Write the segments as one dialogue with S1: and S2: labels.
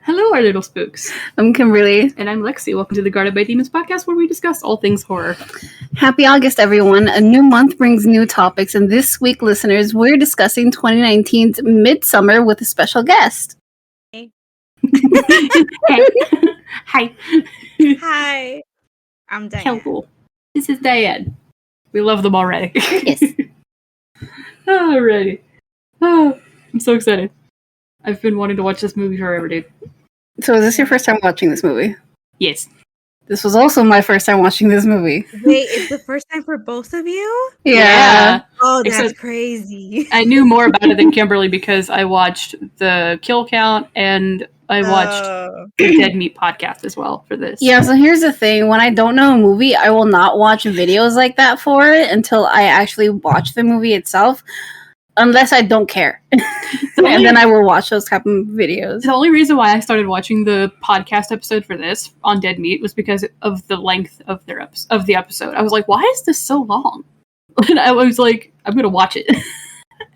S1: Hello, our little spooks.
S2: I'm Kimberly.
S1: And I'm Lexi. Welcome to the Guarded by Demons podcast, where we discuss all things horror.
S2: Happy August, everyone. A new month brings new topics, and this week, listeners, we're discussing 2019's Midsommar with a special guest.
S3: Hey.
S1: Hey. Hi.
S3: Hi. I'm Diane.
S1: Hello. This is Diane. We love them already.
S2: Yes.
S1: Alrighty. Oh, I'm so excited. I've been wanting to watch this movie forever, dude.
S2: So is this your first time watching this movie?
S1: Yes.
S2: This was also my first time watching this movie.
S3: Wait, it's the first time for both of you?
S2: Yeah.
S3: Oh, that's
S1: Except
S3: crazy.
S1: I knew more about it than Kimberly because I watched the kill count and I watched the Dead Meat podcast as well for this.
S2: Yeah, so here's the thing. When I don't know a movie, I will not watch videos like that for it until I actually watch the movie itself. Unless I don't care. And then I will watch those type of videos.
S1: The only reason why I started watching the podcast episode for this on Dead Meat was because of the length of the episode. I was like, why is this so long? And I was like, I'm going to watch it.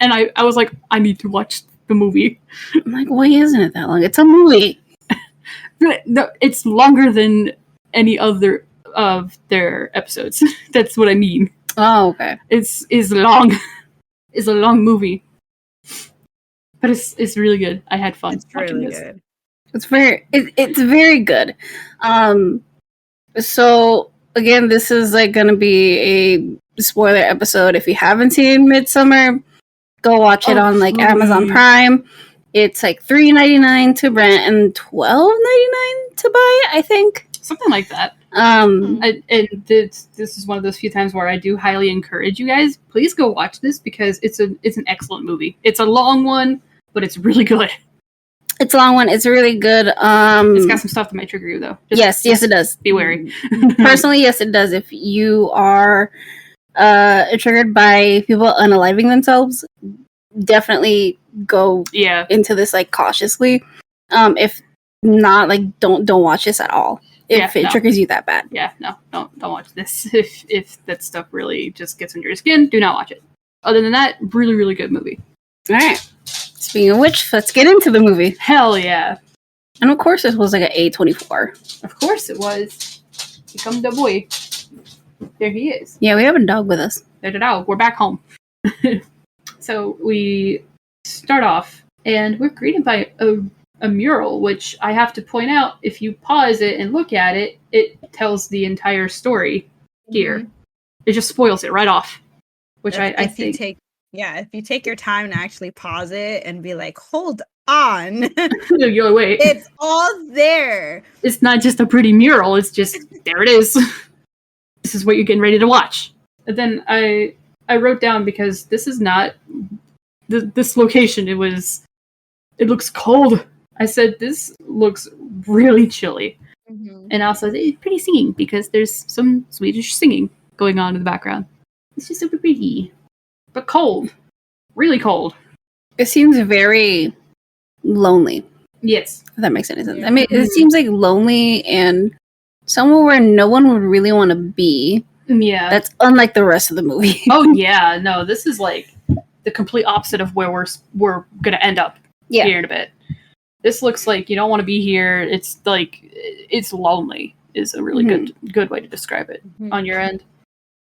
S1: And I was like, I need to watch the movie.
S2: I'm like, why isn't it that long? It's a movie.
S1: No, it's longer than any other of their episodes. That's what I mean.
S2: Oh, okay.
S1: It's long. It's a long movie. But it's really good. I had fun watching
S3: really
S1: this.
S3: good.
S2: It's very good. So again, this is like gonna be a spoiler episode. If you haven't seen Midsommar, go watch it on like Amazon Prime. It's like $3.99 to rent and $12.99 to buy, I think.
S1: Something like that. This is one of those few times where I do highly encourage you guys. Please go watch this because it's an excellent movie. It's a long one, but it's really good.
S2: It's a long one. It's really good.
S1: It's got some stuff that might trigger you though.
S2: Yes, it does.
S1: Be wary.
S2: Personally, yes, it does. If you are triggered by people unaliving themselves, definitely go into this like cautiously. If not, like don't watch this at all. If it triggers you that bad.
S1: Yeah, no, don't watch this. If that stuff really just gets under your skin, do not watch it. Other than that, really, really good movie.
S2: All right. Speaking of which, let's get into the movie.
S1: Hell yeah.
S2: And of course, this was like an A24.
S1: Of course it was. Here comes the boy. There he is.
S2: Yeah, we have a dog with us.
S1: There's a dog. We're back home. So we start off, and we're greeted by a mural, which I have to point out, if you pause it and look at it, it tells the entire story here. Mm-hmm. It just spoils it right off. Which I think...
S3: if you take your time and actually pause it and be like, hold on.
S1: Yo, wait.
S3: It's all there.
S1: It's not just a pretty mural, it's just, there it is. This is what you're getting ready to watch. And then I wrote down, because this is not... this location, it looks cold. I said, this looks really chilly. Mm-hmm. And also, it's pretty singing, because there's some Swedish singing going on in the background. It's just super pretty. But cold. Really cold.
S2: It seems very lonely.
S1: Yes.
S2: If that makes any sense. I mean, it seems like lonely and somewhere where no one would really want to be.
S1: Yeah.
S2: That's unlike the rest of the movie.
S1: Oh, yeah. No, this is like the complete opposite of where we're going to end up here in a bit. This looks like you don't want to be here. It's like, it's lonely is a really good way to describe it on your end.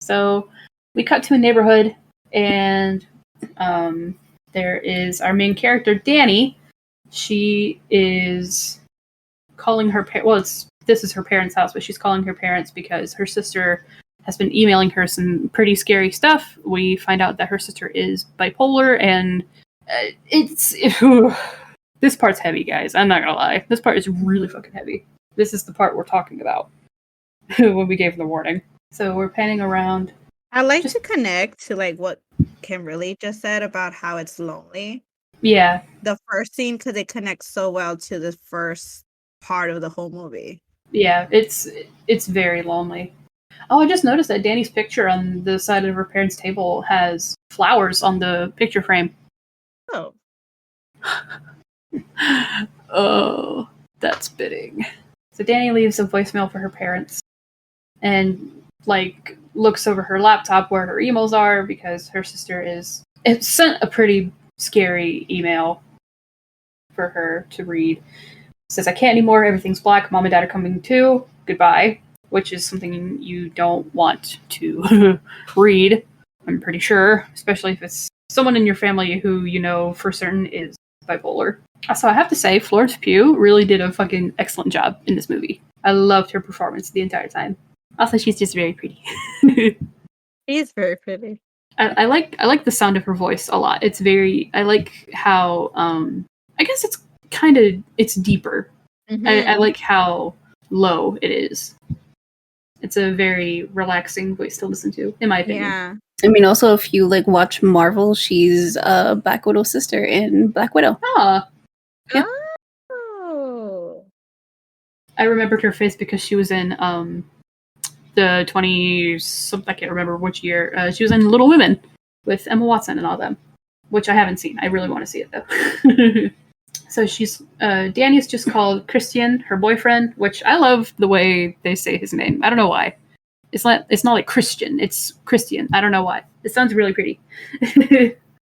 S1: So we cut to a neighborhood, and there is our main character, Danny. She is calling her parents. This is her parents' house, but she's calling her parents because her sister has been emailing her some pretty scary stuff. We find out that her sister is bipolar, and this part's heavy, guys. I'm not gonna lie. This part is really fucking heavy. This is the part we're talking about when we gave the warning. So we're panning around.
S3: I like to connect to like what Kimberly just said about how it's lonely.
S1: Yeah.
S3: The first scene, because it connects so well to the first part of the whole movie.
S1: Yeah, it's very lonely. Oh, I just noticed that Danny's picture on the side of her parents' table has flowers on the picture frame.
S3: Oh.
S1: Oh, that's fitting. So Danny leaves a voicemail for her parents and like looks over her laptop where her emails are because her sister it sent a pretty scary email for her to read. Says, I can't anymore, everything's black, mom and dad are coming too, goodbye. Which is something you don't want to read, I'm pretty sure. Especially if it's someone in your family who you know for certain is bipolar. So I have to say, Florence Pugh really did a fucking excellent job in this movie. I loved her performance the entire time. Also, she's just very pretty.
S3: She is very pretty.
S1: I like the sound of her voice a lot. It's very, I like how, I guess it's deeper. Mm-hmm. I like how low it is. It's a very relaxing voice to listen to, in my opinion.
S3: Yeah.
S2: I mean, also, if you watch Marvel, she's Black Widow's sister in Black Widow.
S1: Ah.
S2: Yeah.
S3: Oh.
S1: I remembered her face because she was in the 20-something, I can't remember which year. She was in Little Women with Emma Watson and all them, which I haven't seen. I really want to see it, though. So Danny's just called Christian, her boyfriend, which I love the way they say his name. I don't know why. It's not like Christian, it's Christian. I don't know why. It sounds really pretty.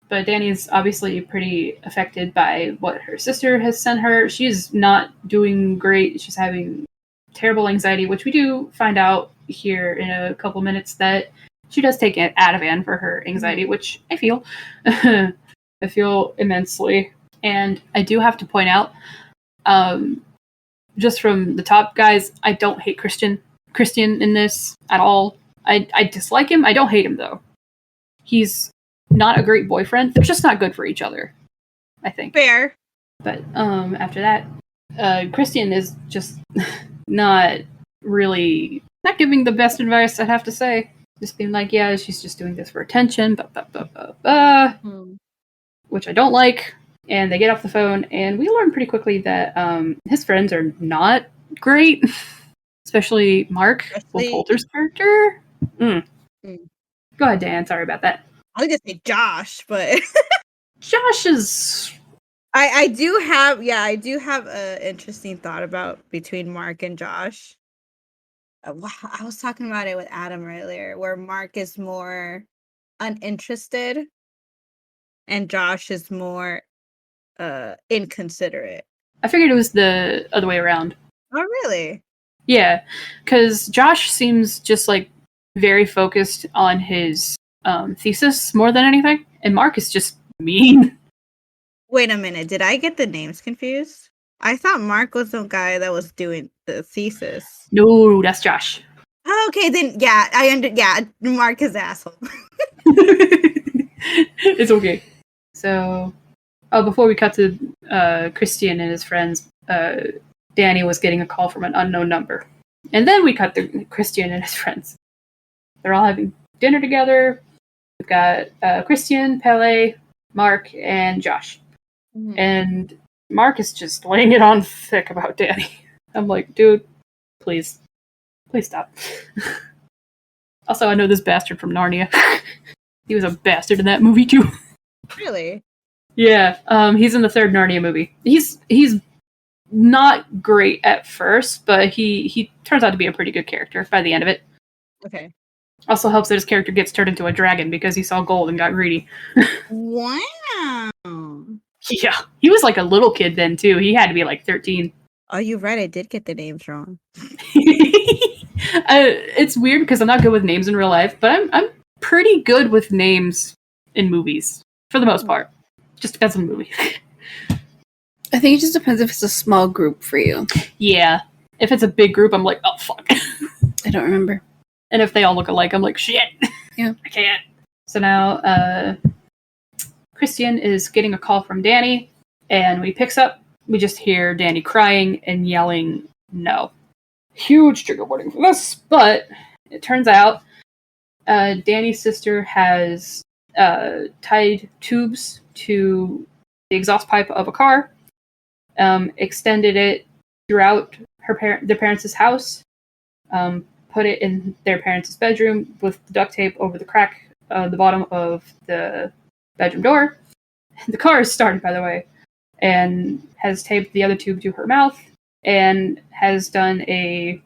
S1: But Danny's obviously pretty affected by what her sister has sent her. She's not doing great. She's having terrible anxiety, which we do find out here in a couple minutes that she does take Ativan for her anxiety, which I feel. I feel immensely. And I do have to point out, just from the top, guys, I don't hate Christian in this at all. I dislike him. I don't hate him, though. He's not a great boyfriend. They're just not good for each other, I think.
S3: Fair.
S1: But after that, Christian is just not giving the best advice, I'd have to say. Just being like, yeah, she's just doing this for attention, which I don't like. And they get off the phone, and we learn pretty quickly that his friends are not great, especially Mark, Will Poulter's character. Go ahead, Dan. Sorry about that.
S3: I was gonna say Josh, but
S1: Josh is.
S3: I do have an interesting thought about between Mark and Josh. I was talking about it with Adam earlier, where Mark is more uninterested, and Josh is more inconsiderate.
S1: I figured it was the other way around.
S3: Oh, really?
S1: Yeah, because Josh seems just very focused on his thesis more than anything, and Mark is just mean.
S3: Wait a minute, did I get the names confused? I thought Mark was the guy that was doing the thesis.
S1: No, that's Josh.
S3: Oh, okay, then yeah, Mark is asshole.
S1: It's okay. So, before we cut to Christian and his friends, Danny was getting a call from an unknown number. And then we cut to Christian and his friends. They're all having dinner together. We've got Christian, Pele, Mark, and Josh. Mm-hmm. And Mark is just laying it on thick about Danny. I'm like, dude, please stop. Also, I know this bastard from Narnia. He was a bastard in that movie, too.
S3: Really?
S1: Yeah, he's in the third Narnia movie. He's not great at first, but he turns out to be a pretty good character by the end of it.
S3: Okay.
S1: Also helps that his character gets turned into a dragon because he saw gold and got greedy.
S3: Wow.
S1: Yeah, he was a little kid then, too. He had to be 13.
S3: Oh, you're right. I did get the names wrong.
S1: It's weird because I'm not good with names in real life, but I'm pretty good with names in movies, for the most part. Just depends on the movie.
S2: I think it just depends if it's a small group for you.
S1: Yeah. If it's a big group, I'm like, oh, fuck.
S2: I don't remember.
S1: And if they all look alike, I'm like, shit.
S2: Yeah.
S1: I can't. So now, Christian is getting a call from Danny, and when he picks up, we just hear Danny crying and yelling, no. Huge trigger warning for this, but it turns out Danny's sister has tied tubes to the exhaust pipe of a car, extended it throughout their parents' house, put it in their parents' bedroom with duct tape over the crack the bottom of the bedroom door. The car is started, by the way, and has taped the other tube to her mouth and has done a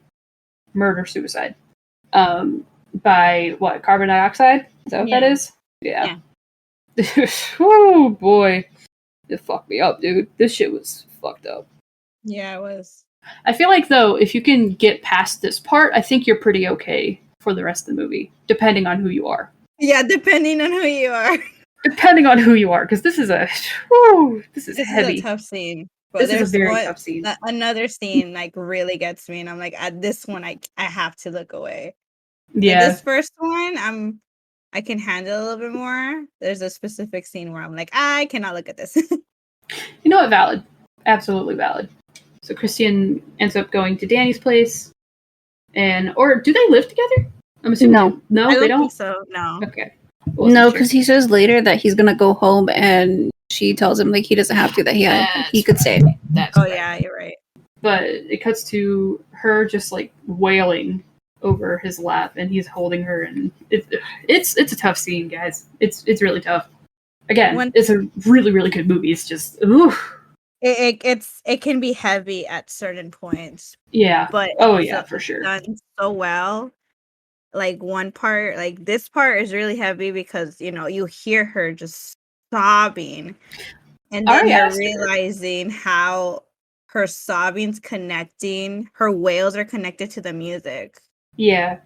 S1: murder-suicide. By what? Carbon dioxide? Is that what that is? Yeah. Oh boy. It fucked me up, dude. This shit was fucked up.
S3: Yeah, it was.
S1: I feel like, though, if you can get past this part, I think you're pretty okay for the rest of the movie, depending on who you are.
S3: Yeah, depending on who you are.
S1: Depending on who you are, because this is heavy.
S3: This is a tough scene. But
S1: this is a very tough scene.
S3: Another scene like really gets me, and I'm like, at this one, I have to look away.
S1: Yeah,
S3: like, this first one, I can handle a little bit more. There's a specific scene where I'm like, I cannot look at this.
S1: You know what? Valid, absolutely valid. So Christian ends up going to Danny's place, or do they live together? I'm assuming no, they don't.
S3: Think so no.
S1: Okay.
S2: No, because he says later that he's gonna go home, and she tells him like he doesn't have to. That he could stay.
S3: Yeah, you're right.
S1: But it cuts to her just like wailing over his lap, and he's holding her, and it's a tough scene, guys. It's really tough. Again, it's a really, really good movie. It's just
S3: it can be heavy at certain points.
S1: Yeah.
S3: But
S1: for sure.
S3: Done so well. Like one part, like this part is really heavy because you hear her just sobbing, and then you're realizing how her sobbing's connecting. Her wails are connected to the music.
S1: Yeah,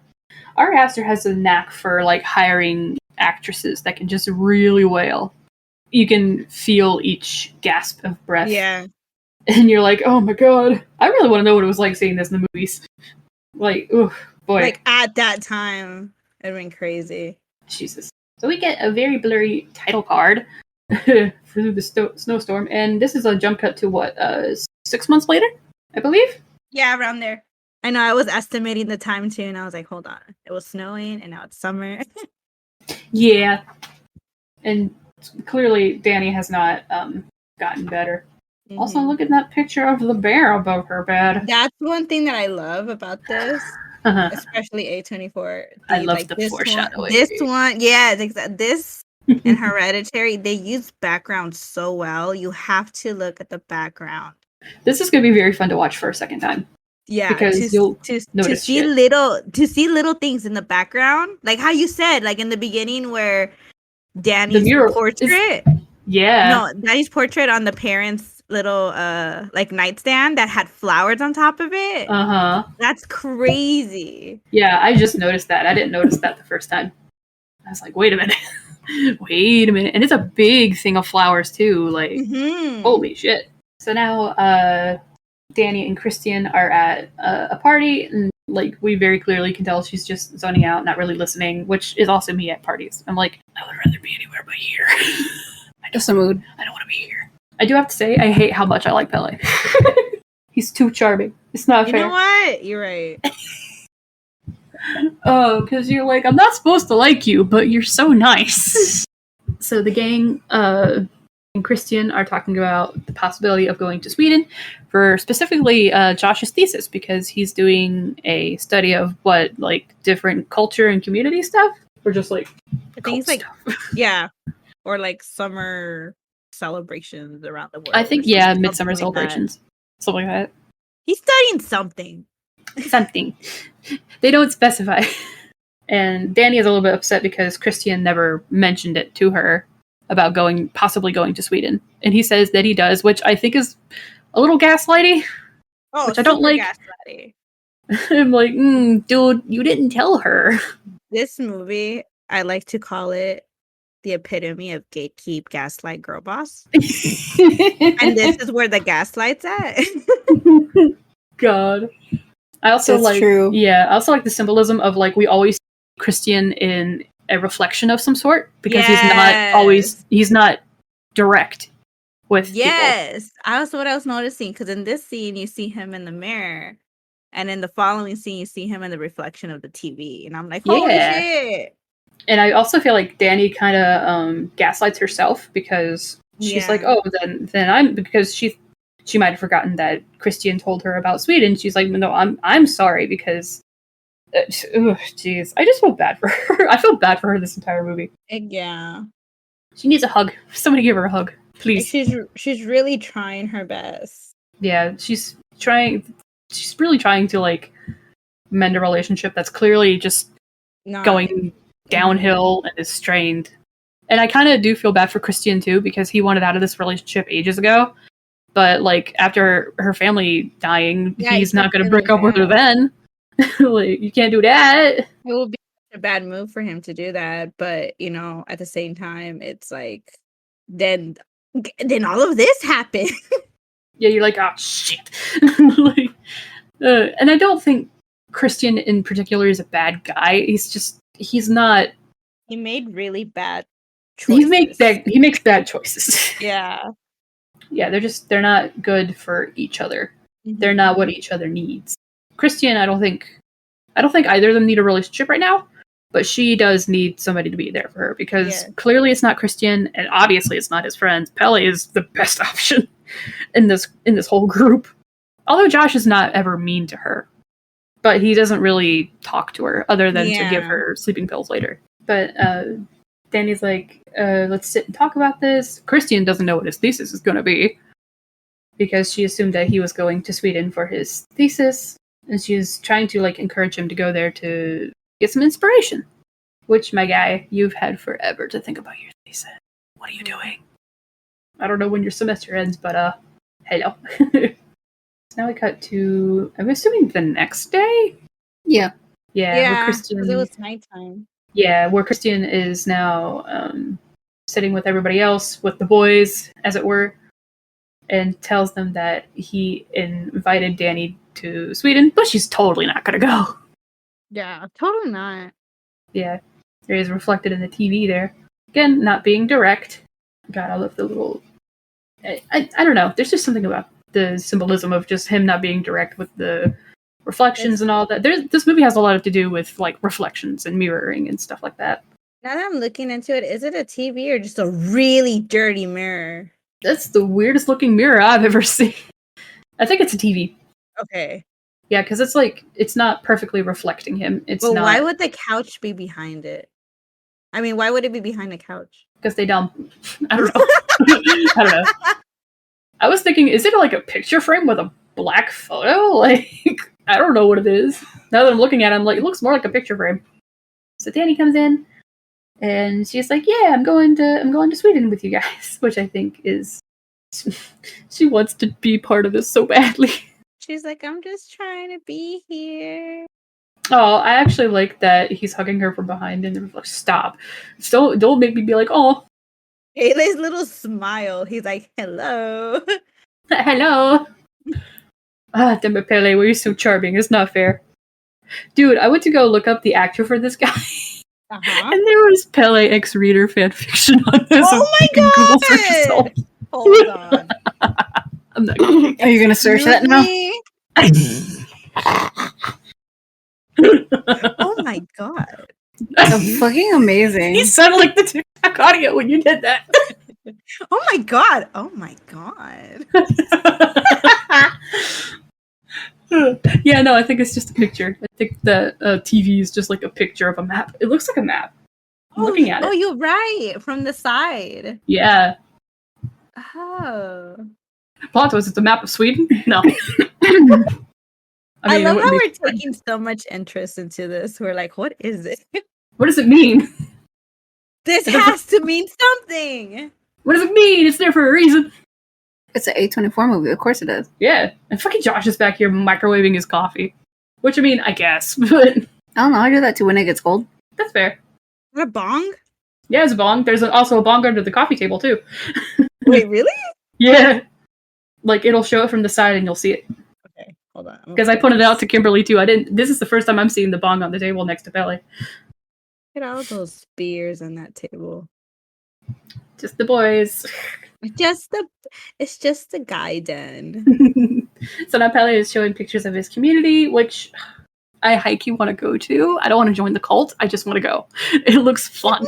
S1: Ari Aster has a knack for like hiring actresses that can just really wail. You can feel each gasp of breath.
S3: Yeah,
S1: and you're like, oh my god, I really want to know what it was like seeing this in the movies. Like, ooh. Boy.
S3: Like at that time, it'd been crazy.
S1: Jesus. So we get a very blurry title card through the snowstorm, and this is a jump cut to 6 months later, I believe?
S3: Yeah, around there. I know, I was estimating the time too, and I was like, hold on. It was snowing, and now it's summer.
S1: Yeah. And clearly, Danny has not gotten better. Mm-hmm. Also, look at that picture of the bear above her bed.
S3: That's one thing that I love about this. Especially A24.
S1: I love the foreshadowing.
S3: This one, yeah, this and Hereditary, they use background so well. You have to look at the background.
S1: This is going to be very fun to watch for a second time.
S3: Yeah,
S1: because you'll notice
S3: see little things in the background, like how you said, like in the beginning where Danny's portrait. Danny's portrait on the parents' little like nightstand that had flowers on top of it. That's crazy.
S1: Yeah, I just noticed that. I didn't notice that the first time. I was like, wait a minute. And it's a big thing of flowers too. Like, holy shit. So now Danny and Christian are at a party, and like we very clearly can tell she's just zoning out, not really listening, which is also me at parties. I'm like, I would rather be anywhere but here.
S2: Just a mood.
S1: I don't want to be here. I do have to say, I hate how much I like Pele. He's too charming. It's not fair.
S3: You know what? You're right.
S1: Oh, because you're like, I'm not supposed to like you, but you're so nice. So the gang and Christian are talking about the possibility of going to Sweden for specifically Josh's thesis, because he's doing a study of different culture and community stuff, or just like
S3: things like stuff. Or like summer celebrations around the world.
S1: I think midsummer celebrations, something like that.
S3: He's studying something.
S1: They don't specify. And Danny is a little bit upset because Christian never mentioned it to her about possibly going to Sweden. And he says that he does, which I think is a little gaslighty.
S3: Oh,
S1: which I don't like.
S3: Gaslighty.
S1: I'm like, dude, you didn't tell her.
S3: This movie, I like to call it the epitome of gatekeep, gaslight, girl boss. And this is where the gaslight's at.
S1: God. I also
S2: true.
S1: Yeah, I also like the symbolism of like we always see Christian in a reflection of some sort, because he's not direct with people.
S3: That's what I was noticing, because in this scene you see him in the mirror, and in the following scene you see him in the reflection of the TV, and I'm like, holy shit.
S1: And I also feel like Danny kind of gaslights herself, because she's like, oh, then I'm, because she might have forgotten that Christian told her about Sweden. She's like, no, I'm sorry, because jeez, I just feel bad for her. I feel bad for her this entire movie.
S3: Yeah,
S1: she needs a hug. Somebody give her a hug, please.
S3: She's really trying her best.
S1: Yeah, she's really trying to like mend a relationship that's clearly just going downhill and is strained. And I kind of do feel bad for Christian too, because he wanted out of this relationship ages ago, But like after her family dying, he's not going to break up with her then. Like, you can't do that.
S3: It will be a bad move for him to do that, but at the same time, it's like then all of this happened.
S1: Yeah, you're like, oh shit. Like, and I don't think Christian in particular is a bad guy. He's not.
S3: He made really bad choices.
S1: He makes bad choices.
S3: Yeah.
S1: Yeah, they're not good for each other. Mm-hmm. They're not what each other needs. Christian, I don't think either of them need a relationship right now, but she does need somebody to be there for her because clearly it's not Christian, and obviously it's not his friends. Pele is the best option in this whole group. Although Josh is not ever mean to her, but he doesn't really talk to her other than to give her sleeping pills later. But Danny's like, let's sit and talk about this. Christian doesn't know what his thesis is going to be because she assumed that he was going to Sweden for his thesis. And she's trying to like encourage him to go there to get some inspiration. Which, my guy, you've had forever to think about your thesis. What are you doing? I don't know when your semester ends, but hello. So now we cut to, I'm assuming the next day?
S2: Yeah.
S3: Yeah, because it was nighttime.
S1: Yeah, where Christian is now sitting with everybody else, with the boys, as it were, and tells them that he invited Danny to Sweden, but she's totally not going to go.
S3: Yeah, totally not.
S1: Yeah, there is reflected in the TV there. Again, not being direct. God, I love the little... I don't know. There's just something about the symbolism of just him not being direct with the reflections and all that. This movie has a lot to do with like reflections and mirroring and stuff like that.
S3: Now that I'm looking into it, is it a TV or just a really dirty mirror?
S1: That's the weirdest looking mirror I've ever seen. I think it's a TV.
S3: Okay.
S1: Yeah, because it's like, it's not perfectly reflecting him.
S3: Why would the couch be behind it? I mean, why would it be behind the couch?
S1: Because they dumb. I don't know. I don't know. I was thinking, is it like a picture frame with a black photo? Like, I don't know what it is. Now that I'm looking at it, I'm like, it looks more like a picture frame. So Danny comes in, and she's like, yeah, I'm going to Sweden with you guys, which I think is, she wants to be part of this so badly.
S3: She's like, I'm just trying to be here.
S1: Oh, I actually like that he's hugging her from behind and they're like, stop. Don't make me be like, oh.
S3: His little smile. He's like, hello.
S1: Hello. Ah, damn it, Pele, were you so charming? It's not fair. Dude, I went to go look up the actor for this guy. Uh-huh. And there was Pele X-Reader fanfiction on this.
S3: Oh my god! Google search results. Hold on.
S1: I'm not gonna
S2: Are you gonna search that now?
S3: Oh my god.
S2: That's fucking amazing.
S1: You sounded like the TikTok audio when you did that.
S3: Oh my god. Oh my god.
S1: Yeah, no, I think it's just a picture. I think that TV is just like a picture of a map. It looks like a map. I'm looking at it.
S3: Oh, you're right. From the side.
S1: Yeah.
S3: Oh.
S1: Plot twist, it's a map of Sweden? No.
S3: I love how we're taking so much interest into this. We're like, what is it?
S1: What does it mean?
S3: This has to mean something.
S1: What does it mean? It's there for a reason.
S2: It's an A24 movie. Of course it is.
S1: Yeah. And fucking Josh is back here microwaving his coffee. Which, I mean, I guess. But
S2: I don't know. I do that too when it gets cold.
S1: That's fair.
S3: What, a bong?
S1: Yeah, it's a bong. There's also a bong under the coffee table, too.
S3: Wait, really?
S1: Yeah. Like, it'll show it from the side and you'll see it.
S3: Okay, hold on.
S1: Because I pointed it out to Kimberly, too. This is the first time I'm seeing the bong on the table next to Pele.
S3: Look at all those spears on that table.
S1: Just the boys.
S3: It's just the guy den.
S1: So now Pele is showing pictures of his community, which I hikey want to go to. I don't want to join the cult. I just want to go. It looks fun.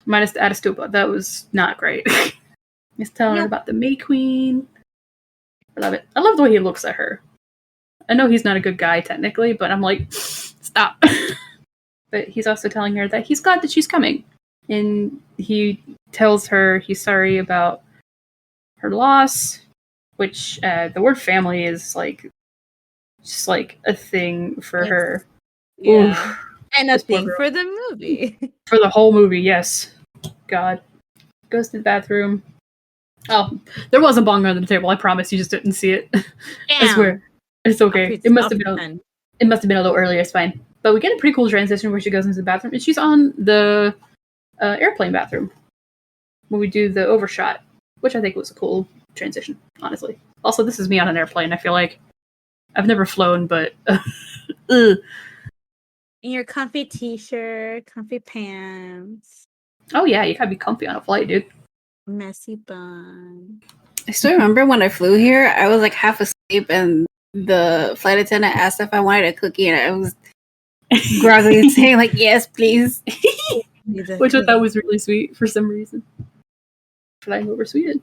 S1: Minus the Atastupa. That was not great. He's telling her about the May Queen. I love it. I love the way he looks at her. I know he's not a good guy technically, but I'm like, stop. But he's also telling her that he's glad that she's coming. And he tells her he's sorry about her loss, which the word family is like just like a thing for her.
S3: Yeah.
S1: Oof.
S3: And a thing for the movie.
S1: For the whole movie, yes. God. Goes to the bathroom. Oh, there was a bong under the table. I promise. You just didn't see it. I swear. It's okay. It must have been. It must have been a little earlier. It's fine. But we get a pretty cool transition where she goes into the bathroom and she's on the airplane bathroom when we do the overshot, which I think was a cool transition, honestly. Also, this is me on an airplane. I feel like I've never flown, but
S3: in your comfy t-shirt, comfy pants.
S1: Oh yeah, you gotta be comfy on a flight, dude.
S3: Messy bun.
S2: I still remember when I flew here, I was like half asleep and the flight attendant asked if I wanted a cookie and I was groggily saying like, yes, please.
S1: Which I thought was really sweet for some reason. Flying over Sweden.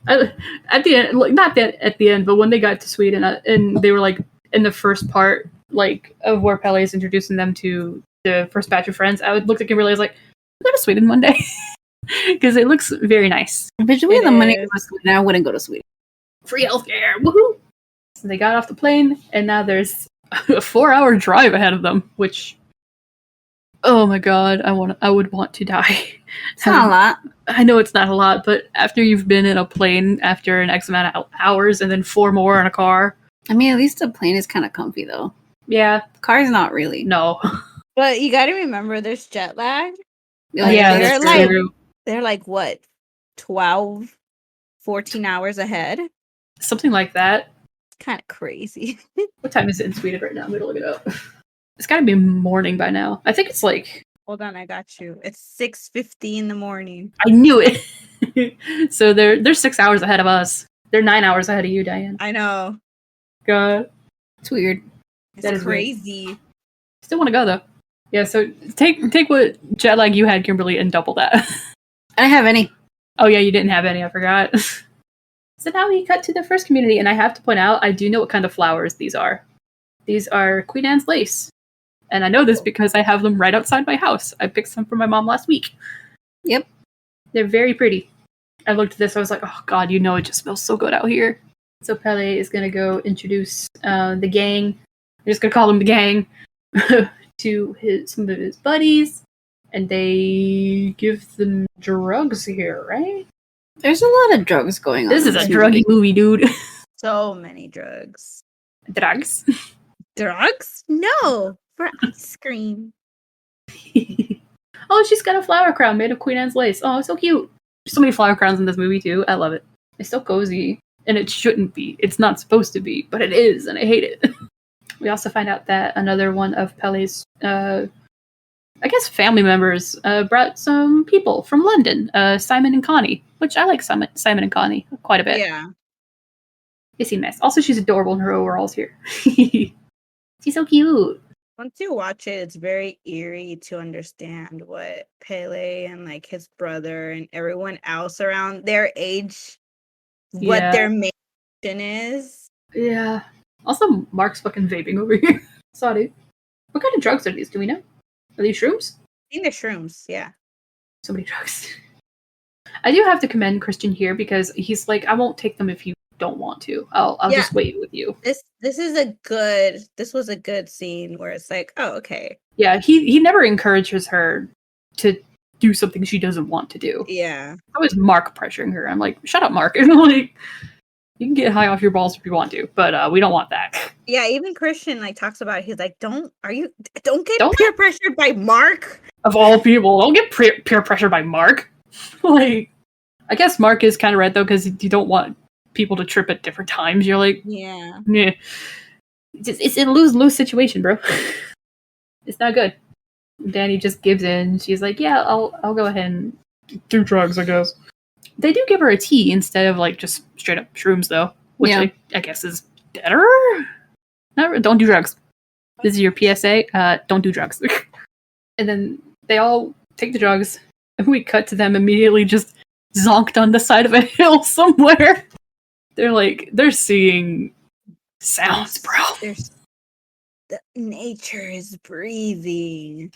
S1: At the end, like not that at the end, but when they got to Sweden and they were like in the first part, like of where Pelle is introducing them to the first batch of friends, I would look at Kimberly, I was like, we'll go to Sweden one day. Because it looks very nice.
S2: If we had the money to go to Sweden, I wouldn't go to Sweden.
S1: Free healthcare, woohoo! So they got off the plane, and now there's a 4-hour drive ahead of them, which, oh my god, I would want to die.
S2: It's not a lot.
S1: I know it's not a lot, but after you've been in a plane after an X amount of hours, and then 4 more in a car.
S2: I mean, at least the plane is kind of comfy, though.
S1: Yeah.
S2: The car's not really.
S1: No.
S3: But you gotta remember, there's jet lag.
S1: Yeah, that's true.
S3: They're like, what, 12, 14 hours ahead?
S1: Something like that.
S3: It's kind of crazy.
S1: What time is it in Sweden right now? I'm going to look it up. It's got to be morning by now. I think it's like...
S3: Hold on, I got you. It's 6:50 in the morning.
S1: I knew it! So they're 6 hours ahead of us. They're 9 hours ahead of you, Diane.
S3: I know.
S1: God.
S2: It's weird.
S3: It's crazy.
S1: Weird. Still want to go, though. Yeah, so take what jet lag you had, Kimberly, and double that.
S2: I didn't have any.
S1: Oh yeah, you didn't have any, I forgot. So now we cut to the first community, and I have to point out, I do know what kind of flowers these are. These are Queen Anne's lace. And I know this because I have them right outside my house. I picked some for my mom last week.
S2: Yep.
S1: They're very pretty. I looked at this, I was like, oh god, you know it just smells so good out here. So Pelle is going to go introduce the gang. I'm just going to call them the gang. To some of his buddies. And they give them drugs here, right?
S2: There's a lot of drugs going on.
S1: This is a druggy movie, dude.
S3: So many drugs.
S1: Drugs?
S3: Drugs? No, for ice cream.
S1: Oh, she's got a flower crown made of Queen Anne's lace. Oh, so cute. There's so many flower crowns in this movie, too. I love it. It's so cozy. And it shouldn't be. It's not supposed to be, but it is, and I hate it. We also find out that another one of Pelle's I guess family members brought some people from London, Simon and Connie, which I like Simon and Connie quite a bit.
S3: Yeah.
S1: They seem nice. Also, she's adorable in her overalls here. She's so cute.
S3: Once you watch it, it's very eerie to understand what Pelle and like his brother and everyone else around their age, what their main mission is.
S1: Yeah. Also, Mark's fucking vaping over here. Sorry. What kind of drugs are these? Do we know? Are these shrooms?
S3: I think they're shrooms, yeah.
S1: So many drugs. I do have to commend Christian here because he's like, I won't take them if you don't want to. I'll just wait with you.
S3: This was a good scene where it's like, oh, okay.
S1: Yeah, he never encourages her to do something she doesn't want to do.
S3: Yeah.
S1: Always Mark pressuring her. I'm like, shut up, Mark. And like, you can get high off your balls if you want to, but we don't want that.
S3: Yeah, even Christian like talks about it. He's like, don't get peer pressured by Mark.
S1: Of all people, don't get peer pressured by Mark. Like, I guess Mark is kind of right though, because you don't want people to trip at different times. You're like, yeah. It's a lose-lose situation, bro. It's not good. Danny just gives in. She's like, yeah, I'll go ahead and do drugs, I guess. They do give her a tea instead of like just straight up shrooms though, which I guess is better. Don't do drugs. This is your PSA. Don't do drugs. And then they all take the drugs, and we cut to them immediately just zonked on the side of a hill somewhere. They're seeing sounds, bro.
S3: Nature is breathing.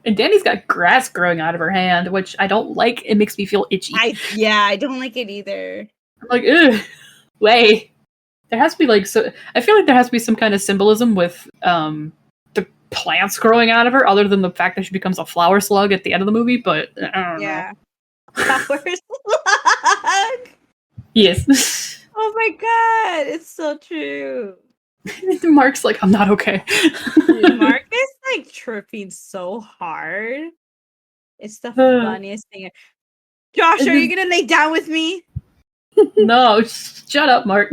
S1: And Danny's got grass growing out of her hand, which I don't like. It makes me feel itchy.
S3: I don't like it either.
S1: I'm like, ugh, way. There has to be I feel like there has to be some kind of symbolism with the plants growing out of her, other than the fact that she becomes a flower slug at the end of the movie. But I don't know.
S3: Flowers luck.
S1: Yes.
S3: Oh my god, it's so true.
S1: Mark's like, I'm not okay.
S3: Dude, Mark is like tripping so hard. It's the funniest thing. Josh, are you gonna lay down with me?
S1: No, shut up, Mark.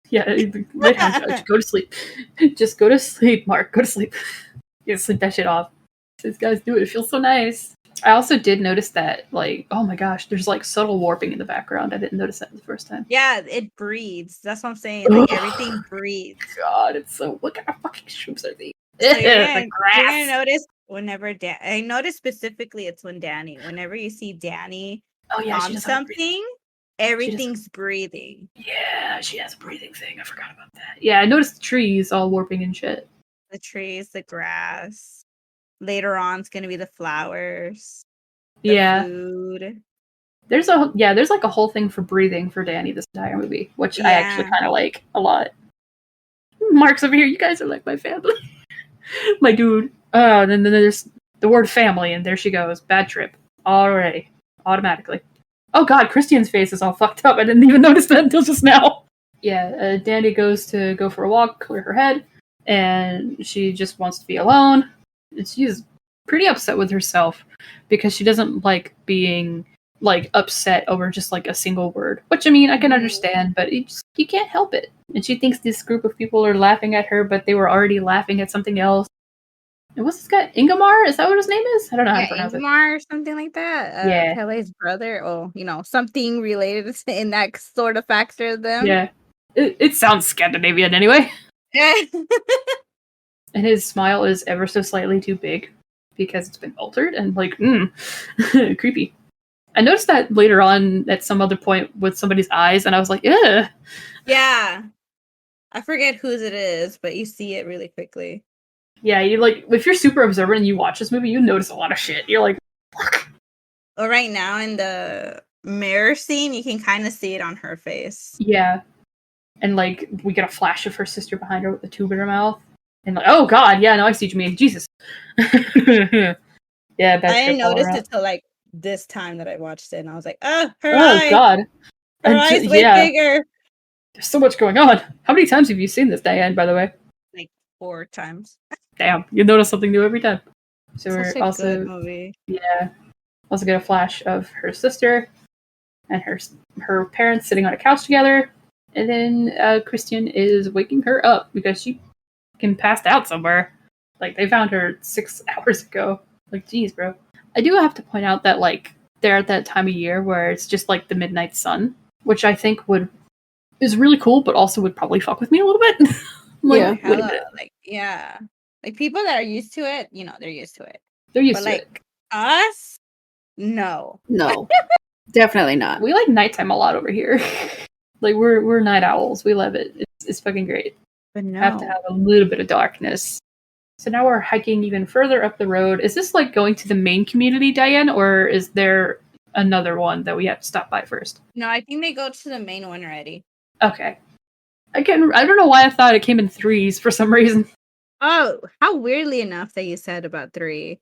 S1: Yeah, lay down, Josh. Go to sleep. Just go to sleep, Mark. Go to sleep. You gotta sleep that shit off. These guys do it. It feels so nice. I also did notice that, like, oh my gosh, there's like subtle warping in the background. I didn't notice that the first time.
S3: Yeah, it breathes. That's what I'm saying. Like everything breathes.
S1: God, it's so. What kind of fucking shrooms are these?
S3: So you're gonna notice whenever I notice specifically it's when Danny. Whenever you see Danny on something, everything's breathing.
S1: Yeah, she has a breathing thing. I forgot about that. Yeah, I noticed the trees all warping and shit.
S3: The trees, the grass. Later on, it's gonna be the flowers. The food.
S1: There's like a whole thing for breathing for Danny this entire movie, which I actually kind of like a lot. Mark's over here. You guys are like my family. My dude. And then there's the word family, and there she goes. Bad trip. Already. Automatically. Oh god, Christian's face is all fucked up. I didn't even notice that until just now. Yeah, Danny goes to go for a walk, clear her head, and she just wants to be alone. And she's pretty upset with herself because she doesn't like being like upset over just like a single word. Which, I mean, I can understand, but you can't help it. And she thinks this group of people are laughing at her, but they were already laughing at something else. And what's this guy? Ingemar? Is that what his name is? I don't know how to pronounce
S3: Ingemar or something like that. Pele's brother, or something related in that sort of factor of them.
S1: Yeah. It sounds Scandinavian anyway. And his smile is ever so slightly too big because it's been altered and like, creepy. I noticed that later on at some other point with somebody's eyes, and I was like, ugh.
S3: Yeah. I forget whose it is, but you see it really quickly.
S1: Yeah, you like, if you're super observant and you watch this movie, you notice a lot of shit. You're like, fuck.
S3: Well, right now in the mirror scene, you can kind of see it on her face.
S1: Yeah. And like, we get a flash of her sister behind her with the tube in her mouth. And like, oh god, yeah, no, I see what you mean. Jesus. Yeah,
S3: I didn't notice it till like this time that I watched it, and I was like, oh, her eye.
S1: God.
S3: Her eye's way bigger.
S1: There's so much going on. How many times have you seen this, Diane, by the way?
S3: Like 4 times.
S1: Damn, you notice something new every time. So
S3: Such
S1: we're also
S3: good movie.
S1: Yeah. Also get a flash of her sister and her parents sitting on a couch together. And then Christian is waking her up because she passed out somewhere. Like, they found her 6 hours ago. Like, geez, bro. I do have to point out that, like, they're at that time of year where it's just, like, the midnight sun, which I think is really cool, but also would probably fuck with me a little bit.
S3: Like, like, people that are used to it, they're used to it.
S1: They're used to it.
S3: Like, us? No.
S2: No. Definitely not.
S1: We like nighttime a lot over here. Like, we're night owls. We love it. It's fucking great.
S3: But no.
S1: Have to have a little bit of darkness. So now we're hiking even further up the road. Is this like going to the main community, Diane, or is there another one that we have to stop by first?
S3: No, I think they go to the main one already.
S1: Okay. I don't know why I thought it came in 3s for some reason.
S3: Oh, how weirdly enough that you said about 3.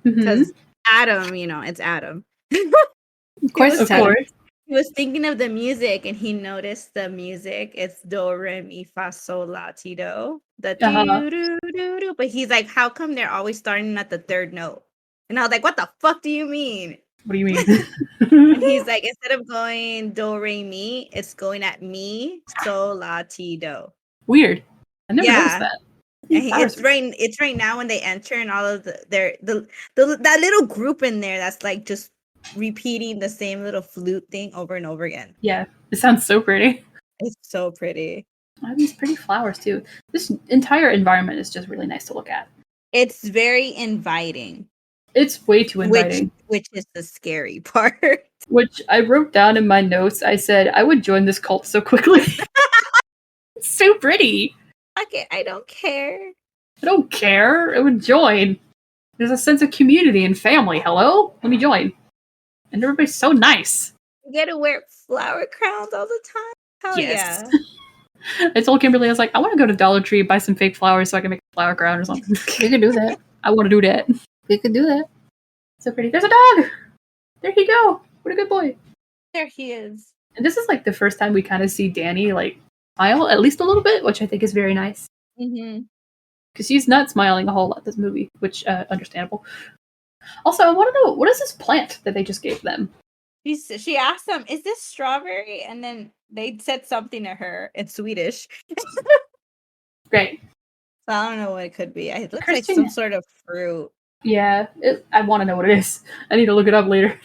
S3: Because Adam, it's Adam.
S1: Of course.
S3: He was thinking of the music, and he noticed the music. It's do, re, mi, fa, sol, la, ti, do. The do. But he's like, how come they're always starting at the 3rd note? And I was like, what the fuck do you mean?
S1: What do you mean?
S3: And he's like, instead of going do, re, mi, it's going at mi, sol, la, ti, do.
S1: Weird. I never noticed that.
S3: And it's right now when they enter, and all of that little group in there that's like just repeating the same little flute thing over and over again.
S1: Yeah, it sounds so pretty.
S3: It's so pretty.
S1: I have these pretty flowers too. This entire environment is just really nice to look at.
S3: It's very inviting.
S1: It's way too inviting.
S3: Which is the scary part.
S1: Which I wrote down in my notes. I said, I would join this cult so quickly. It's so pretty.
S3: Okay, I don't care.
S1: I don't care. I would join. There's a sense of community and family. Hello? Let me join. And everybody's so nice.
S3: You get to wear flower crowns all the time? Hell yes.
S1: Yeah. I told Kimberly, I was like, I want to go to Dollar Tree, buy some fake flowers so I can make a flower crown or something.
S2: We could do that.
S1: I want to do that.
S2: We could do that.
S1: So pretty. There's a dog! There you go. What a good boy.
S3: There he is.
S1: And this is like the first time we kind of see Danny like smile at least a little bit, which I think is very nice. Because she's not smiling a whole lot this movie, which understandable. Also, I want to know, what is this plant that they just gave them?
S3: She asked them, "Is this strawberry?" And then they said something to her in Swedish.
S1: Great.
S3: So I don't know what it could be. It looks like some sort of fruit.
S1: Yeah, I want to know what it is. I need to look it up later.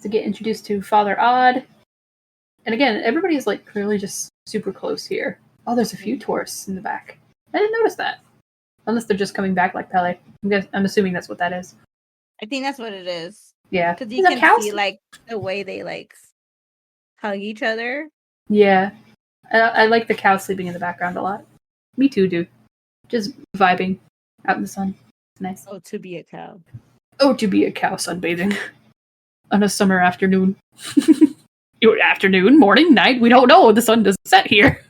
S1: To get introduced to Father Odd. And again, everybody is like clearly just super close here. Oh, there's a few tourists in the back. I didn't notice that. Unless they're just coming back like Pele. I'm assuming that's what that is.
S3: I think that's what it is.
S1: Yeah.
S3: Because you can see like the way they like hug each other.
S1: Yeah. I like the cow sleeping in the background a lot. Me too, dude. Just vibing out in the sun. It's nice.
S3: Oh, to be a cow.
S1: Oh, to be a cow sunbathing. On a summer afternoon. Afternoon, morning, night, we don't know. The sun doesn't set here.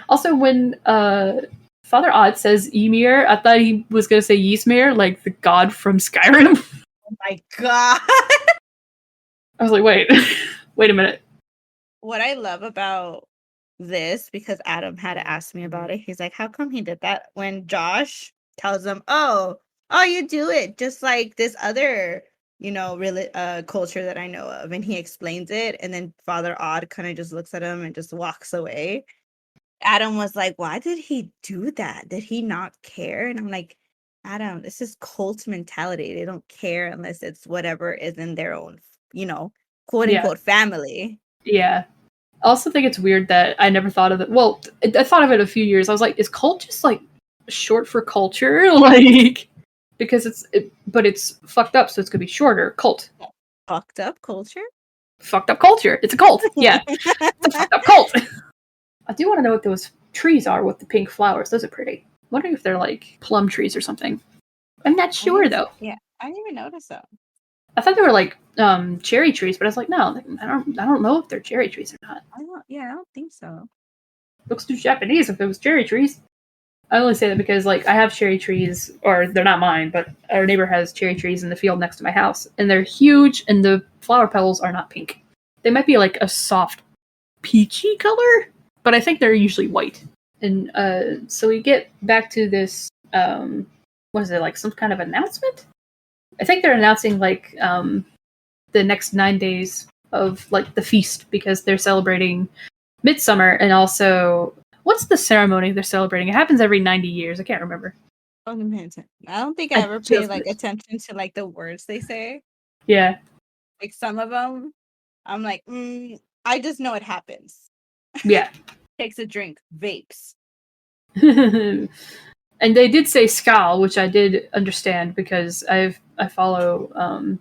S1: Also, when Father Odd says Ymir, I thought he was going to say Ysmir, like the god from Skyrim.
S3: Oh my god!
S1: I was like, wait a minute.
S3: What I love about this, because Adam had to ask me about it, he's like, how come he did that? When Josh tells him, oh, you do it just like this other, really culture that I know of, and he explains it, and then Father Odd kind of just looks at him and just walks away. Adam was like, why did he do that? Did he not care? And I'm like, Adam, this is cult mentality. They don't care unless it's whatever is in their own, quote unquote family.
S1: Yeah. I also think it's weird that I never thought of it. Well, I thought of it a few years. I was like, is cult just like short for culture? Like, because it's fucked up, so it's gonna be shorter. Cult.
S3: Fucked up culture?
S1: Fucked up culture. It's a cult. Yeah. It's a fucked up cult. I do want to know what those trees are with the pink flowers. Those are pretty. I'm wondering if they're like plum trees or something. I'm not sure though.
S3: Yeah, I didn't even notice them.
S1: I thought they were like cherry trees, but I was like, no, I don't know if they're cherry trees or not.
S3: I don't think so.
S1: Looks too Japanese if it was cherry trees. I only say that because like I have cherry trees, or they're not mine, but our neighbor has cherry trees in the field next to my house, and they're huge, and the flower petals are not pink. They might be like a soft peachy color, but I think they're usually white. And so we get back to this, what is it, like some kind of announcement? I think they're announcing like the next 9 days of like the feast, because they're celebrating Midsommar, and also, what's the ceremony they're celebrating? It happens every 90 years. I can't remember.
S3: I don't think I ever paid like attention to like the words they say.
S1: Yeah.
S3: Like some of them, I'm like, I just know it happens.
S1: Yeah.
S3: Takes a drink, vapes.
S1: And they did say skal, which I did understand because I follow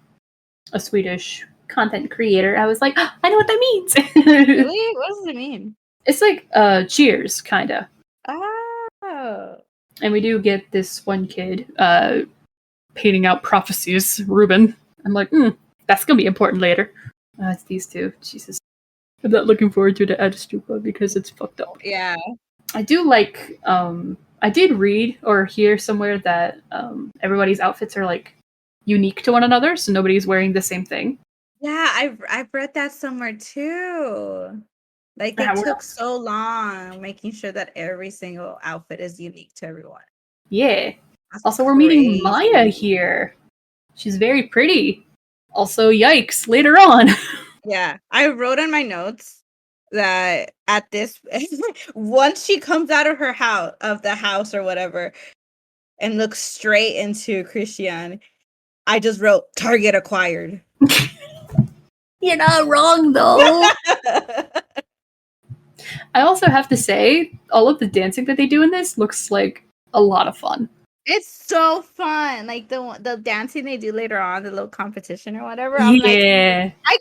S1: a Swedish content creator. I was like, oh, I know what that means.
S3: Really? What does it mean?
S1: It's like cheers, kinda.
S3: Oh.
S1: And we do get this one kid painting out prophecies, Ruben. I'm like, that's gonna be important later. It's these two. Jesus. I'm not looking forward to the Adstupa because it's fucked up.
S3: Yeah.
S1: I do like, I did read or hear somewhere that everybody's outfits are like unique to one another, so nobody's wearing the same thing.
S3: Yeah, I've read that somewhere too. Like they took so long making sure that every single outfit is unique to everyone.
S1: Yeah. That's also, we're meeting Maya here. She's very pretty. Also, yikes, later on.
S3: Yeah, I wrote in my notes that at this once she comes out of the house or whatever and looks straight into Christian, I just wrote target acquired.
S1: You're not wrong though. I also have to say, all of the dancing that they do in this looks like a lot of fun.
S3: It's so fun. Like the dancing they do later on, the little competition or whatever. I'm like, I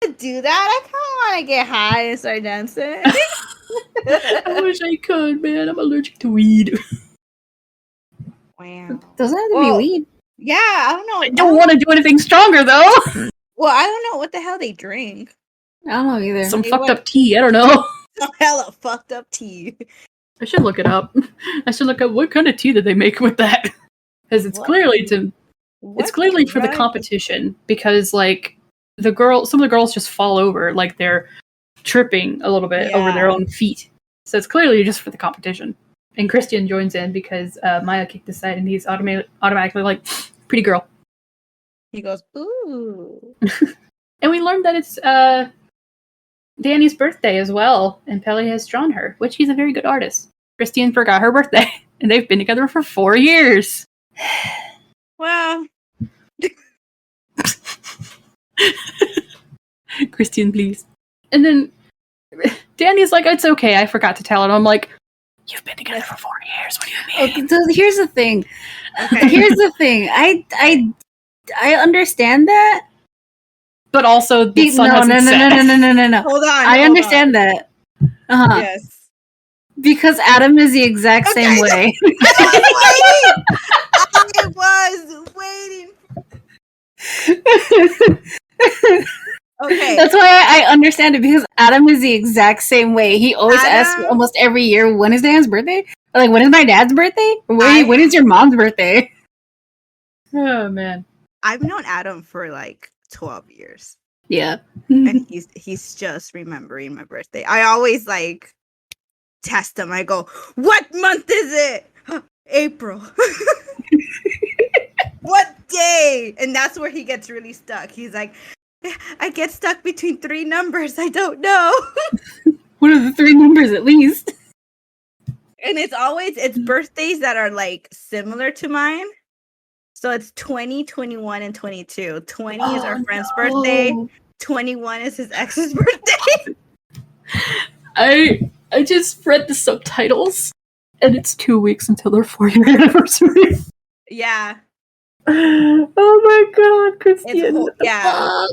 S3: can't do that. I kind of want to get high and start dancing.
S1: I wish I could, man. I'm allergic to weed.
S3: Wow.
S2: Doesn't have to be weed.
S3: Yeah, I don't know.
S1: I don't want to do anything stronger, though.
S3: Well, I don't know what the hell they drink.
S2: I don't know either.
S1: Some fucked up tea. I don't know.
S3: Some hella fucked up tea.
S1: I should look it up. I should look up what kind of tea did they make with that. Because it's clearly to It's clearly for the competition because, like, some of the girls just fall over, like they're tripping a little bit over their own feet. So it's clearly just for the competition. And Christian joins in because Maya kicked aside, and he's automatically like, pretty girl.
S3: He goes, ooh.
S1: And we learned that it's Danny's birthday as well, and Pele has drawn her, which he's a very good artist. Christian forgot her birthday, and they've been together for 4 years.
S3: Well.
S1: Christian, please. And then Danny's like, it's okay, I forgot to tell it. I'm like, you've been together for 4 years, what do you mean?
S2: Okay, so here's the thing. I understand that.
S1: But also,
S2: no. Hold on. I understand that. Uh-huh. Yes. Because Adam is the exact same way.
S3: I was waiting. Okay.
S2: That's why I understand it, because Adam is the exact same way. He always asks almost every year, when is Dan's birthday? Or like, when is my dad's birthday? Or when is your mom's birthday?
S1: Oh, man.
S3: I've known Adam for like 12 years.
S2: Yeah.
S3: And he's just remembering my birthday. I always like test him. I go, what month is it? April. What day? And that's where he gets really stuck. He's like, I get stuck between 3 numbers. I don't know.
S2: What are the 3 numbers at least?
S3: And it's birthdays that are like similar to mine. So it's 20, 21, and 22. 20 is our friend's birthday. 21 is his ex's birthday.
S1: I just read the subtitles, and it's 2 weeks until their 4-year anniversary.
S3: Yeah.
S1: Oh my god, Christian.
S3: Yeah.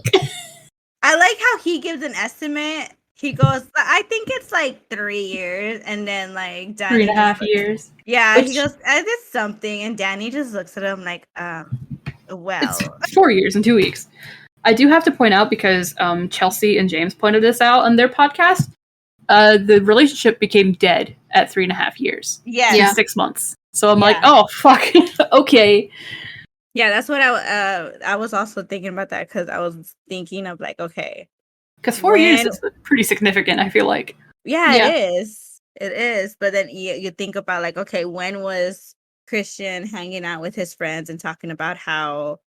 S3: I like how he gives an estimate. He goes, I think it's like 3 years, and then like Danny
S1: 3.5 years.
S3: Yeah, he goes, I did something, and Danny just looks at him like, well.
S1: It's 4 years and 2 weeks. I do have to point out, because Chelsea and James pointed this out on their podcast, the relationship became dead at 3.5 years.
S3: Yeah.
S1: 6 months. So I'm like, oh, fuck. Okay.
S3: Yeah, that's what I was also thinking about that, because I was thinking of like, okay.
S1: Because 4 years is pretty significant, I feel like.
S3: Yeah, it is. It is. But then you think about like, okay, when was Christian hanging out with his friends and talking about how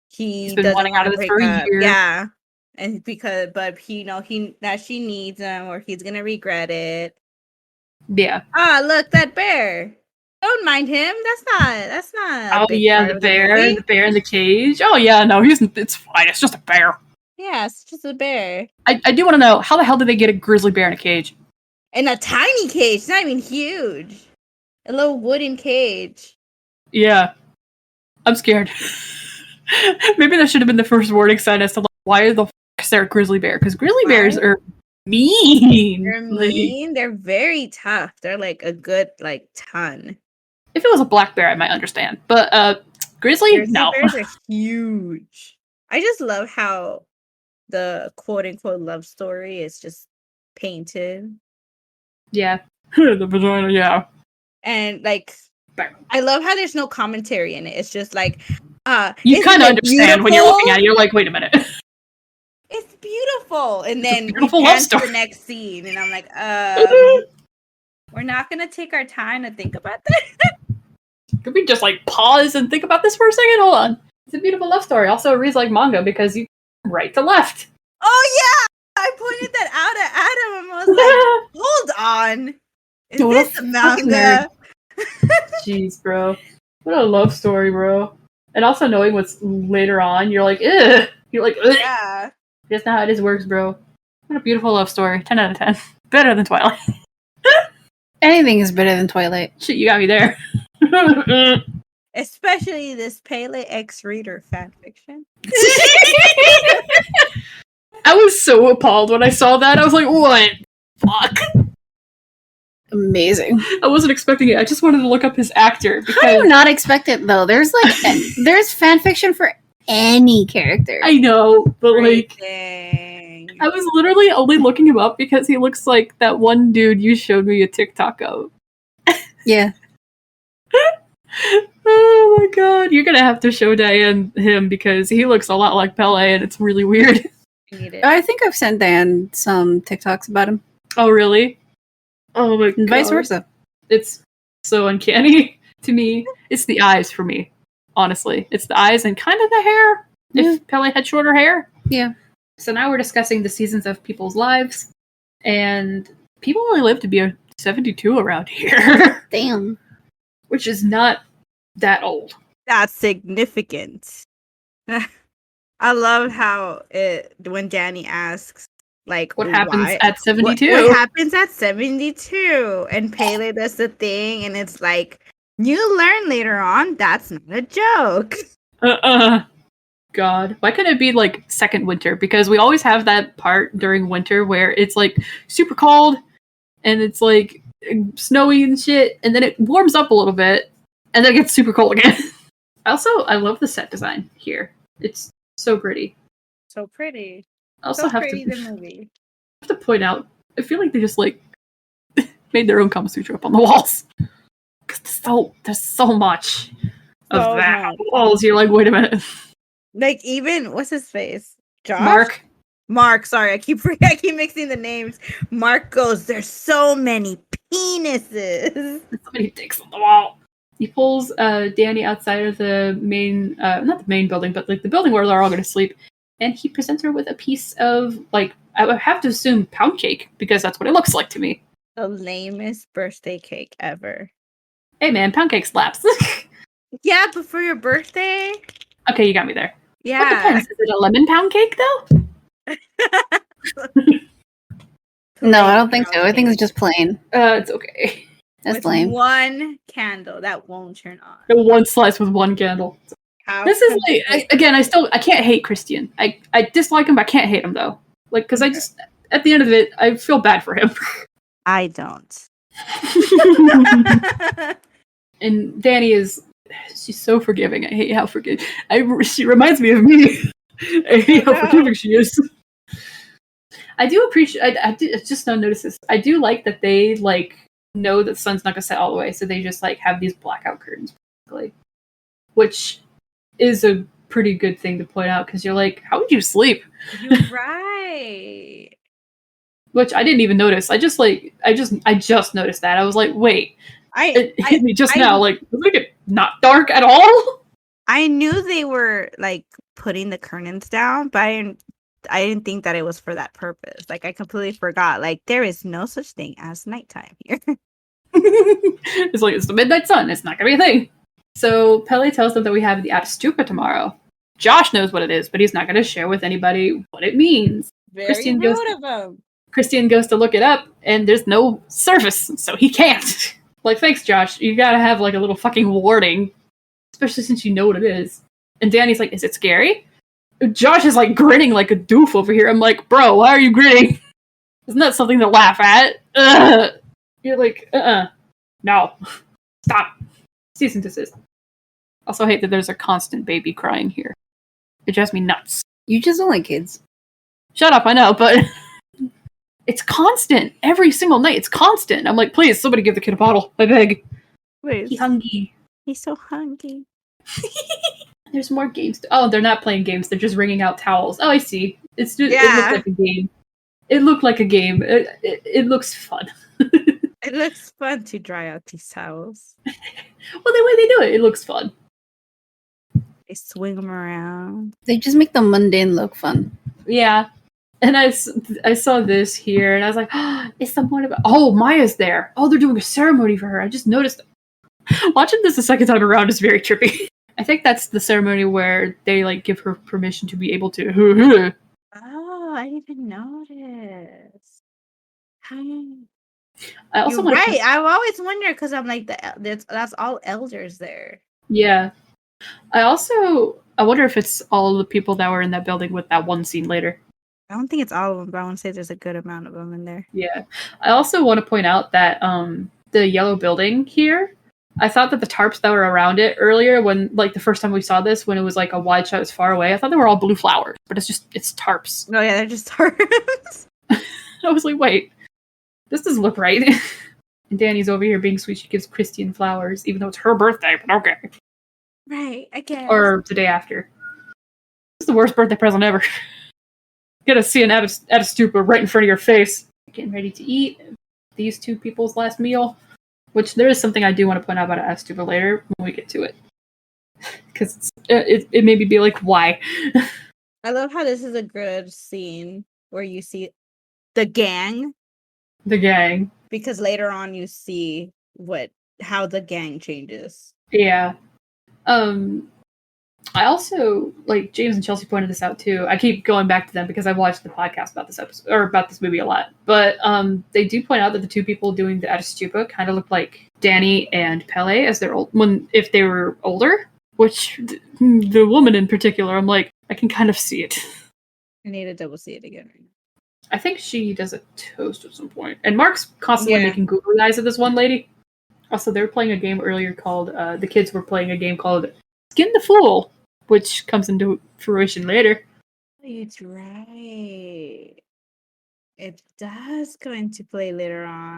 S3: he's been wanting out of this for a year. Yeah. And but that she needs him, or he's gonna regret it.
S1: Yeah.
S3: Look, that bear. Don't mind him. That's not.
S1: Oh yeah, the bear in the cage. Oh yeah, no, it's fine. It's just a bear.
S3: Yeah, it's just a bear.
S1: I do want to know, how the hell did they get a grizzly bear in a cage?
S3: In a tiny cage. It's not even huge. A little wooden cage.
S1: Yeah. I'm scared. Maybe that should have been the first warning sign as to like, why the f*** is there a grizzly bear? Because grizzly bears are mean.
S3: They're mean. They're very tough. They're like a good like ton.
S1: If it was a black bear, I might understand. But grizzly, no.
S3: Bears are huge. I just love how the quote-unquote love story is just painted.
S1: Yeah. The vagina, yeah.
S3: And like, I love how there's no commentary in it. It's just like,
S1: you kind of understand when you're looking at it. You're like, wait a minute.
S3: It's beautiful. And then we
S1: pan to
S3: the next scene. And I'm like, we're not going to take our time to think about that.
S1: Could we just like pause and think about this for a second? Hold on. It's a beautiful love story. Also, it reads like manga because you right to left.
S3: Oh, yeah. I pointed that out at Adam and I was like, hold on. Is this a manga?
S1: Jeez, bro. What a love story, bro. And also knowing what's later on, you're like, ugh. You're like, ugh.
S3: Yeah.
S1: That's not how this works, bro. What a beautiful love story. 10 out of 10. Better than Twilight.
S2: Anything is better than Twilight.
S1: Shit, you got me there.
S3: Especially this Pele X-Reader fanfiction.
S1: I was so appalled when I saw that. I was like, what? Fuck.
S2: Amazing.
S1: I wasn't expecting it. I just wanted to look up his actor.
S2: Because... How do you not expect it, though? There's there's fanfiction for any character.
S1: I know, but I was literally only looking him up because he looks like that one dude you showed me a TikTok of.
S2: Yeah.
S1: Oh Oh my god, you're gonna have to show Diane him because he looks a lot like Pele and it's really weird.
S2: I think I've sent Diane some TikToks about him.
S1: Oh really? Oh my god.
S2: And vice versa.
S1: It's so uncanny to me. It's the eyes for me, honestly. It's the eyes and kind of the hair.
S2: Yeah.
S1: If Pele had shorter hair.
S2: Yeah.
S1: So now we're discussing the seasons of people's lives. And people only live to be 72 around here.
S2: Damn.
S1: Which is not that old.
S3: That's significant. I love how when Danny asks, like,
S1: what happens at 72?
S3: What happens at 72? And Pele does the thing, and it's like, you learn later on, that's not a joke.
S1: God. Why couldn't it be, like, second winter? Because we always have that part during winter where it's, like, super cold, and it's, like, snowy and shit, and then it warms up a little bit, and then it gets super cold again. I love the set design here. It's so pretty.
S3: So pretty.
S1: I also
S3: so
S1: have
S3: pretty,
S1: to
S3: the movie.
S1: I have to point out, I feel like they just like made their own Kama Sutra up on the walls. Because there's so much of that on the walls. You're like, wait a minute.
S3: Like, even what's his face?
S1: Josh?
S3: Mark, sorry, I keep mixing the names. Mark goes, there's so many penises.
S1: There's so many dicks on the wall. He pulls Danny outside of the main, not the main building, but like the building where they're all going to sleep. And he presents her with a piece of, like, I would have to assume pound cake, because that's what it looks like to me.
S3: The lamest birthday cake ever.
S1: Hey man, pound cake slaps.
S3: Yeah, but for your birthday?
S1: Okay, you got me there.
S3: Yeah.
S1: What depends? Is it a lemon pound cake, though?
S2: No, I don't think so. I think it's just plain.
S1: It's okay.
S2: That's
S3: with
S2: lame.
S3: One candle that won't turn on.
S1: One slice with one candle. This is like, I can't hate Christian. I dislike him, but I can't hate him though. Like, because I just, at the end of it, I feel bad for him.
S3: I don't.
S1: And Danny she's so forgiving. I hate how forgiving. She reminds me of me. I hate how forgiving she is. I do appreciate, I just don't notice this. I do like that they, like, know that the sun's not going to set all the way, so they just, like, have these blackout curtains, basically. Which is a pretty good thing to point out, because you're like, how would you sleep?
S3: You're right.
S1: Which I didn't even notice. I just noticed that. I was like, wait. It hit me just now. Like, look at not dark at all.
S3: I knew they were, like, putting the curtains down, but I didn't think that it was for that purpose. Like, I completely forgot. Like, there is no such thing as nighttime here.
S1: It's like, it's the midnight sun. It's not going to be a thing. So Pele tells them that we have the Aster tomorrow. Josh knows what it is, but he's not going to share with anybody what it means.
S3: Very rude of him.
S1: Christian goes to look it up, and there's no service, so he can't. Like, thanks, Josh. You gotta have, like, a little fucking warning. Especially since you know what it is. And Danny's like, is it scary? Josh is, like, grinning like a doof over here. I'm like, bro, why are you grinning? Isn't that something to laugh at? Ugh. You're like, no. Stop. Cease and desist. Also hate that there's a constant baby crying here. It drives me nuts.
S2: You just don't like kids.
S1: Shut up, I know, but... It's constant. Every single night, it's constant. I'm like, please, somebody give the kid a bottle. I beg.
S3: Please.
S1: He's hungry.
S3: He's so hungry.
S1: There's more games. Oh, they're not playing games. They're just wringing out towels. Oh, I see. It looked like a game. It looked like a game. It looks fun.
S3: It looks fun to dry out these towels.
S1: Well, the way they do it, it looks fun.
S3: They swing them around.
S2: They just make the mundane look fun.
S1: Yeah. And I saw this here, and I was like, oh, it's someone about... Oh, Maya's there. Oh, they're doing a ceremony for her. I just noticed. Watching this a second time around is very trippy. I think that's the ceremony where they, like, give her permission to be able to...
S3: Oh, I didn't even notice.
S1: I also
S3: You're right. I've always wondered, because I'm like, that's all elders there.
S1: Yeah. I wonder if it's all the people that were in that building with that one scene later.
S3: I don't think it's all of them, but I want to say there's a good amount of them in there.
S1: Yeah. I also want to point out that the yellow building here, I thought that the tarps that were around it earlier, when, like, the first time we saw this, when it was, like, a wide shot was far away, I thought they were all blue flowers, but it's tarps.
S3: No, yeah, they're just tarps.
S1: I was like, wait, this doesn't look right. And Danny's over here being sweet. She gives Christian flowers, even though it's her birthday, but okay.
S3: Right, I guess.
S1: Or the day after. It's the worst birthday present ever. Get to see an Aster right in front of your face. Getting ready to eat these two people's last meal. Which there is something I do want to point out about Aster later when we get to it. Because it made me be like, why?
S3: I love how this is a good scene where you see the gang.
S1: The gang.
S3: Because later on you see how the gang changes.
S1: Yeah. I also, like, James and Chelsea pointed this out too. I keep going back to them because I've watched the podcast about this episode or about this movie a lot. But they do point out that the two people doing the Aster kind of look like Danny and Pele as they're old if they were older. Which the woman in particular, I'm like, I can kind of see it.
S3: I need to double see it again right now.
S1: I think she does a toast at some point. And Mark's constantly making googly eyes at this one lady. Also, they were playing a game earlier called, the kids were playing a game called Skin the Fool, which comes into fruition later.
S3: It's right. It does come into play later on.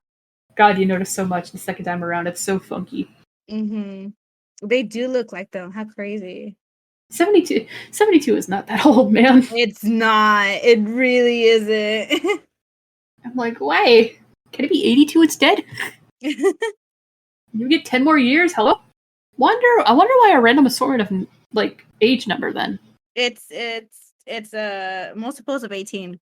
S1: God, you notice so much the second time around. It's so funky.
S3: Mm-hmm. They do look like them. How crazy.
S1: 72 is not that old, man.
S3: It's not. It really isn't.
S1: I'm like, why? Can it be 82 instead? You get 10 more years? Hello? I wonder why a random assortment of, like, age number then.
S3: It's a multiples of 18.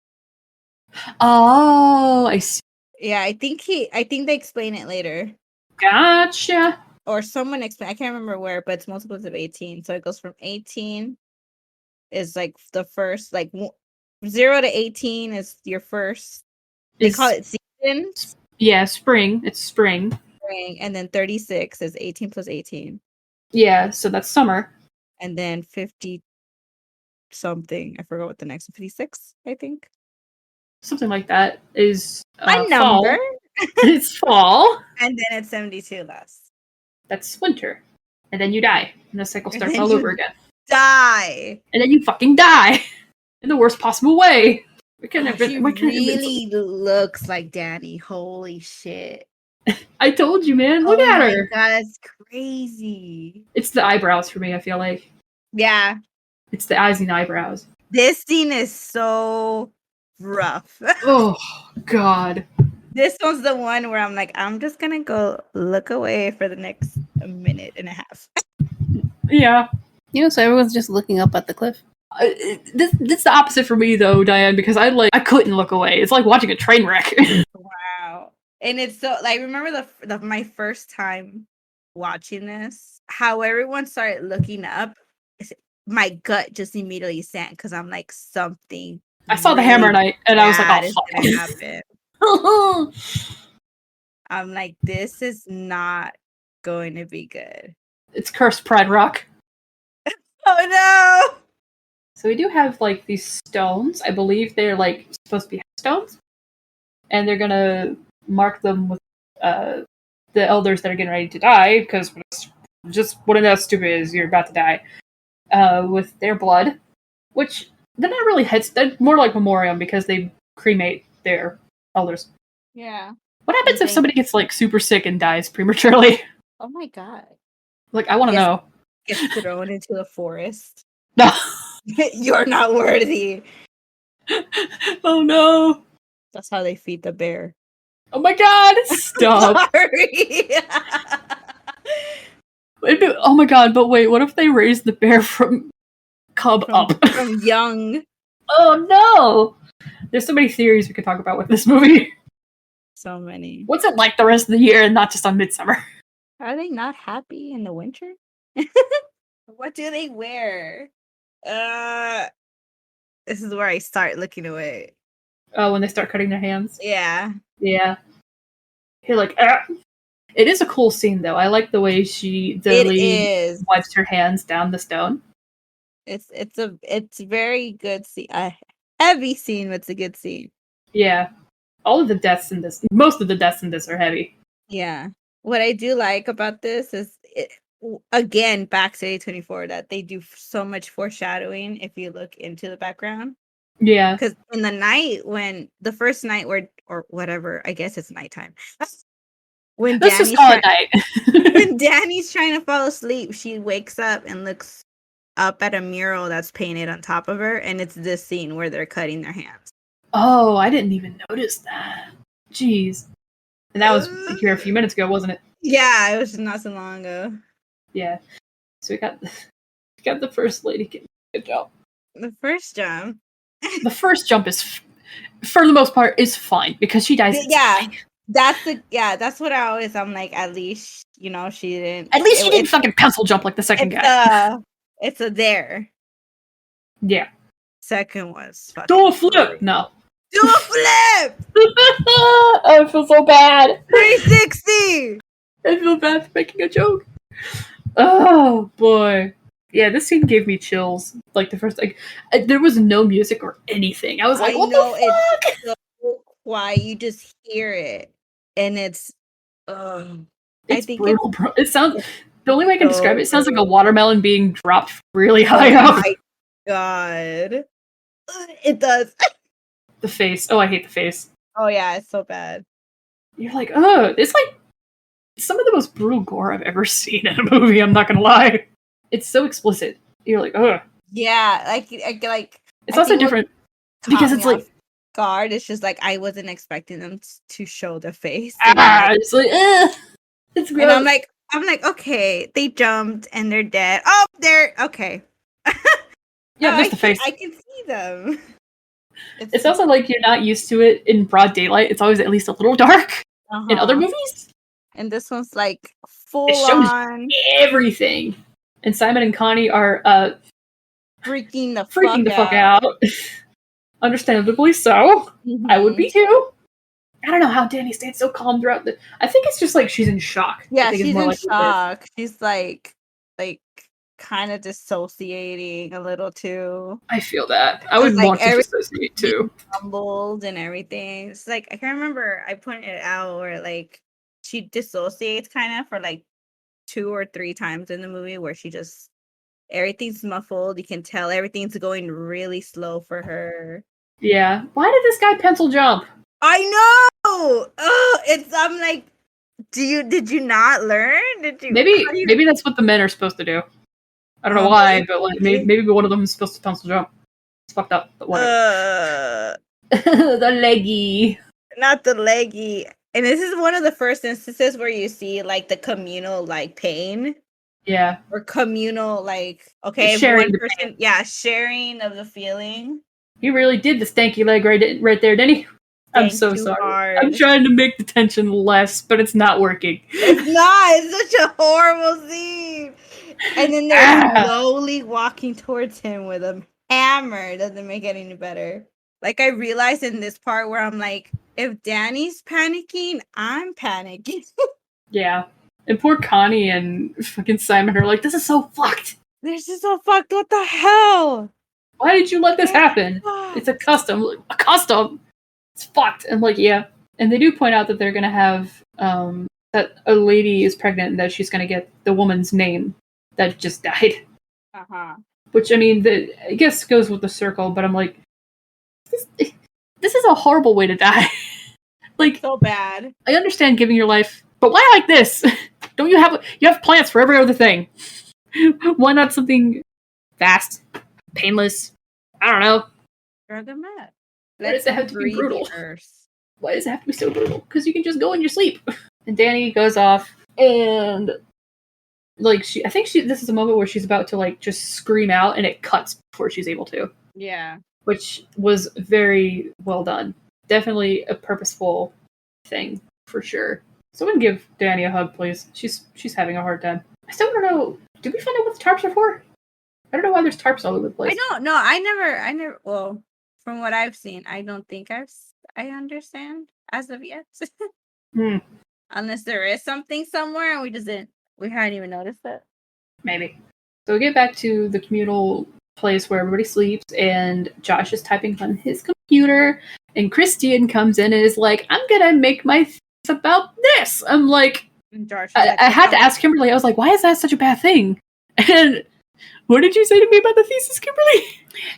S1: Oh, I see.
S3: Yeah, I think they explain it later.
S1: Gotcha.
S3: Or someone explain. I can't remember where, but it's multiples of 18. So it goes from 18 is like the first, like 0 to 18 is your first. They call it season.
S1: Yeah, spring. It's spring.
S3: And then 36 is 18 plus 18.
S1: Yeah, so that's summer.
S3: And then 50 something. I forgot what the next 56, I think.
S1: Something like that is
S3: a number.
S1: It's fall.
S3: And then it's 72 less.
S1: That's winter. And then you die. And the cycle starts all over again.
S3: Die.
S1: And then you fucking die. In the worst possible way.
S3: She really looks like Danny. Holy shit.
S1: I told you, man. Look at her.
S3: God, that's crazy.
S1: It's the eyebrows for me, I feel like.
S3: Yeah.
S1: It's the eyes and eyebrows.
S3: This scene is so rough.
S1: Oh, God.
S3: This one's the one where I'm like, I'm just gonna go look away for the next minute and a half.
S1: Yeah.
S2: So everyone's just looking up at the cliff.
S1: This is the opposite for me, though, Diane, because I couldn't look away. It's like watching a train wreck.
S3: Wow. And it's so, like, remember my first time watching this, how everyone started looking up, my gut just immediately sank, because I'm like, something
S1: I saw the hammer night, and I was like, oh,
S3: fuck. I'm like, this is not going to be good.
S1: It's cursed Pride Rock.
S3: Oh no!
S1: So we do have, like, these stones. I believe they're, like, supposed to be stones. And they're gonna mark them with the elders that are getting ready to die, because just what an stupid is, you're about to die. With their blood. Which, they're not really heads, they're more like memoriam, because they cremate their elders.
S3: Yeah.
S1: What happens if somebody gets, like, super sick and dies prematurely?
S3: Oh my god.
S1: Like, I want to know.
S3: Gets thrown into the forest.
S1: No.
S3: You're not worthy.
S1: Oh no.
S3: That's how they feed the bear.
S1: Oh my god, stop.
S3: Sorry.
S1: Oh my god, but wait, what if they raise the bear from cub up?
S3: From young.
S1: Oh no! There's so many theories we could talk about with this movie.
S3: So many.
S1: What's it like the rest of the year and not just on Midsommar?
S3: Are they not happy in the winter? What do they wear? This is where I start looking away.
S1: Oh, when they start cutting their hands?
S3: Yeah.
S1: Yeah. You're like, ah. It is a cool scene, though. I like the way the lady wipes her hands down the stone.
S3: It's very good scene. A heavy scene, but it's a good scene.
S1: Yeah. Most of the deaths in this are heavy.
S3: Yeah. What I do like about this is, again, back to A24, that they do so much foreshadowing if you look into the background.
S1: Yeah.
S3: Because in the night, when the first night or whatever, I guess it's nighttime. when
S1: Let's just call it night.
S3: When Danny's trying to fall asleep, she wakes up and looks up at a mural that's painted on top of her, and it's this scene where they're cutting their hands.
S1: Oh, I didn't even notice that. Jeez. And that was here a few minutes ago, wasn't it?
S3: Yeah, it was not so long ago.
S1: Yeah. So we got the first lady getting a good job.
S3: The first jump.
S1: The first jump is, for the most part, is fine because she dies.
S3: Yeah, that's what I'm like. At least she didn't.
S1: At least she didn't fucking pencil jump like the second guy.
S3: It's a there.
S1: Yeah.
S3: Second was fucking
S1: do a flip. No.
S3: Do a flip.
S1: Oh, I feel so bad.
S3: 360.
S1: I feel bad for making a joke. Oh boy. Yeah, this scene gave me chills. Like the first, there was no music or anything. I was like, what the fuck?
S3: It's so quiet. You just hear it, and it's
S1: I think brutal, bro. It sounds. The only way I can describe it sounds like a watermelon being dropped really high up. Oh my
S3: god, it does.
S1: The face. Oh, I hate the face.
S3: Oh yeah, it's so bad.
S1: You're like, oh, it's like some of the most brutal gore I've ever seen in a movie. I'm not gonna lie. It's so explicit. You're like, ugh.
S3: Yeah, like
S1: it's also different because it's like
S3: guard. It's just like I wasn't expecting them to show the face.
S1: It's like, it's gross.
S3: And I'm like, okay, they jumped and they're dead. Oh, they're okay.
S1: Yeah, there's the face.
S3: I can see them.
S1: It's also like you're not used to it in broad daylight. It's always at least a little dark in other movies.
S3: And this one's like full on
S1: everything. And Simon and Connie are
S3: freaking the
S1: fuck out. Understandably so. Mm-hmm. I would be too. I don't know how Danny stayed so calm throughout the. I think it's just like she's in shock.
S3: Yeah, she's in shock. She's like kind of dissociating a little too.
S1: I feel that. I would want to dissociate too.
S3: Mumbled and everything. It's like I can't remember. I pointed it out where like she dissociates kind of for like 2 or 3 times in the movie where she just everything's muffled. You can tell everything's going really slow for her.
S1: Yeah. Why did this guy pencil jump?
S3: I know. Oh, I'm like, did you not learn? Did you?
S1: Maybe that's what the men are supposed to do. I don't know why, but like maybe one of them is supposed to pencil jump. It's fucked up, but whatever. The leggy.
S3: Not the leggy. And this is one of the first instances where you see like the communal like pain.
S1: Yeah.
S3: Or communal like
S1: sharing
S3: one person, sharing of the feeling.
S1: He really did the stanky leg right there, didn't he? I'm so sorry. Hard. I'm trying to make the tension less, but it's not working.
S3: It's not. It's such a horrible scene. And then they're slowly walking towards him with a hammer. It doesn't make it any better. Like I realized in this part where I'm like, if Danny's panicking, I'm panicking. Yeah.
S1: And poor Connie and fucking Simon are like, this is so fucked.
S3: This is so fucked. What the hell?
S1: Why did you let this happen? It's a custom. A custom. It's fucked. And like, yeah. And they do point out that they're going to have, that a lady is pregnant and that she's going to get the woman's name that just died. Which, I mean, I guess goes with the circle, but I'm like, this is a horrible way to die. Like,
S3: so bad.
S1: I understand giving your life, but why like this? Don't you have plans for every other thing? Why not something fast, painless? I don't know.
S3: Why
S1: does it have to be brutal? Why does it have to be so brutal? Because you can just go in your sleep. And Danny goes off, and like I think this is a moment where she's about to like just scream out, and it cuts before she's able to.
S3: Yeah.
S1: Which was very well done. Definitely a purposeful thing for sure. Someone give Danny a hug, please. She's having a hard time. I still don't know. Did we find out what the tarps are for? I don't know why there's tarps all over the place.
S3: I don't know. I never. Well, from what I've seen, I don't think I understand as of yet. Unless there is something somewhere and we hadn't even noticed it.
S1: Maybe. So we get back to the communal place where everybody sleeps, and Josh is typing on his computer, and Christian comes in and is like, I'm gonna make my about this. I'm like, I had to ask Kimberly, I was like, why is that such a bad thing? And what did you say to me about the thesis, Kimberly?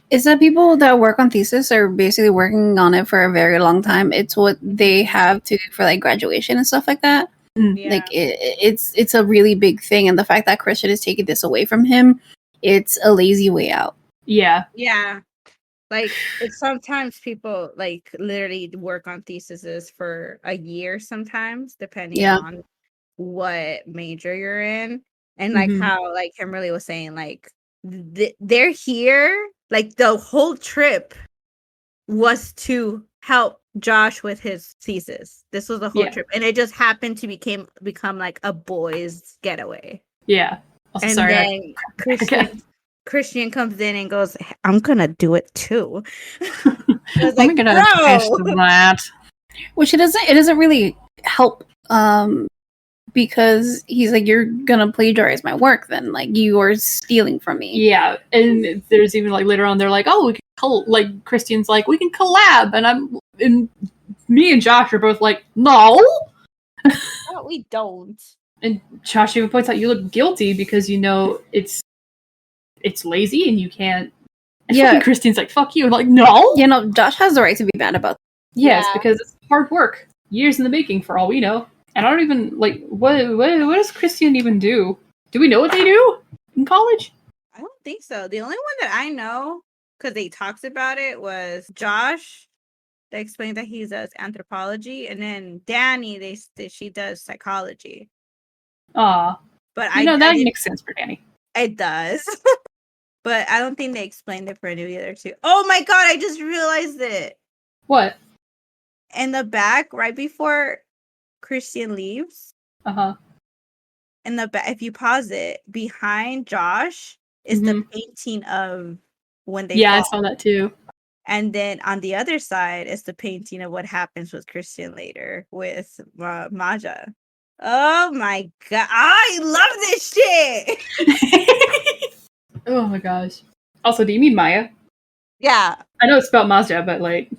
S2: Is that people that work on thesis are basically working on it for a very long time. It's what they have to do for like graduation and stuff like that. Yeah. Like it's a really big thing, and the fact that Christian is taking this away from him, it's a lazy way out.
S1: Yeah.
S3: Yeah. Like sometimes people like literally work on theses for a year sometimes, depending on what major you're in. And like how like Kimberly was saying, like they're here, like the whole trip was to help Josh with his thesis. This was the whole trip, and it just happened to become like a boys' getaway.
S1: Yeah.
S3: Also, and then Christian comes in and goes, "I'm gonna do it too." I was like,
S2: gonna that. Which it doesn't really help. Because he's like, you're gonna plagiarize my work then, like you are stealing from me.
S1: Yeah, and there's even like later on they're like, oh, we can like Christian's like, we can collab, and me and Josh are both like, no,
S3: we don't.
S1: And Josh even points out you look guilty because you know it's lazy and you can't. And Christian's like, fuck you, and like, no,
S2: Josh has the right to be mad about that.
S1: Yes, because it's hard work, years in the making for all we know. And I don't even, like, what does Christian even do? Do we know what they do in college?
S3: I don't think so. The only one that I know, because they talked about it, was Josh. They explained that he does anthropology. And then Danny, she does psychology.
S1: Aw.
S3: But
S1: that makes sense for Danny.
S3: It does. But I don't think they explained it for any of the other two. Oh my god, I just realized it.
S1: What?
S3: In the back, right before Christian leaves. In the back, if you pause it, behind Josh is the painting of when they fall.
S1: I saw that too.
S3: And then on the other side is the painting of what happens with Christian later with Maja. Oh my god, I love this shit.
S1: Oh my gosh. Also, do you mean Maya?
S3: Yeah.
S1: I know it's spelled Maja, but like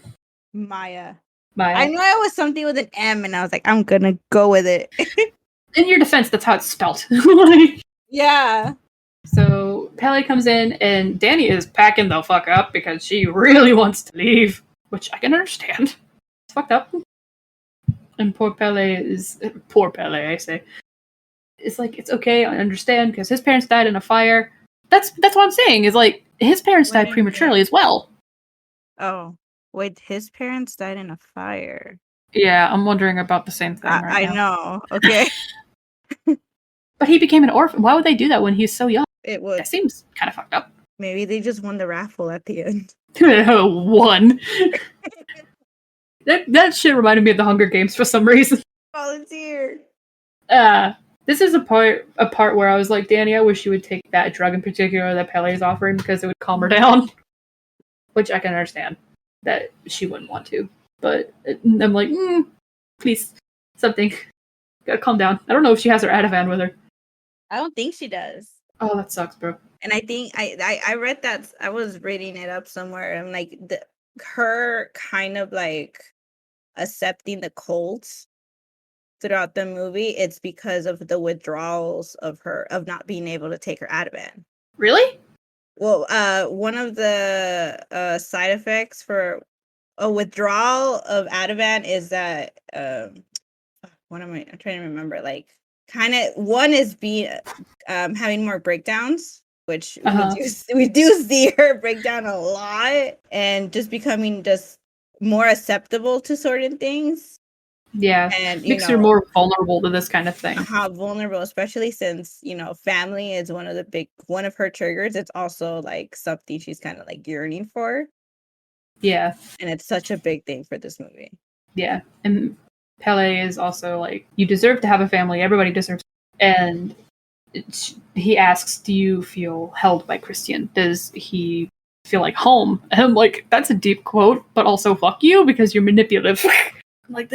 S3: Maya. I know it was something with an M, and I was like, I'm gonna go with it.
S1: In your defense, that's how it's spelled.
S3: Yeah.
S1: So Pele comes in, and Danny is packing the fuck up because she really wants to leave, which I can understand. It's fucked up. And poor Pele, I say. It's like, it's okay, I understand, because his parents died in a fire. That's what I'm saying, is like, his parents died prematurely as well.
S3: Oh. Wait, his parents died in a fire.
S1: Yeah, I'm wondering about the same thing right now.
S3: I know. Okay.
S1: But he became an orphan. Why would they do that when he's so young?
S3: It would.
S1: That seems kind of fucked up.
S3: Maybe they just won the raffle at the end.
S1: Won. That shit reminded me of the Hunger Games for some reason.
S3: Volunteer.
S1: This is a part where I was like, Danny, I wish you would take that drug in particular that Pele is offering because it would calm her down. Which I can understand that she wouldn't want to. But I'm like, please, something. Gotta calm down. I don't know if she has her Ativan with her.
S3: I don't think she does.
S1: Oh, that sucks, bro.
S3: And I think I read that, I was reading it up somewhere, and like her kind of like accepting the cults throughout the movie, it's because of the withdrawals of not being able to take her Ativan.
S1: Really?
S3: Well, one of the side effects for a withdrawal of Ativan is that I'm trying to remember. Like, kind of one is being having more breakdowns, which we do see her break down a lot, and just becoming just more acceptable to certain things.
S1: Yeah, and makes her more vulnerable to this kind of thing.
S3: How vulnerable, especially since family is one of her triggers. It's also like something she's kind of like yearning for.
S1: Yeah,
S3: and it's such a big thing for this movie.
S1: Yeah, and Pele is also like, you deserve to have a family. Everybody deserves. And he asks, "Do you feel held by Christian? Does he feel like home?" And I'm like, that's a deep quote, but also fuck you because you're manipulative. Like,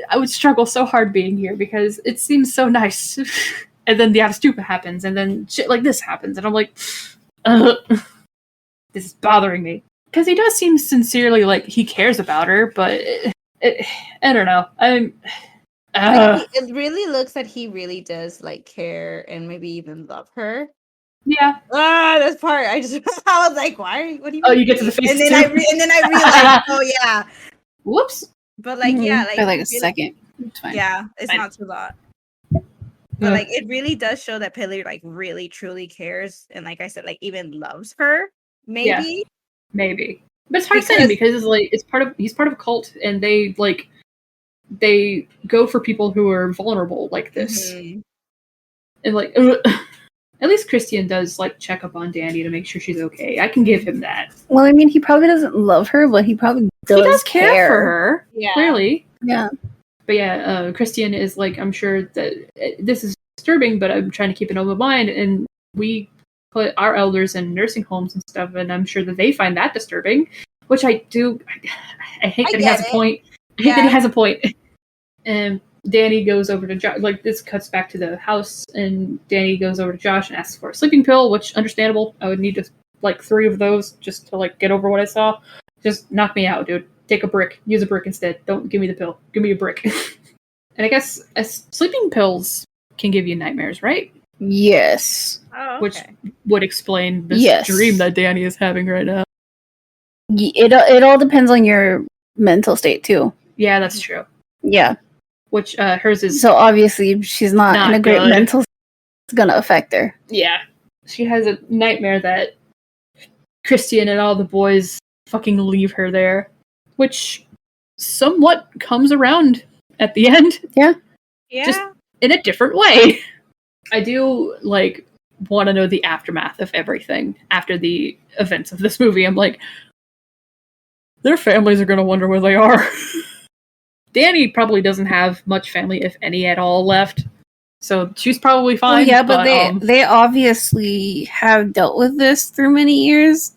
S1: I would struggle so hard being here because it seems so nice. And then the Aster happens, and then shit like this happens, and I'm like, this is bothering me. Because he does seem sincerely like he cares about her, but I don't know.
S3: It really looks that he really does like care and maybe even love her.
S1: Yeah.
S3: This part, I was like, why? What do you mean?
S1: Oh, you get to the face
S3: and then I realized, oh yeah.
S1: Whoops.
S3: But like, yeah, like
S2: for like a second. It's fine.
S3: Yeah, it's not too long. But like, it really does show that Pele like really truly cares, and like I said, like even loves her. Maybe,
S1: yeah, maybe, but it's hard saying because it's like he's part of a cult, and they go for people who are vulnerable like this, and like at least Christian does like check up on Danny to make sure she's okay. I can give him that.
S2: Well, I mean, he probably doesn't love her, but he probably does
S1: care for her.
S3: Yeah,
S1: clearly.
S2: Yeah.
S1: But yeah, Christian is like, I'm sure that this is disturbing, but I'm trying to keep an open mind, and we put our elders in nursing homes and stuff, and I'm sure that they find that disturbing, which I do. I hate that he has a point. I hate that he has a point. And Danny goes over to Josh. Like, this cuts back to the house, and Danny goes over to Josh and asks for a sleeping pill, which, understandable. I would need like 3 of those just to like get over what I saw. Just knock me out, dude. Take a brick. Use a brick instead. Don't give me the pill. Give me a brick. And I guess sleeping pills can give you nightmares, right?
S2: Yes.
S3: Oh, okay.
S1: Which would explain this dream that Danny is having right now.
S2: It all depends on your mental state, too.
S1: Yeah, that's true.
S2: Yeah.
S1: Which hers is...
S2: So obviously, she's not in a great mental state. It's going to affect her.
S1: Yeah. She has a nightmare that Christian and all the boys fucking leave her there. Which somewhat comes around at the end.
S2: Yeah.
S1: Just in a different way. I do, like, want to know the aftermath of everything after the events of this movie. I'm like, their families are going to wonder where they are. Danny probably doesn't have much family, if any at all, left. So she's probably fine.
S2: Oh, yeah, but they obviously have dealt with this through many years.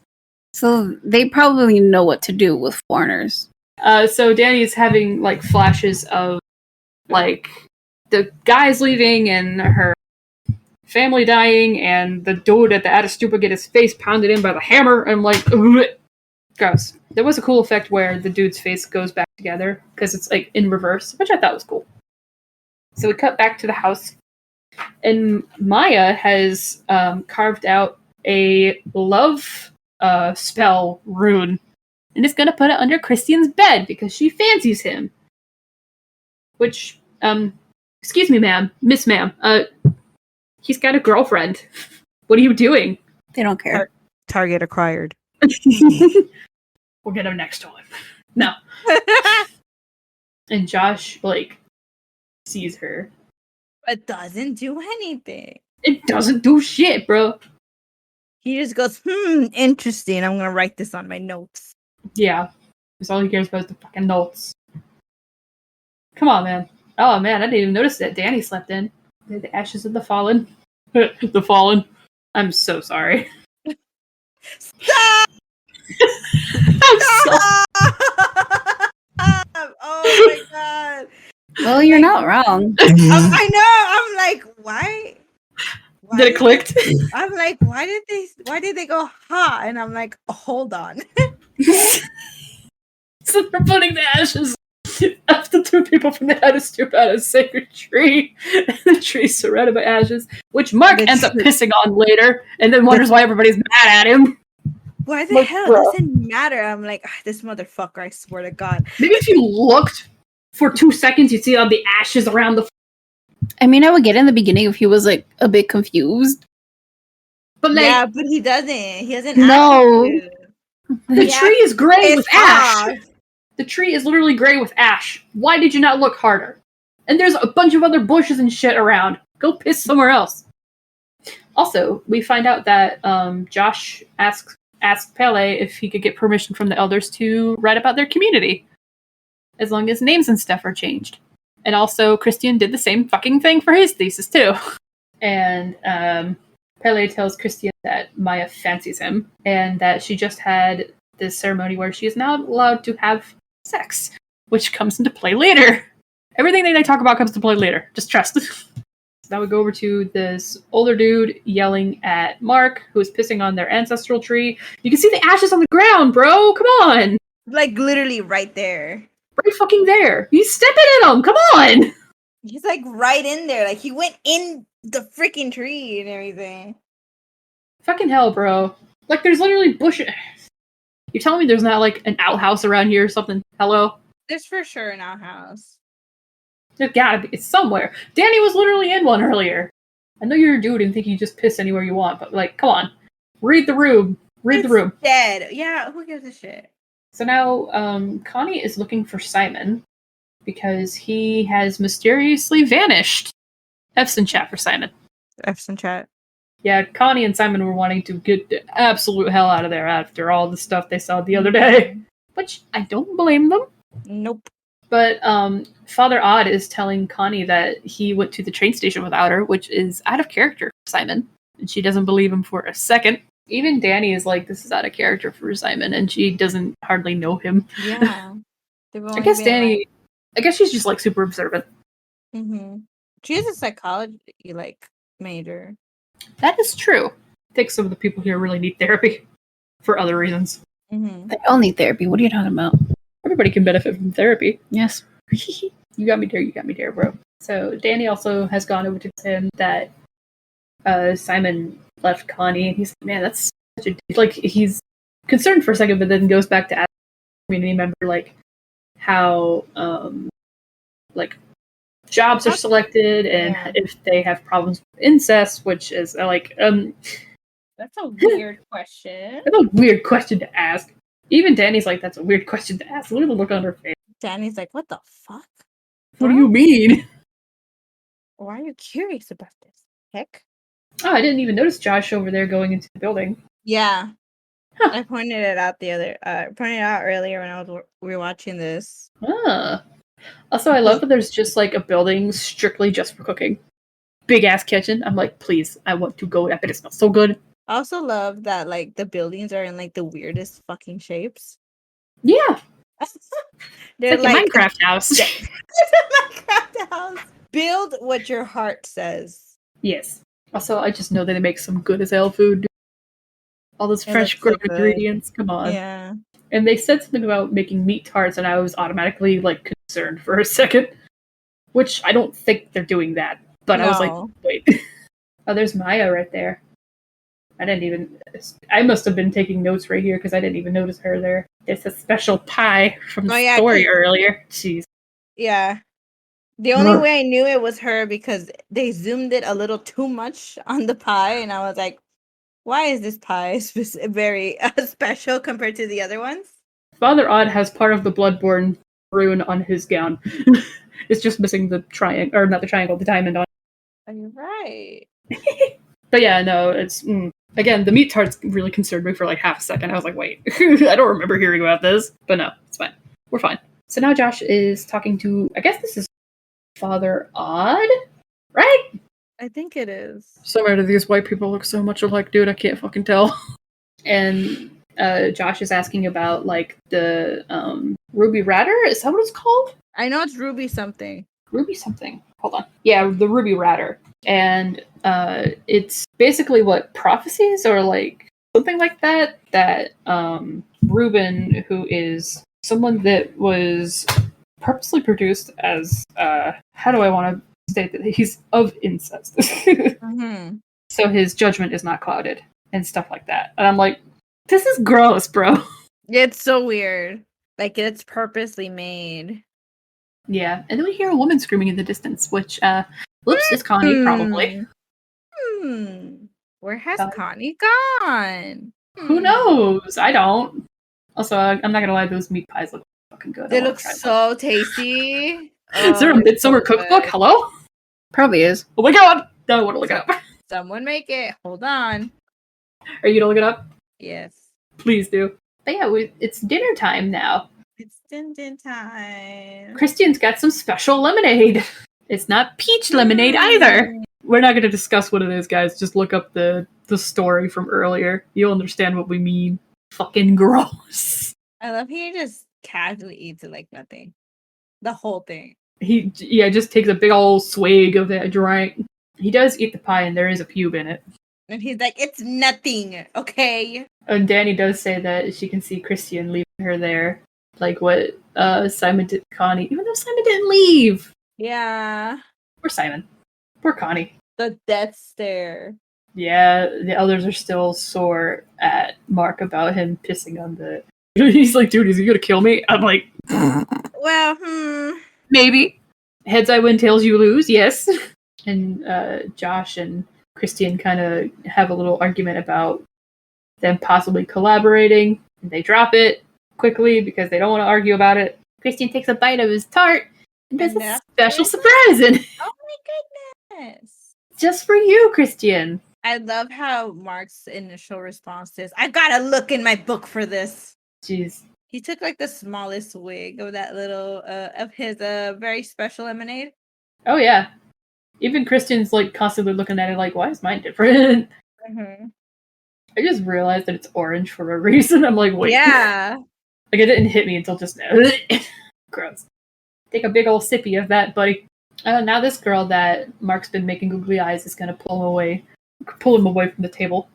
S2: So they probably know what to do with foreigners.
S1: So Danny's having like flashes of like the guys leaving and her family dying and the dude at the Aster get his face pounded in by the hammer. And I'm like, ugh. Gross. There was a cool effect where the dude's face goes back together because it's like in reverse, which I thought was cool. So we cut back to the house, and Maya has carved out a love spell rune, and is gonna put it under Christian's bed because she fancies him. Which, excuse me, Miss Ma'am, he's got a girlfriend. What are you doing?
S2: They don't care.
S3: Target acquired.
S1: We'll get him next time. No. And Josh, like, sees her.
S3: But doesn't do anything.
S1: It doesn't do shit, bro.
S3: He just goes, interesting. I'm gonna write this on my notes.
S1: Yeah. That's all he cares about is the fucking notes. Come on, man. Oh, man, I didn't even notice that Danny slept in. The ashes of the fallen. The fallen. I'm so sorry.
S3: Stop! Oh my god.
S2: Well, you're not wrong.
S3: I know. I'm like, why
S1: did it click?
S3: I'm like, why did they go ha? And I'm like, hold on.
S1: So they're putting the ashes of the 2 people from the Aster at a sacred tree, and the tree's surrounded by ashes, which Mark ends up pissing on later, and then wonders why everybody's mad at him.
S3: Why the hell? It doesn't matter. I'm like, this motherfucker, I swear to God.
S1: Maybe if you looked for 2 seconds, you'd see all the ashes around the...
S2: I mean, I would get in the beginning if he was, like, a bit confused.
S1: But, like...
S3: Yeah, but he doesn't. He doesn't.
S2: No.
S1: The tree is gray with ash. The tree is literally gray with ash. Why did you not look harder? And there's a bunch of other bushes and shit around. Go piss somewhere else. Also, we find out that Josh asked Pele if he could get permission from the elders to write about their community. As long as names and stuff are changed. And also, Christian did the same fucking thing for his thesis, too. And Pele tells Christian that Maya fancies him, and that she just had this ceremony where she is now allowed to have sex, which comes into play later. Everything that they talk about comes to play later. Just trust. Now we go over to this older dude yelling at Mark, who is pissing on their ancestral tree. You can see the ashes on the ground, bro! Come on!
S3: Like, literally right there.
S1: Right fucking there. He's stepping in them! Come on!
S3: He's, like, right in there. Like, he went in the freaking tree and everything.
S1: Fucking hell, bro. Like, there's literally bushes. You're telling me there's not, like, an outhouse around here or something? Hello?
S3: There's for sure an outhouse.
S1: There's gotta be. It's somewhere. Danny was literally in one earlier. I know you're a dude and think you just piss anywhere you want, but like, come on. Read the room. Read the room.
S3: Dead. Yeah, who gives a shit?
S1: So now Connie is looking for Simon because he has mysteriously vanished. F's in chat for Simon.
S3: F's in chat.
S1: Yeah, Connie and Simon were wanting to get the absolute hell out of there after all the stuff they saw the other day. Which I don't blame them.
S3: Nope.
S1: But Father Odd is telling Connie that he went to the train station without her, which is out of character for Simon. And she doesn't believe him for a second. Even Danny is like, this is out of character for Simon, and she doesn't hardly know him.
S3: Yeah.
S1: I guess Danny, I guess she's just like super observant.
S3: Mm-hmm. She is a psychology major.
S1: That is true. I think some of the people here really need therapy for other reasons.
S2: Mm-hmm. They all need therapy. What are you talking about?
S1: Everybody can benefit from therapy.
S2: Yes.
S1: You got me there, bro. So Danny also has gone over to him that Simon left Connie, and he's like, man, that's such a... Like, he's concerned for a second, but then goes back to ask the community member, like, how, like, jobs are selected, and if they have problems with incest, which is, like,
S3: That's a weird question.
S1: That's a weird question to ask. Even Danny's like, that's a weird question to ask. Look at the look on her face.
S3: Danny's like, what the fuck?
S1: What do you mean?
S3: Why are you curious about this? Heck?
S1: Oh, I didn't even notice Josh over there going into the building.
S3: Yeah. Huh. I pointed it out earlier when I was rewatching this.
S1: Ah. Also, I love that there's just like a building strictly just for cooking. Big ass kitchen. I'm like, please, I want to go. I bet it smells so good.
S3: I also love that like the buildings are in like the weirdest fucking shapes.
S1: Yeah.
S3: They're
S1: it's like a Minecraft house.
S3: It's a Minecraft house. Build what your heart says.
S1: Yes. Also, I just know that they make some good as hell food. All those fresh grown ingredients. Come on.
S3: Yeah.
S1: And they said something about making meat tarts, and I was automatically like concerned for a second. Which I don't think they're doing that. But no. I was like, wait. Oh, there's Maya right there. I must have been taking notes right here because I didn't even notice her there. It's a special pie from the story earlier. Jeez.
S3: Yeah. The only way I knew it was her because they zoomed it a little too much on the pie, and I was like, why is this pie very special compared to the other ones?
S1: Father Odd has part of the Bloodborne rune on his gown. It's just missing the triangle, or not the triangle, the diamond on it.
S3: You're right.
S1: But yeah, no, it's... Again, the meat tarts really concerned me for like half a second. I was like, wait, I don't remember hearing about this. But no, it's fine. We're fine. So now Josh is talking to, I guess this is Father Odd, right?
S3: I think it is.
S1: So many of these white people look so much alike, dude. I can't fucking tell. And Josh is asking about like the Ruby Ratter. Is that what it's called?
S3: I know it's Ruby something.
S1: Ruby something. Hold on. Yeah, the Ruby Ratter. And it's basically what prophecies or like something like that Reuben, who is someone that was purposely produced as how do I want to state that he's of incest.
S3: Mm-hmm.
S1: So his judgment is not clouded and stuff like that. And I'm like, this is gross, bro.
S3: It's so weird. Like it's purposely made.
S1: Yeah, and then we hear a woman screaming in the distance, which whoops, it's Connie, probably.
S3: Where has Connie gone?
S1: Who knows? I don't. Also, I'm not gonna lie, those meat pies look fucking good.
S3: They look so tasty.
S1: Is there a Midsommar cookbook? Hello?
S2: Probably is.
S1: Oh my god! Now I want to look it up.
S3: Someone make it. Hold on.
S1: Are you gonna look it up?
S3: Yes.
S1: Please do. But yeah, it's dinner time now.
S3: It's dinner time.
S1: Christian's got some special lemonade. It's not peach lemonade either. We're not going to discuss what it is, guys. Just look up the story from earlier. You'll understand what we mean. Fucking gross.
S3: I love he just casually eats it like nothing. The whole thing.
S1: He just takes a big old swig of that drink. He does eat the pie, and there is a pube in it.
S3: And he's like, it's nothing, okay?
S1: And Danny does say that she can see Christian leaving her there. Like what Simon did to Connie. Even though Simon didn't leave.
S3: Yeah.
S1: Poor Simon. Poor Connie.
S3: The death stare.
S1: Yeah, the others are still sore at Mark about him pissing on the... He's like, dude, is he gonna kill me? I'm like...
S3: Well,
S1: maybe. Heads I win, tails you lose, yes. And Josh and Christian kind of have a little argument about them possibly collaborating. And they drop it quickly because they don't want to argue about it. Christian takes a bite of his tart and there's a special surprise in it.
S3: Oh my goodness.
S1: Just for you, Christian.
S3: I love how Mark's initial response is, I gotta look in my book for this.
S1: Jeez.
S3: He took like the smallest wig of that little, of his very special lemonade.
S1: Oh, yeah. Even Christian's like constantly looking at it like, why is mine different?
S3: Mm-hmm.
S1: I just realized that it's orange for a reason. I'm like, wait.
S3: Yeah.
S1: Like, it didn't hit me until just now. Gross. Take a big old sippy of that, buddy. Now this girl that Mark's been making googly eyes is going to pull him away from the table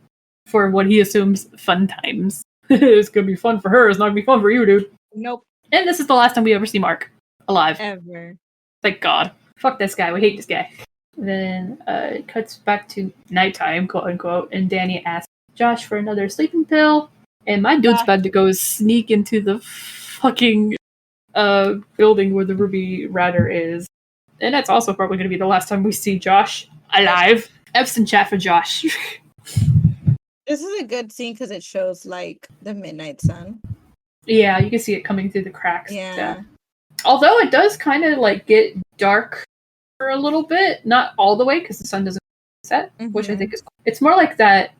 S1: for what he assumes fun times. It's going to be fun for her. It's not going to be fun for you, dude.
S3: Nope.
S1: And this is the last time we ever see Mark alive.
S3: Ever.
S1: Thank God. Fuck this guy. We hate this guy. Then it cuts back to nighttime, quote unquote, and Danny asks Josh for another sleeping pill. And my dude's about to go sneak into the fucking building where the Ruby Rider is. And that's also probably going to be the last time we see Josh alive. Epson chat for Josh.
S3: This is a good scene because it shows like the midnight sun.
S1: Yeah, you can see it coming through the cracks.
S3: Yeah.
S1: Although it does kind of like get dark for a little bit, not all the way because the sun doesn't set, which I think is cool. It's more like that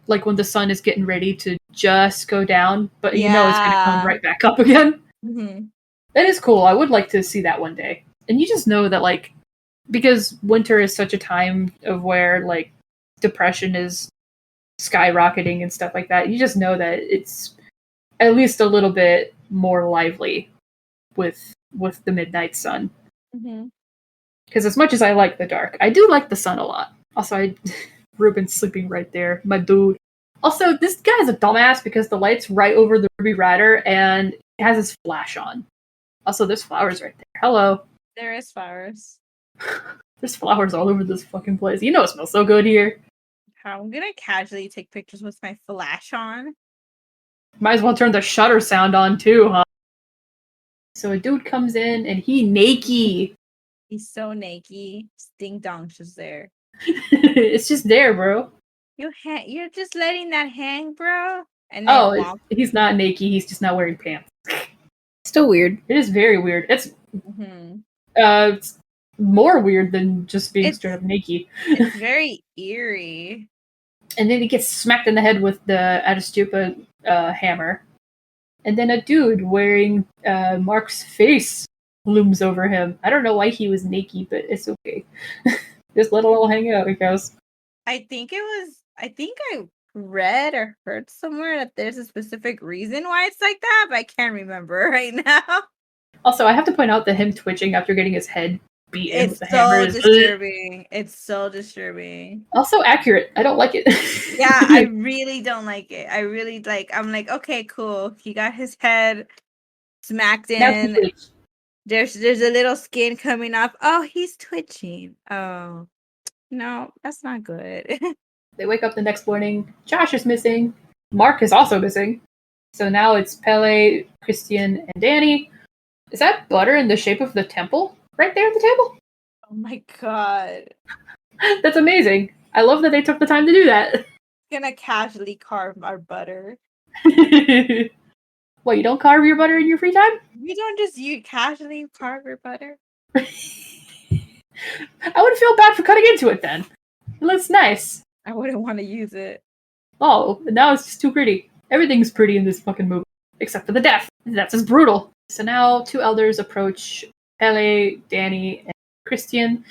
S1: like when the sun is getting ready to just go down, but you know it's going to come right back up again.
S3: Mm-hmm.
S1: That is cool. I would like to see that one day. And you just know that like because winter is such a time of where like depression is skyrocketing and stuff like that, you just know that it's at least a little bit more lively with the midnight sun. Because as much as I like the dark, I do like the sun a lot. Also, Ruben's sleeping right there, my dude. Also, this guy's a dumbass because the light's right over the Ruby Rider and it has his flash on. Also, there's flowers right there. Hello.
S3: There is flowers.
S1: There's flowers all over this fucking place. You know it smells so good here.
S3: I'm gonna casually take pictures with my flash on.
S1: Might as well turn the shutter sound on too, huh? So a dude comes in and he naked.
S3: He's so naked. Ding dong's just there.
S1: It's just there, bro.
S3: You're just letting that hang, bro. And
S1: he's not naked. He's just not wearing pants.
S2: Still weird.
S1: It is very weird. It's it's more weird than just being straight up naked.
S3: It's very eerie.
S1: And then he gets smacked in the head with the Atastupa hammer. And then a dude wearing Mark's face looms over him. I don't know why he was naked, but it's okay. Just let it all hang out, I guess.
S3: I think I read or heard somewhere that there's a specific reason why it's like that, but I can't remember right now.
S1: Also, I have to point out that him twitching after getting his head beaten with the
S3: hammer
S1: is
S3: disturbing. It's so disturbing.
S1: Also accurate. I don't like it.
S3: Yeah, I really don't like it. I'm like, okay, cool. He got his head smacked in. There's a little skin coming off. Oh, he's twitching. Oh, no, that's not good.
S1: They wake up the next morning. Josh is missing. Mark is also missing. So now it's Pele, Christian, and Danny. Is that butter in the shape of the temple right there at the table?
S3: Oh my god.
S1: That's amazing. I love that they took the time to do that.
S3: Gonna casually carve our butter.
S1: What, you don't carve your butter in your free time?
S3: You don't just casually carve your butter?
S1: I would feel bad for cutting into it then. It looks nice.
S3: I wouldn't want to use it.
S1: Oh, now it's just too pretty. Everything's pretty in this fucking movie. Except for the death. That's just brutal. So now two elders approach Pele, Danny, and Christian.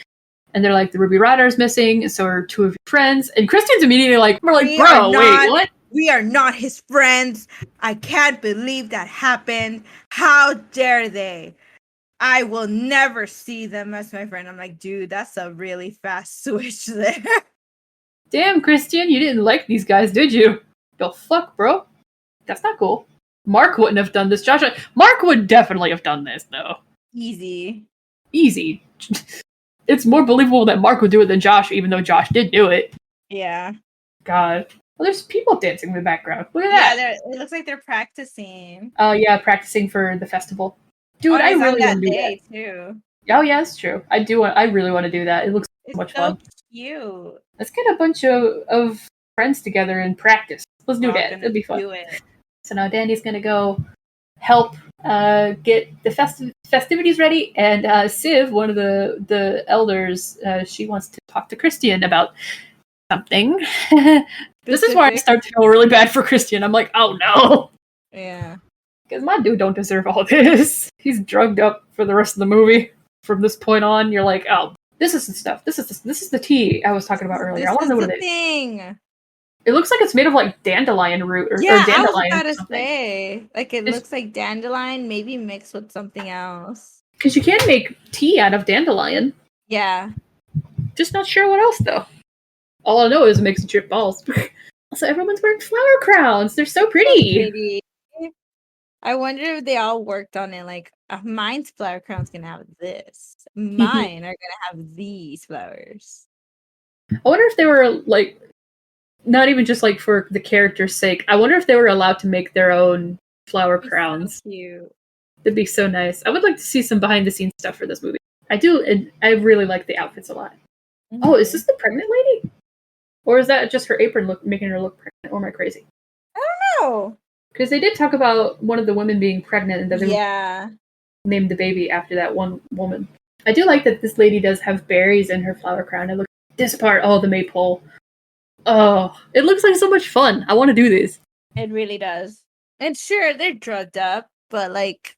S1: And they're like, the Ruby Rider's missing, and so are two of your friends. And Christian's immediately like, bro, wait, what?
S3: We are not his friends. I can't believe that happened. How dare they? I will never see them as my friend. I'm like, dude, that's a really fast switch there.
S1: Damn, Christian, you didn't like these guys, did you? The fuck, bro? That's not cool. Mark wouldn't have done this. Mark would definitely have done this, though.
S3: Easy.
S1: It's more believable that Mark would do it than Josh, even though Josh did do it.
S3: Yeah.
S1: God. Well, there's people dancing in the background. Look at that.
S3: Yeah, it looks like they're practicing.
S1: Oh, yeah, practicing for the festival. Dude, I really want to do that.
S3: Too.
S1: Oh yeah, that's true. I really want to do that. It looks so much fun.
S3: Cute.
S1: Let's get a bunch of friends together and practice. Let's do that. It'll be fun. So now Danny's gonna go help get the festivities ready, and Civ, one of the elders, she wants to talk to Christian about something. This is where I start to feel really bad for Christian. I'm like, oh no.
S3: Yeah.
S1: Because my dude don't deserve all this. He's drugged up for the rest of the movie. From this point on, you're like, oh, this is the stuff. This is the tea I was talking about earlier. I want to know what it is. It looks like it's made of like dandelion root or dandelion.
S3: I was about to say, like it looks like dandelion, maybe mixed with something else.
S1: Because you can make tea out of dandelion.
S3: Yeah.
S1: Just not sure what else though. All I know is it makes you trip balls. Also, everyone's wearing flower crowns. They're so pretty.
S3: I wonder if they all worked on it. Like, mine's flower crown's gonna have this. Mine are gonna have these flowers.
S1: I wonder if they were like, not even just like for the character's sake. I wonder if they were allowed to make their own flower crowns.
S3: So cute.
S1: It'd be so nice. I would like to see some behind the scenes stuff for this movie. I do, and I really like the outfits a lot. Mm-hmm. Oh, is this the pregnant lady? Or is that just her apron making her look pregnant? Or am I crazy?
S3: I don't know.
S1: Because they did talk about one of the women being pregnant and that they named the baby after that one woman. I do like that this lady does have berries in her flower crown. And look at this part. Oh, the maypole. Oh, it looks like so much fun. I want to do this.
S3: It really does. And sure, they're drugged up, but like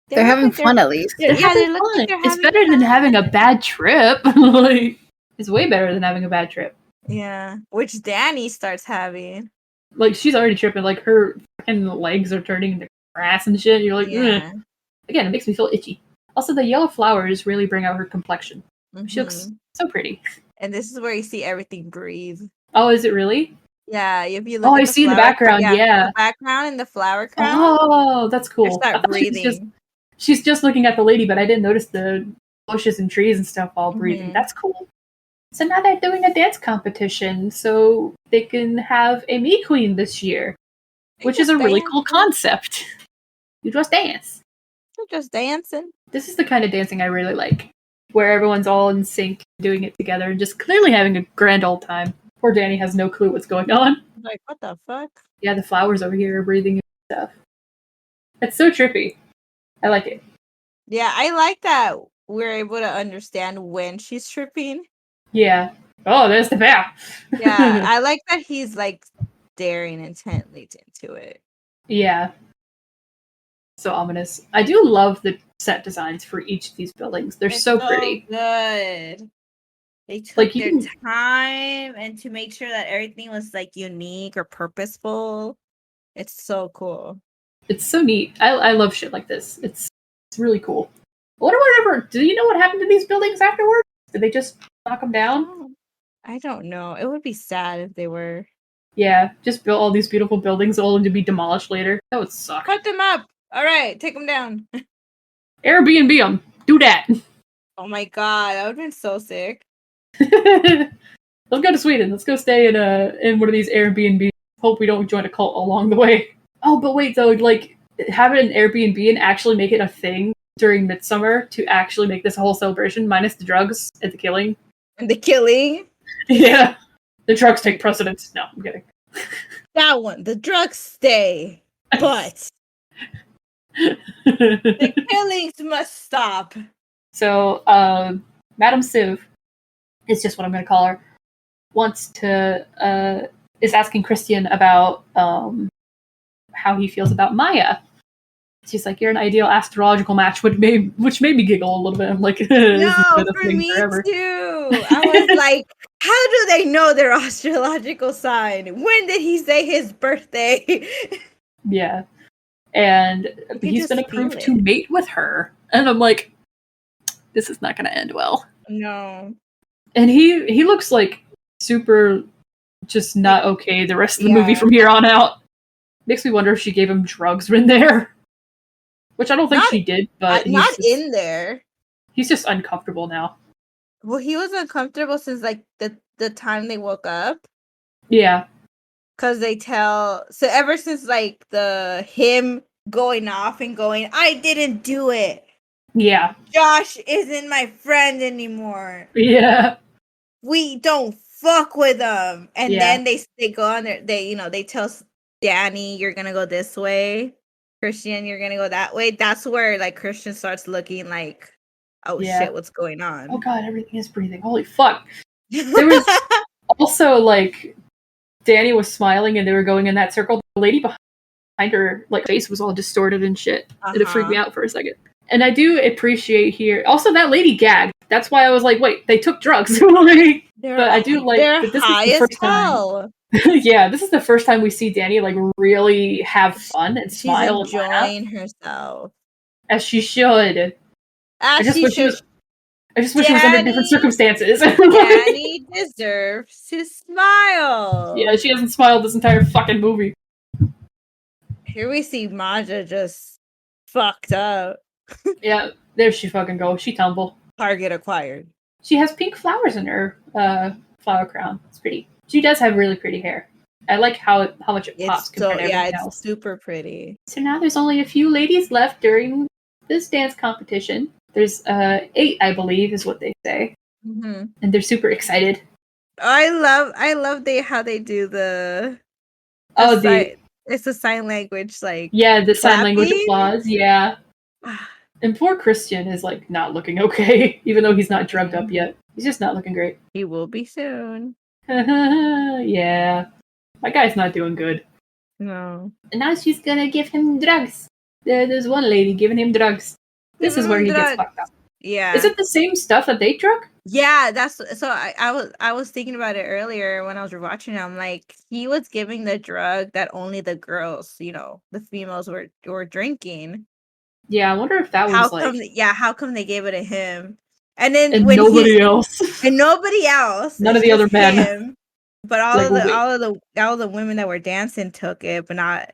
S2: they're having fun at least.
S1: They're having fun. Like it's better than having a bad trip. Like, it's way better than having a bad trip.
S3: Yeah, which Danny starts having.
S1: Like, she's already tripping. Like, her fucking legs are turning into grass and shit. You're like, Ugh. Again, it makes me feel itchy. Also, the yellow flowers really bring out her complexion. Mm-hmm. She looks so pretty.
S3: And this is where you see everything breathe.
S1: Oh, is it really?
S3: Yeah, if you look at
S1: I see the background,
S3: the background and the flower crown.
S1: Oh, that's cool.
S3: Start breathing.
S1: She's just looking at the lady, but I didn't notice the bushes and trees and stuff all breathing. That's cool. So now they're doing a dance competition, so they can have a Me Queen this year, which is a really cool concept. You just dance.
S3: You're just dancing.
S1: This is the kind of dancing I really like, where everyone's all in sync, doing it together, and just clearly having a grand old time. Poor Danny has no clue what's going on.
S3: Like, what the fuck?
S1: Yeah, the flowers over here are breathing and stuff. It's so trippy. I like it.
S3: Yeah, I like that we're able to understand when she's tripping.
S1: Yeah. Oh, there's the bear.
S3: Yeah, I like that he's like staring intently into it.
S1: Yeah. So ominous. I do love the set designs for each of these buildings. They're so pretty.
S3: Good. They took their time and to make sure that everything was like unique or purposeful. It's so cool.
S1: It's so neat. I love shit like this. It's really cool. Do you know what happened to these buildings afterwards? Did they just knock them down?
S3: I don't know. It would be sad if they were.
S1: Yeah, just built all these beautiful buildings only to be demolished later. That would suck.
S3: Cut them up. All right, take them down.
S1: Airbnb them. Do that.
S3: Oh my god, that would have been so sick.
S1: Let's go to Sweden. Let's go stay in one of these Airbnb. Hope we don't join a cult along the way. Oh, but wait though, like have it an Airbnb and actually make it a thing during Midsommar to actually make this a whole celebration, minus the drugs and the killing.
S3: And the killing?
S1: Yeah. The drugs take precedence. No, I'm kidding.
S3: That one. The drugs stay. But the killings must stop.
S1: So, Madame Civ, is just what I'm going to call her, is asking Christian about how he feels about Maya. She's like, you're an ideal astrological match, which made me giggle a little bit. I'm like,
S3: no, for me too. I was like, how do they know their astrological sign? When did he say his birthday?
S1: Yeah. And he's been approved to mate with her. And I'm like, this is not going to end well.
S3: No.
S1: And he looks like super just not okay the rest of the movie from here on out. Makes me wonder if she gave him drugs in there. Which I don't think she did, but
S3: not in there.
S1: He's just uncomfortable now.
S3: Well, he was uncomfortable since like the time they woke up.
S1: Yeah.
S3: Cause so ever since like him going off and going, I didn't do it.
S1: Yeah.
S3: Josh isn't my friend anymore.
S1: Yeah.
S3: We don't fuck with them. And then they go on there. They tell Danny, you're gonna go this way. Christian, you're gonna go that way. That's where like Christian starts looking like, oh shit, what's going on?
S1: Oh god, everything is breathing. Holy fuck. There was also like Danny was smiling and they were going in that circle. The lady behind her like face was all distorted and shit. It freaked me out for a second. And I do appreciate here. Also, that lady gagged. That's why I was like, wait, they took drugs. But I do like that this is the first time. Yeah, this is the first time we see Danny like really have fun and smile and
S3: enjoying herself.
S1: As she should. I just wish she was under different circumstances.
S3: Danny deserves to smile.
S1: Yeah, she hasn't smiled this entire fucking movie.
S3: Here we see Maja just fucked up.
S1: Yeah, there she fucking goes. She tumble.
S3: Target acquired.
S1: She has pink flowers in her flower crown. It's pretty. She does have really pretty hair. I like how much it pops compared to everything else.
S3: It's super pretty.
S1: So now there's only a few ladies left during this dance competition. There's 8, I believe, is what they say. Mm-hmm. And they're super excited.
S3: I love how they do the it's the sign language, like
S1: the sign language applause. Yeah. And poor Christian is like not looking okay, even though he's not drugged up yet. He's just not looking great.
S3: He will be soon.
S1: Yeah. My guy's not doing good.
S3: No.
S1: And now she's gonna give him drugs. There's one lady giving him drugs. This is where he gets fucked up.
S3: Yeah.
S1: Is it the same stuff that they drug?
S3: Yeah, that's so I was thinking about it earlier when I was rewatching it. I'm like, he was giving the drug that only the girls, the females were drinking.
S1: Yeah, I wonder if that was
S3: how come they gave it to him? And then
S1: and nobody else.
S3: And nobody else.
S1: None of the other men.
S3: Him. But all of the women that were dancing took it, but not.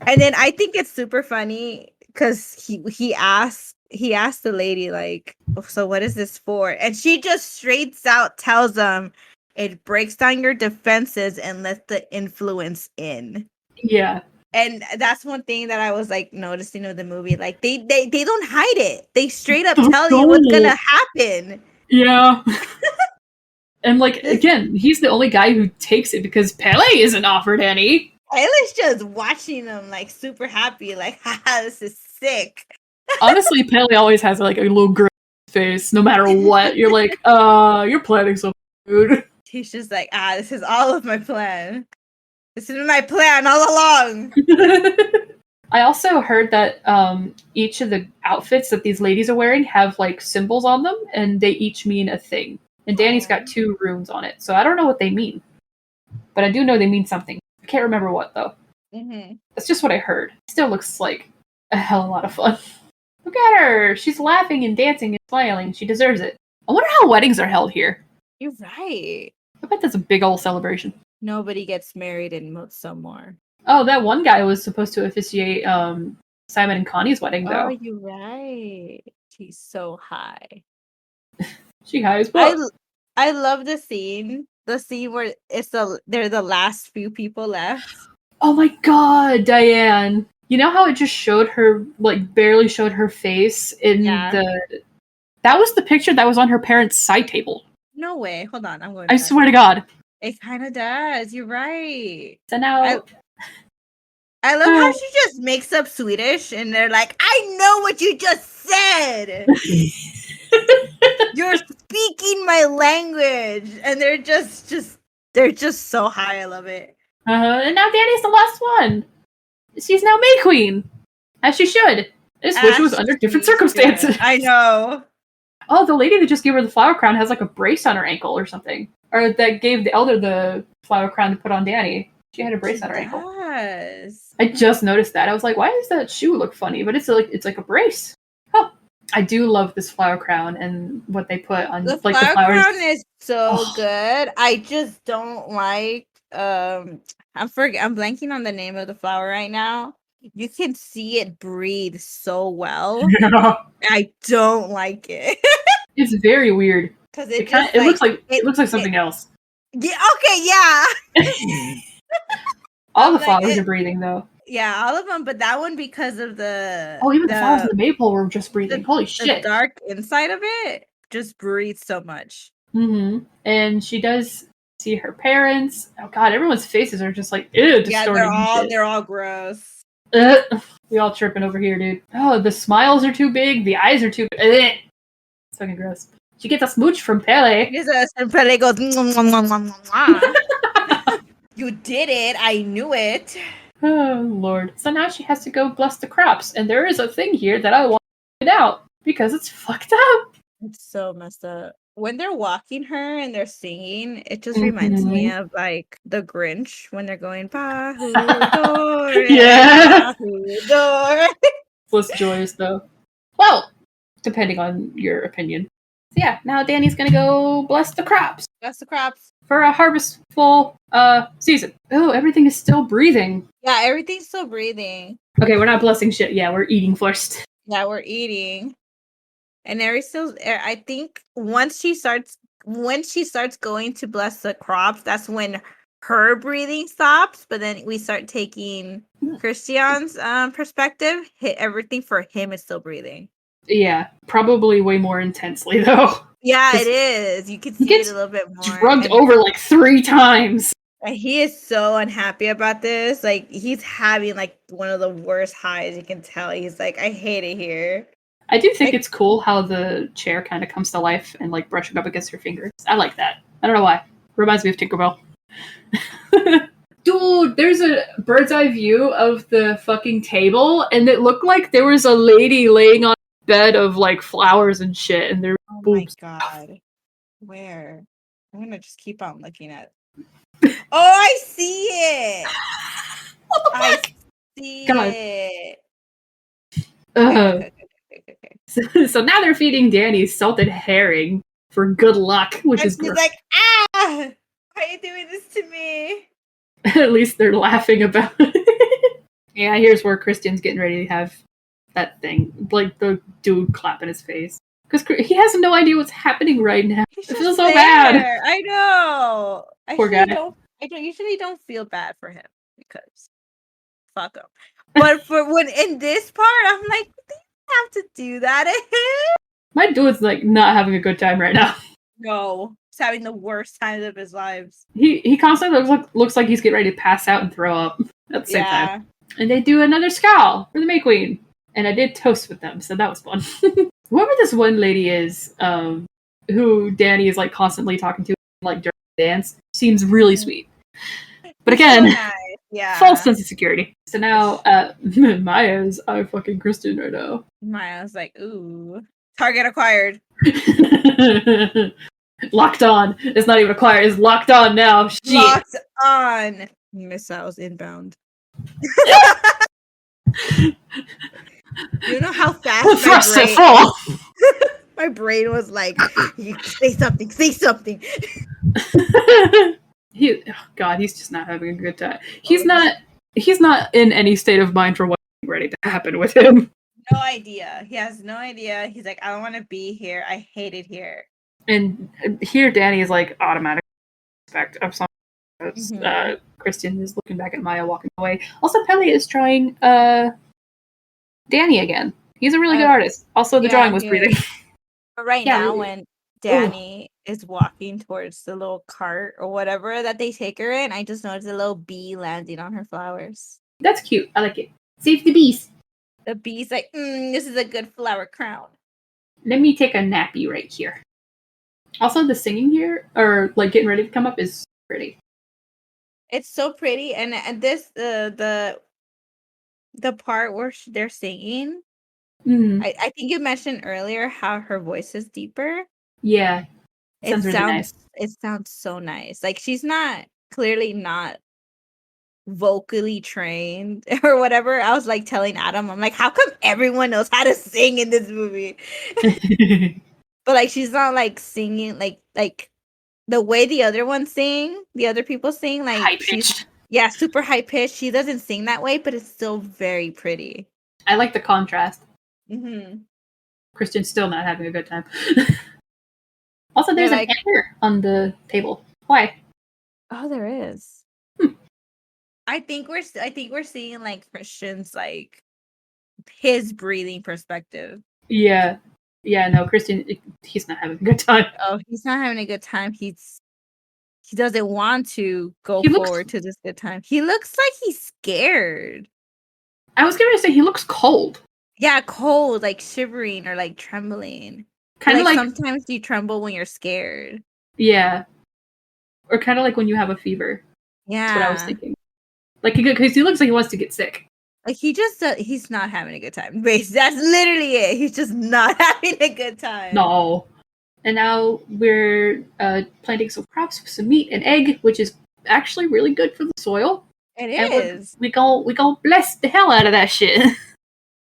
S3: And then I think it's super funny because he asked the lady like, so what is this for? And she just straight out tells him it breaks down your defenses and lets the influence in.
S1: Yeah.
S3: And that's one thing that I was like noticing of the movie. Like they don't hide it. They straight up tell you what's gonna happen.
S1: Yeah. And like again, he's the only guy who takes it because Pele isn't offered any.
S3: Pele's just watching them like super happy, like, haha, this is sick.
S1: Honestly, Pele always has like a little girl face, no matter what. You're like, you're planning something, dude.
S3: He's just like, this is all of my plan. This is my plan all along.
S1: I also heard that each of the outfits that these ladies are wearing have like symbols on them, and they each mean a thing. And Danny's got 2 runes on it, so I don't know what they mean. But I do know they mean something. I can't remember what, though. Mm-hmm. That's just what I heard. Still looks like a hell of a lot of fun. Look at her! She's laughing and dancing and smiling. She deserves it. I wonder how weddings are held here.
S3: You're right.
S1: I bet that's a big old celebration.
S3: Nobody gets married in Midsommar.
S1: Oh, that one guy was supposed to officiate Simon and Connie's wedding, though.
S3: Oh, you're right. She's so high.
S1: She high as well.
S3: I love the scene. The scene where they're the last few people left.
S1: Oh my god, Diane. You know how it just showed her, like, barely showed her face in the... That was the picture that was on her parents' side table.
S3: No way. Hold on. I'm going
S1: I swear to God.
S3: It kind of does. You're right.
S1: So now...
S3: I love how she just makes up Swedish and they're like, I know what you just said! You're speaking my language! And they're just so high. I love it.
S1: And now Danny's the last one. She's now May Queen. As she should. I just wish it was under different circumstances.
S3: I know.
S1: Oh, the lady that just gave her the flower crown has like a brace on her ankle or something. Or that gave the elder the flower crown to put on Danny. She had a brace on her ankle. I just noticed that. I was like, why does that shoe look funny? But it's like a brace. Huh. I do love this flower crown and what they put on
S3: the
S1: like
S3: flower
S1: the flowers.
S3: Crown is so good. I just don't like I'm blanking on the name of the flower right now. You can see it breathe so well. Yeah. I don't like it.
S1: It's very weird.
S3: Because
S1: it looks like something else.
S3: Yeah, okay, yeah.
S1: All the flowers are breathing though.
S3: Yeah, all of them, but that one because of the
S1: even the flowers in the maple were just breathing. Holy shit!
S3: The dark inside of it just breathes so much.
S1: Mm-hmm. And she does see her parents. Oh god, everyone's faces are just like ew, distorted.
S3: Yeah, they're all gross.
S1: We all tripping over here, dude. Oh, the smiles are too big. The eyes are too. It's fucking gross. She gets a smooch from Pele.
S3: And Pele goes. You did it. I knew it.
S1: Oh lord. So now she has to go bless the crops, and there is a thing here that I want to point out because it's fucked up.
S3: It's so messed up. When they're walking her and they're singing, it just reminds me of like the Grinch when they're going Bahudore.
S1: Yeah.
S3: Bahudore.
S1: Less joyous though. Well, depending on your opinion. So yeah, now Danny's gonna go bless the crops.
S3: Bless the crops.
S1: For a harvestful season. Oh, everything is still breathing.
S3: Yeah, everything's still breathing.
S1: Okay, we're not blessing shit. Yeah, we're eating first.
S3: Yeah, we're eating. And I think when she starts going to bless the crops, that's when her breathing stops. But then we start taking Christian's perspective. Everything for him is still breathing.
S1: Yeah, probably way more intensely though.
S3: Yeah, it is. You can see it a little bit more.
S1: Drugged over like 3 times.
S3: He is so unhappy about this. Like he's having like one of the worst highs. You can tell. He's like, I hate it here.
S1: I do think it's cool how the chair kind of comes to life and like brushing up against her fingers. I like that. I don't know why. Reminds me of Tinkerbell. Dude, there's a bird's eye view of the fucking table, and it looked like there was a lady laying on a bed of like flowers and shit, and there were boobs.
S3: My god. Where? I'm gonna just keep on looking at it. Oh, I see it! I see it.
S1: Okay. So now they're feeding Danny salted herring for good luck, which is
S3: gross. She's like, why are you doing this to me?
S1: At least they're laughing about it. Yeah, here's where Christian's getting ready to have that thing, like the dude clapping his face. Because he has no idea what's happening right now. It feels so bad.
S3: I know.
S1: Poor guy.
S3: I usually don't feel bad for him because fuck him. But for when in this part, I'm like, they have to do that.
S1: My dude's like not having a good time right now.
S3: No, he's having the worst times of his lives.
S1: He constantly looks like he's getting ready to pass out and throw up at the same time. And they do another scowl for the May Queen. And I did toast with them, so that was fun. Whoever this one lady is, who Danny is like constantly talking to, like during the dance, seems really sweet. But again, so nice. False sense of security. So now, Maya's fucking Kristen right now.
S3: Maya's like, ooh, target acquired.
S1: Locked on. It's not even acquired. It's locked on now. Shit.
S3: Locked on. Missiles inbound. You know how fast my brain was like, say something.
S1: He's just not having a good time. He's not in any state of mind for what's ready to happen with him.
S3: No idea. He has no idea. He's like, I don't want to be here. I hate it here.
S1: And here Danny is like automatic respect of something. Christian is looking back at Maya walking away. Also, Pele is trying Danny again. He's a really good artist. Also, the drawing was breathing.
S3: But now, when Danny is walking towards the little cart or whatever that they take her in, I just noticed a little bee landing on her flowers.
S1: That's cute. I like it. Save the bees.
S3: The bee's like, this is a good flower crown.
S1: Let me take a nappy right here. Also, the singing here, or like getting ready to come up, is pretty.
S3: It's so pretty, and this the part where they're singing.
S1: Mm-hmm.
S3: I think you mentioned earlier how her voice is deeper.
S1: Yeah,
S3: it sounds really nice. It sounds so nice. Like she's clearly not vocally trained or whatever. I was like telling Adam, I'm like, how come everyone knows how to sing in this movie? But like she's not like singing like the way the other people sing, like
S1: high-pitched.
S3: She's super high pitched. She doesn't sing that way, but it's still very pretty.
S1: I like the contrast.
S3: Mm-hmm.
S1: Christian's still not having a good time. Also, there's an anchor on the table. Why?
S3: Oh, there is. I think we're seeing like Christian's like his breathing perspective.
S1: Yeah. Yeah, no, Christian, he's not having a good time.
S3: Oh, he's not having a good time. He doesn't want to go forward to this good time. He looks like he's scared.
S1: I was going to say he looks cold.
S3: Yeah, cold, like shivering or like trembling. Kind of like sometimes you tremble when you're scared.
S1: Yeah. Or kind of like when you have a fever.
S3: Yeah.
S1: That's what I was thinking. Like, because he looks like he wants to get sick.
S3: Like, he's not having a good time. That's literally it. He's just not having a good time.
S1: No. And now we're planting some crops with some meat and egg, which is actually really good for the soil.
S3: It is.
S1: We gonna bless the hell out of that shit.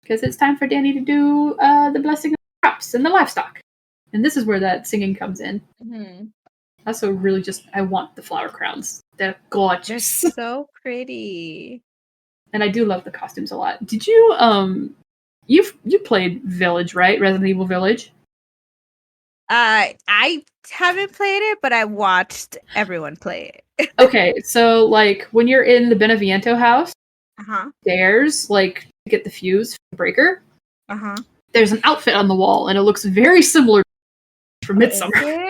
S1: Because it's time for Danny to do the blessing of the crops and the livestock. And this is where that singing comes in.
S3: Mm-hmm.
S1: Also, really I want the flower crowns. They're gorgeous.
S3: They're so pretty.
S1: And I do love the costumes a lot. Did you, you played Village, right? Resident Evil Village?
S3: I haven't played it, but I watched everyone play it.
S1: Okay, so, like, when you're in the Beneviento house, there's, like, to get the fuse for the breaker, there's an outfit on the wall, and it looks very similar to Midsommar.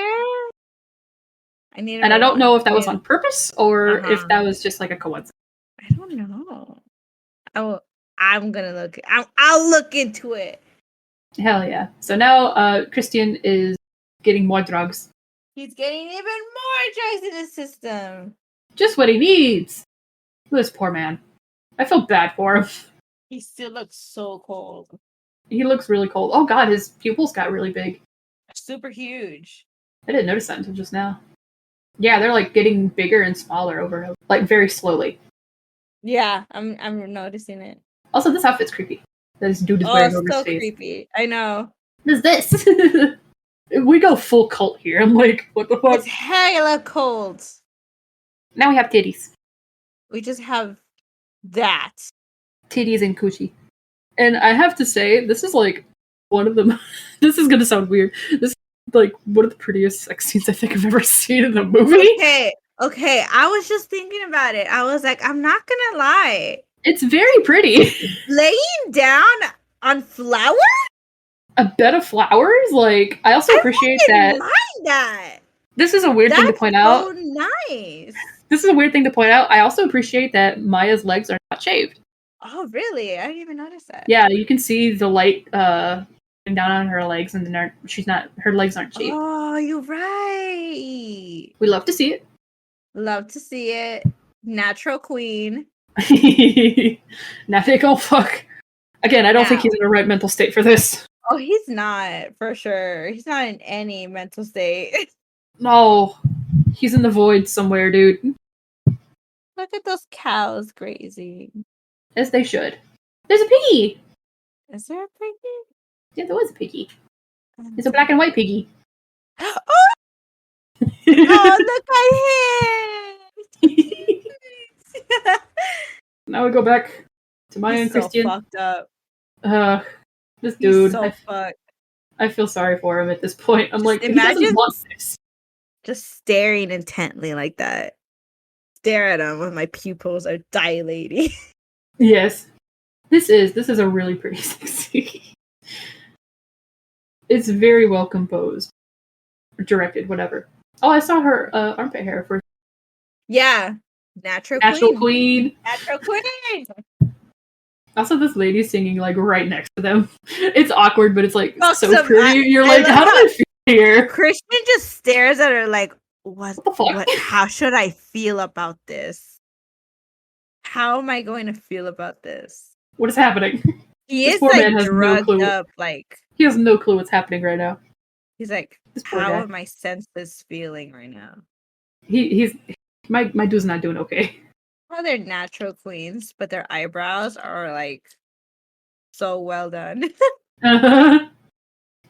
S1: I don't know if that was on purpose, or if that was just, like, a coincidence.
S3: I don't know. I'm gonna look. I'll look into it.
S1: Hell yeah! So now Christian is getting more drugs.
S3: He's getting even more drugs in his system.
S1: Just what he needs. This poor man. I feel bad for him.
S3: He still looks so cold.
S1: He looks really cold. Oh god, his pupils got really big.
S3: Super huge.
S1: I didn't notice that until just now. Yeah, they're like getting bigger and smaller over, like very slowly.
S3: Yeah, I'm noticing it.
S1: Also, this outfit's creepy. This dude is wearing over his face.
S3: Creepy. I know.
S1: What is this? We go full cult here. I'm like, what the fuck?
S3: It's hella cold.
S1: Now we have titties.
S3: We just have that.
S1: Titties and coochie. And I have to say, this is like one of the... This is gonna sound weird. This is like one of the prettiest sex scenes I think I've ever seen in a movie.
S3: Okay. I was just thinking about it. I was like, I'm not gonna lie.
S1: It's very pretty.
S3: Laying down on flowers?
S1: A bed of flowers? Like, I also appreciate that.
S3: Mind that.
S1: This is a weird thing to point out.
S3: So nice.
S1: This is a weird thing to point out. I also appreciate that Maya's legs are not shaved.
S3: Oh, really? I didn't even notice that.
S1: Yeah, you can see the light down on her legs, and her legs aren't shaved.
S3: Oh, you're right.
S1: We love to see it.
S3: Love to see it. Natural queen.
S1: Now they go fuck. Again, I don't think he's in the right mental state for this.
S3: Oh, he's not, for sure. He's not in any mental state.
S1: No. He's in the void somewhere, dude.
S3: Look at those cows grazing.
S1: As they should. There's a piggy!
S3: Is there a piggy?
S1: Yeah, there was a piggy. It's a black and white piggy.
S3: Oh, look at him!
S1: Now we go back to Maya and Christian.
S3: So fucked up.
S1: This dude.
S3: He's so fucked.
S1: I feel sorry for him at this point. I'm like,
S3: imagine
S1: he doesn't want this.
S3: Just staring intently like that. Stare at him when my pupils are dilating.
S1: Yes. This is a really pretty sexy. It's very well composed. Or directed, whatever. Oh, I saw her armpit hair first.
S3: Yeah. Natural
S1: queen.
S3: Natural queen.
S1: Also, this lady singing like right next to them. It's awkward, but it's like so pretty. You're like, how do I feel here?
S3: Christian just stares at her like, what the fuck? How should I feel about this? How am I going to feel about this?
S1: What is happening?
S3: He is like drugged up, like
S1: he has no clue what's happening right now.
S3: He's like, how are my senses feeling right now?
S1: He's my dude's not doing okay.
S3: Well, they're natural queens, but their eyebrows are like so well done.
S1: And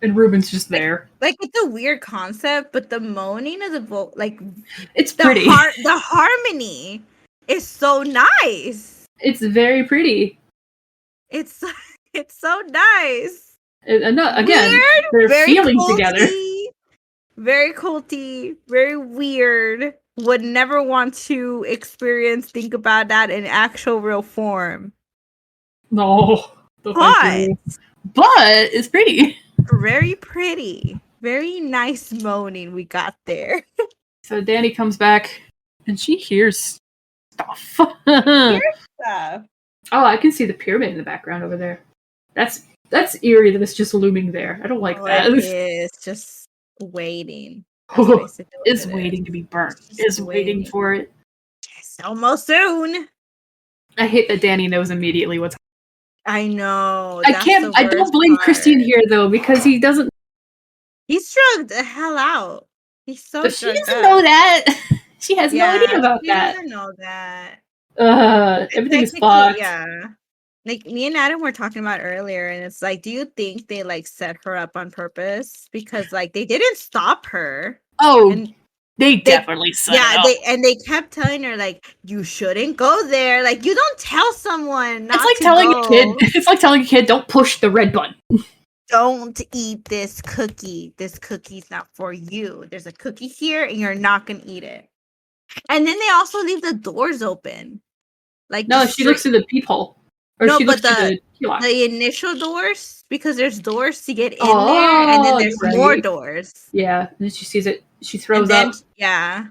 S1: Ruben's just there.
S3: Like it's a weird concept, but the moaning of the like
S1: it's pretty.
S3: The harmony is so nice.
S1: It's very pretty.
S3: It's so nice.
S1: And again, they're feeling together.
S3: very culty, very weird. Would never want to think about that in actual real form.
S1: No.
S3: But
S1: it's pretty.
S3: Very pretty. Very nice moaning we got there.
S1: So Danny comes back and she hears stuff.
S3: Here's stuff.
S1: Oh, I can see the pyramid in the background over there. That's eerie that it's just looming there. I don't like that.
S3: It is just waiting.
S1: It's waiting to be burnt. It's waiting for it.
S3: It's almost soon.
S1: I hate that Danny knows immediately what's
S3: I know.
S1: I don't blame Christian here though, because he doesn't.
S3: He's drugged the hell out. He's so
S1: but she doesn't know that. She has no idea about that.
S3: She doesn't know that.
S1: Everything is fucked.
S3: Yeah. Like me and Adam were talking about earlier, and it's like, do you think they like set her up on purpose? Because like they didn't stop her.
S1: Oh, and they definitely set it up.
S3: They kept telling her like, you shouldn't go there. Like, you don't tell someone not
S1: it's like
S3: to
S1: telling
S3: go.
S1: a kid. It's like telling a kid, don't push the red button.
S3: Don't eat this cookie. This cookie's not for you. There's a cookie here, and you're not gonna eat it. And then they also leave the doors open. Like,
S1: no, she looks through the peephole. Or
S3: no,
S1: she
S3: but
S1: looks
S3: the initial doors, because there's doors to get in there, and then there's more doors.
S1: Yeah, and then she sees it. She throws up.
S3: Yeah.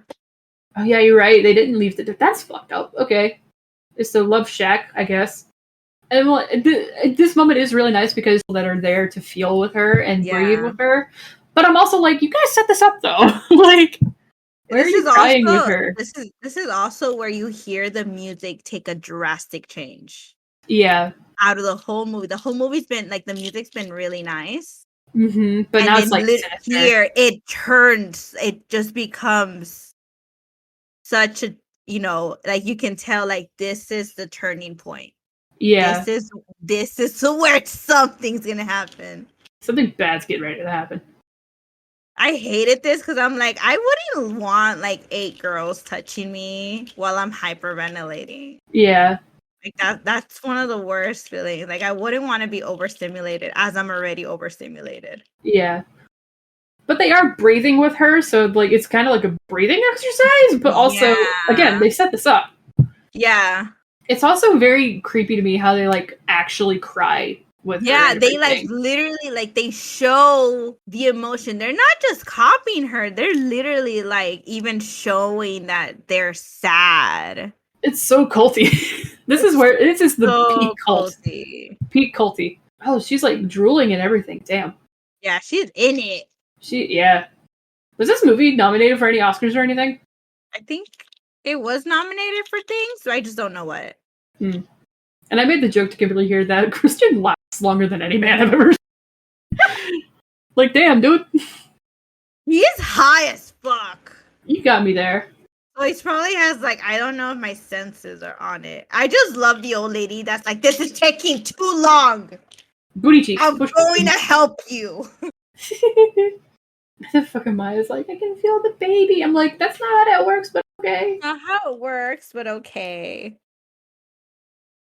S1: Oh yeah, you're right. They didn't leave the. That's fucked up. Okay, it's the love shack, I guess. And this moment is really nice because that are there to feel with her and breathe with her. But I'm also like, you guys set this up though. Like, where are you crying with her?
S3: This is also where you hear the music take a drastic change.
S1: Yeah.
S3: Out of the whole movie. The whole movie's been like, the music's been really nice.
S1: Mm-hmm. But now it's like
S3: here it turns. It just becomes such a, like you can tell like this is the turning point.
S1: Yeah.
S3: This is where something's gonna happen.
S1: Something bad's getting ready to happen.
S3: I hated this because I'm like, I wouldn't want like 8 girls touching me while I'm hyperventilating.
S1: Yeah.
S3: Like that's one of the worst feelings. Like, I wouldn't want to be overstimulated as I'm already overstimulated.
S1: Yeah. But they are breathing with her, so like it's kind of like a breathing exercise, but also again, they set this up.
S3: Yeah.
S1: It's also very creepy to me how they like actually cry with her.
S3: Yeah, they like literally like they show the emotion. They're not just copying her. They're literally like even showing that they're sad.
S1: It's so culty. This is the
S3: so
S1: peak cult. Peak culty. Oh, she's like drooling and everything. Damn.
S3: Yeah, she's in it.
S1: Was this movie nominated for any Oscars or anything?
S3: I think it was nominated for things, so I just don't know what.
S1: And I made the joke to Kimberly here that Christian lasts longer than any man I've ever seen. Like, damn, dude.
S3: He is high as fuck.
S1: You got me there.
S3: Oh, he probably has, like, I don't know if my senses are on it. I just love the old lady that's like, this is taking too long.
S1: Booty cheeks.
S3: I'm going to help you.
S1: The fucking Maya's like, I can feel the baby. I'm like, that's not how that works, but okay.
S3: Not how it works, but okay.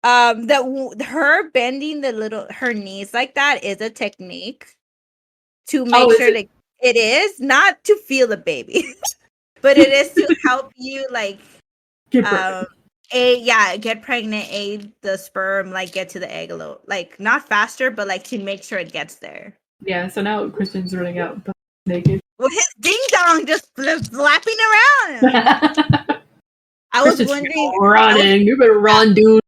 S3: Her bending her knees like that is a technique to make sure that it is not to feel the baby, but it is to help you like
S1: get pregnant.
S3: Get pregnant, aid the sperm, like get to the egg a little, like not faster, but like to make sure it gets there.
S1: Yeah, so now Christian's running out naked.
S3: With his ding dong just flapping around. I was wondering,
S1: running. You better run, dude.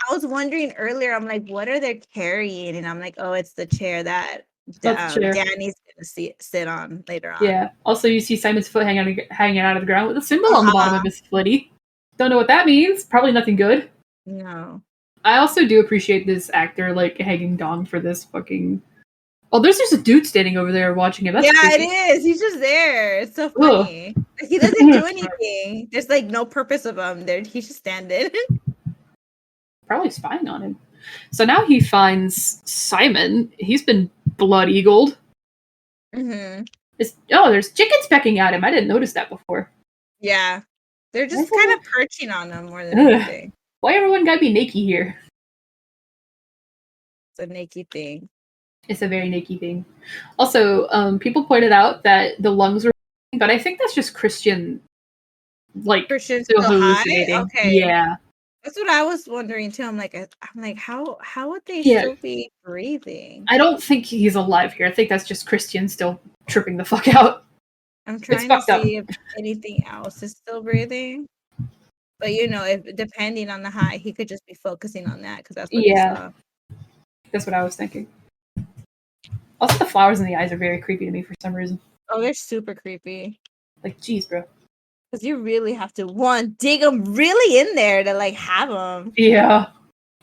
S3: I was wondering earlier, I'm like, what are they carrying? And I'm like, oh, it's the chair that Danny's gonna sit on later on.
S1: Yeah. Also, you see Simon's foot hanging out of the ground with a symbol on the bottom of his footy. Don't know what that means. Probably nothing good.
S3: No.
S1: I also do appreciate this actor like hanging dong for this fucking. Oh, there's just a dude standing over there watching him. That's
S3: creepy. It is. He's just there. It's so funny. Like, he doesn't do anything. There's like no purpose of him there. He's just standing.
S1: Probably spying on him. So now he finds Simon. He's been blood-eagled.
S3: Mm-hmm.
S1: There's chickens pecking at him. I didn't notice that before.
S3: Yeah. They're just kind of perching on him more than anything.
S1: Why everyone gotta be naked here?
S3: It's a naked thing.
S1: It's a very naked thing. Also, people pointed out that the lungs were But I think that's just Christian, like,
S3: Christian
S1: still
S3: still
S1: hallucinating.
S3: high? Okay.
S1: Yeah.
S3: That's what I was wondering too. I'm like, how would they still be breathing?
S1: I don't think he's alive here. I think that's just Christian still tripping the fuck out.
S3: I'm trying to see if anything else is still breathing. But if depending on the high, he could just be focusing on that because that's what he saw.
S1: That's what I was thinking. Also, the flowers in the eyes are very creepy to me for some reason.
S3: Oh, they're super creepy.
S1: Like, geez, bro.
S3: Because you really have to dig them really in there to like have them.
S1: Yeah,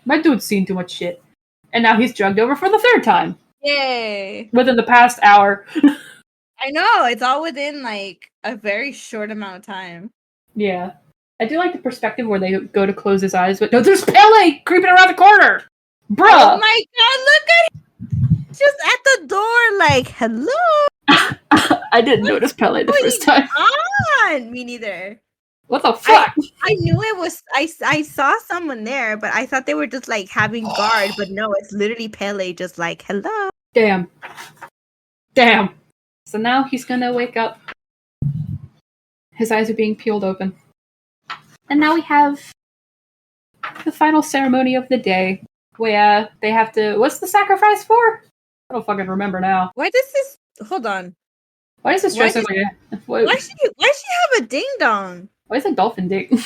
S1: my dude's seen too much shit, and now he's drugged over for the third time.
S3: Yay!
S1: Within the past hour.
S3: I know, it's all within like a very short amount of time.
S1: Yeah. I do like the perspective where they go to close his eyes, but no, there's Pele creeping around the corner! Bruh!
S3: Oh my god, look at him! Just at the door, like, hello!
S1: I didn't notice Pele the first time.
S3: On? Me neither.
S1: What the fuck?
S3: I knew it was, I saw someone there, but I thought they were just like having guard, but no, it's literally Pele just like, hello.
S1: Damn. So now he's gonna wake up. His eyes are being peeled open. And now we have the final ceremony of the day, where they have to... What's the sacrifice for? I don't fucking remember now.
S3: Why does this... Hold on.
S1: Why does this dress like a...
S3: Why she have a ding-dong?
S1: Why is a dolphin ding?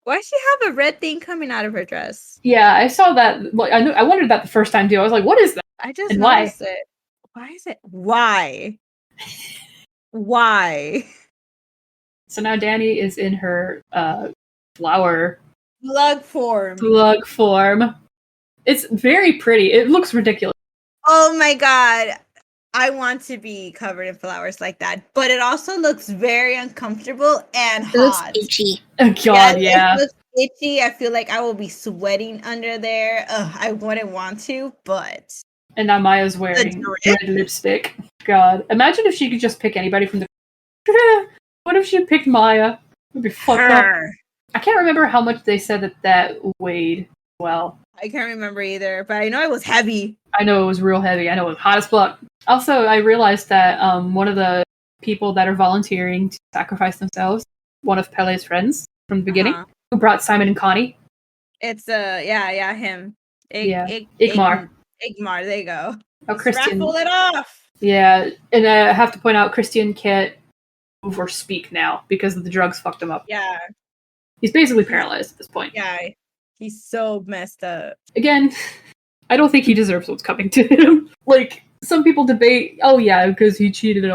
S3: Why she have a red thing coming out of her dress?
S1: Yeah, I saw that. Like, I wondered that the first time, too. I was like, what is that?
S3: I just noticed it. Why is it... Why? Why?
S1: So now Danny is in her flower...
S3: Slug
S1: form. It's very pretty. It looks ridiculous.
S3: Oh my god. I want to be covered in flowers like that. But it also looks very uncomfortable and hot. It looks
S2: itchy.
S1: Oh god, yeah.
S3: It looks itchy. I feel like I will be sweating under there. I wouldn't want to, but...
S1: And now Maya's wearing red lipstick. God. Imagine if she could just pick anybody from the... What if she picked Maya? It would be fucked up. I can't remember how much they said that weighed well.
S3: I can't remember either, but I know it was heavy.
S1: I know it was real heavy. I know it was hot as fuck. Also, I realized that one of the people that are volunteering to sacrifice themselves, one of Pele's friends from the beginning, who brought Simon and Connie.
S3: It's him.
S1: Igmar.
S3: Igmar, there you go.
S1: Oh, Christian.
S3: Raffle it off.
S1: Yeah, and I have to point out, Christian can't move or speak now because the drugs fucked him up.
S3: Yeah.
S1: He's basically paralyzed at this point.
S3: Yeah, he's so messed up.
S1: Again, I don't think he deserves what's coming to him. Like, some people debate, oh yeah, because he cheated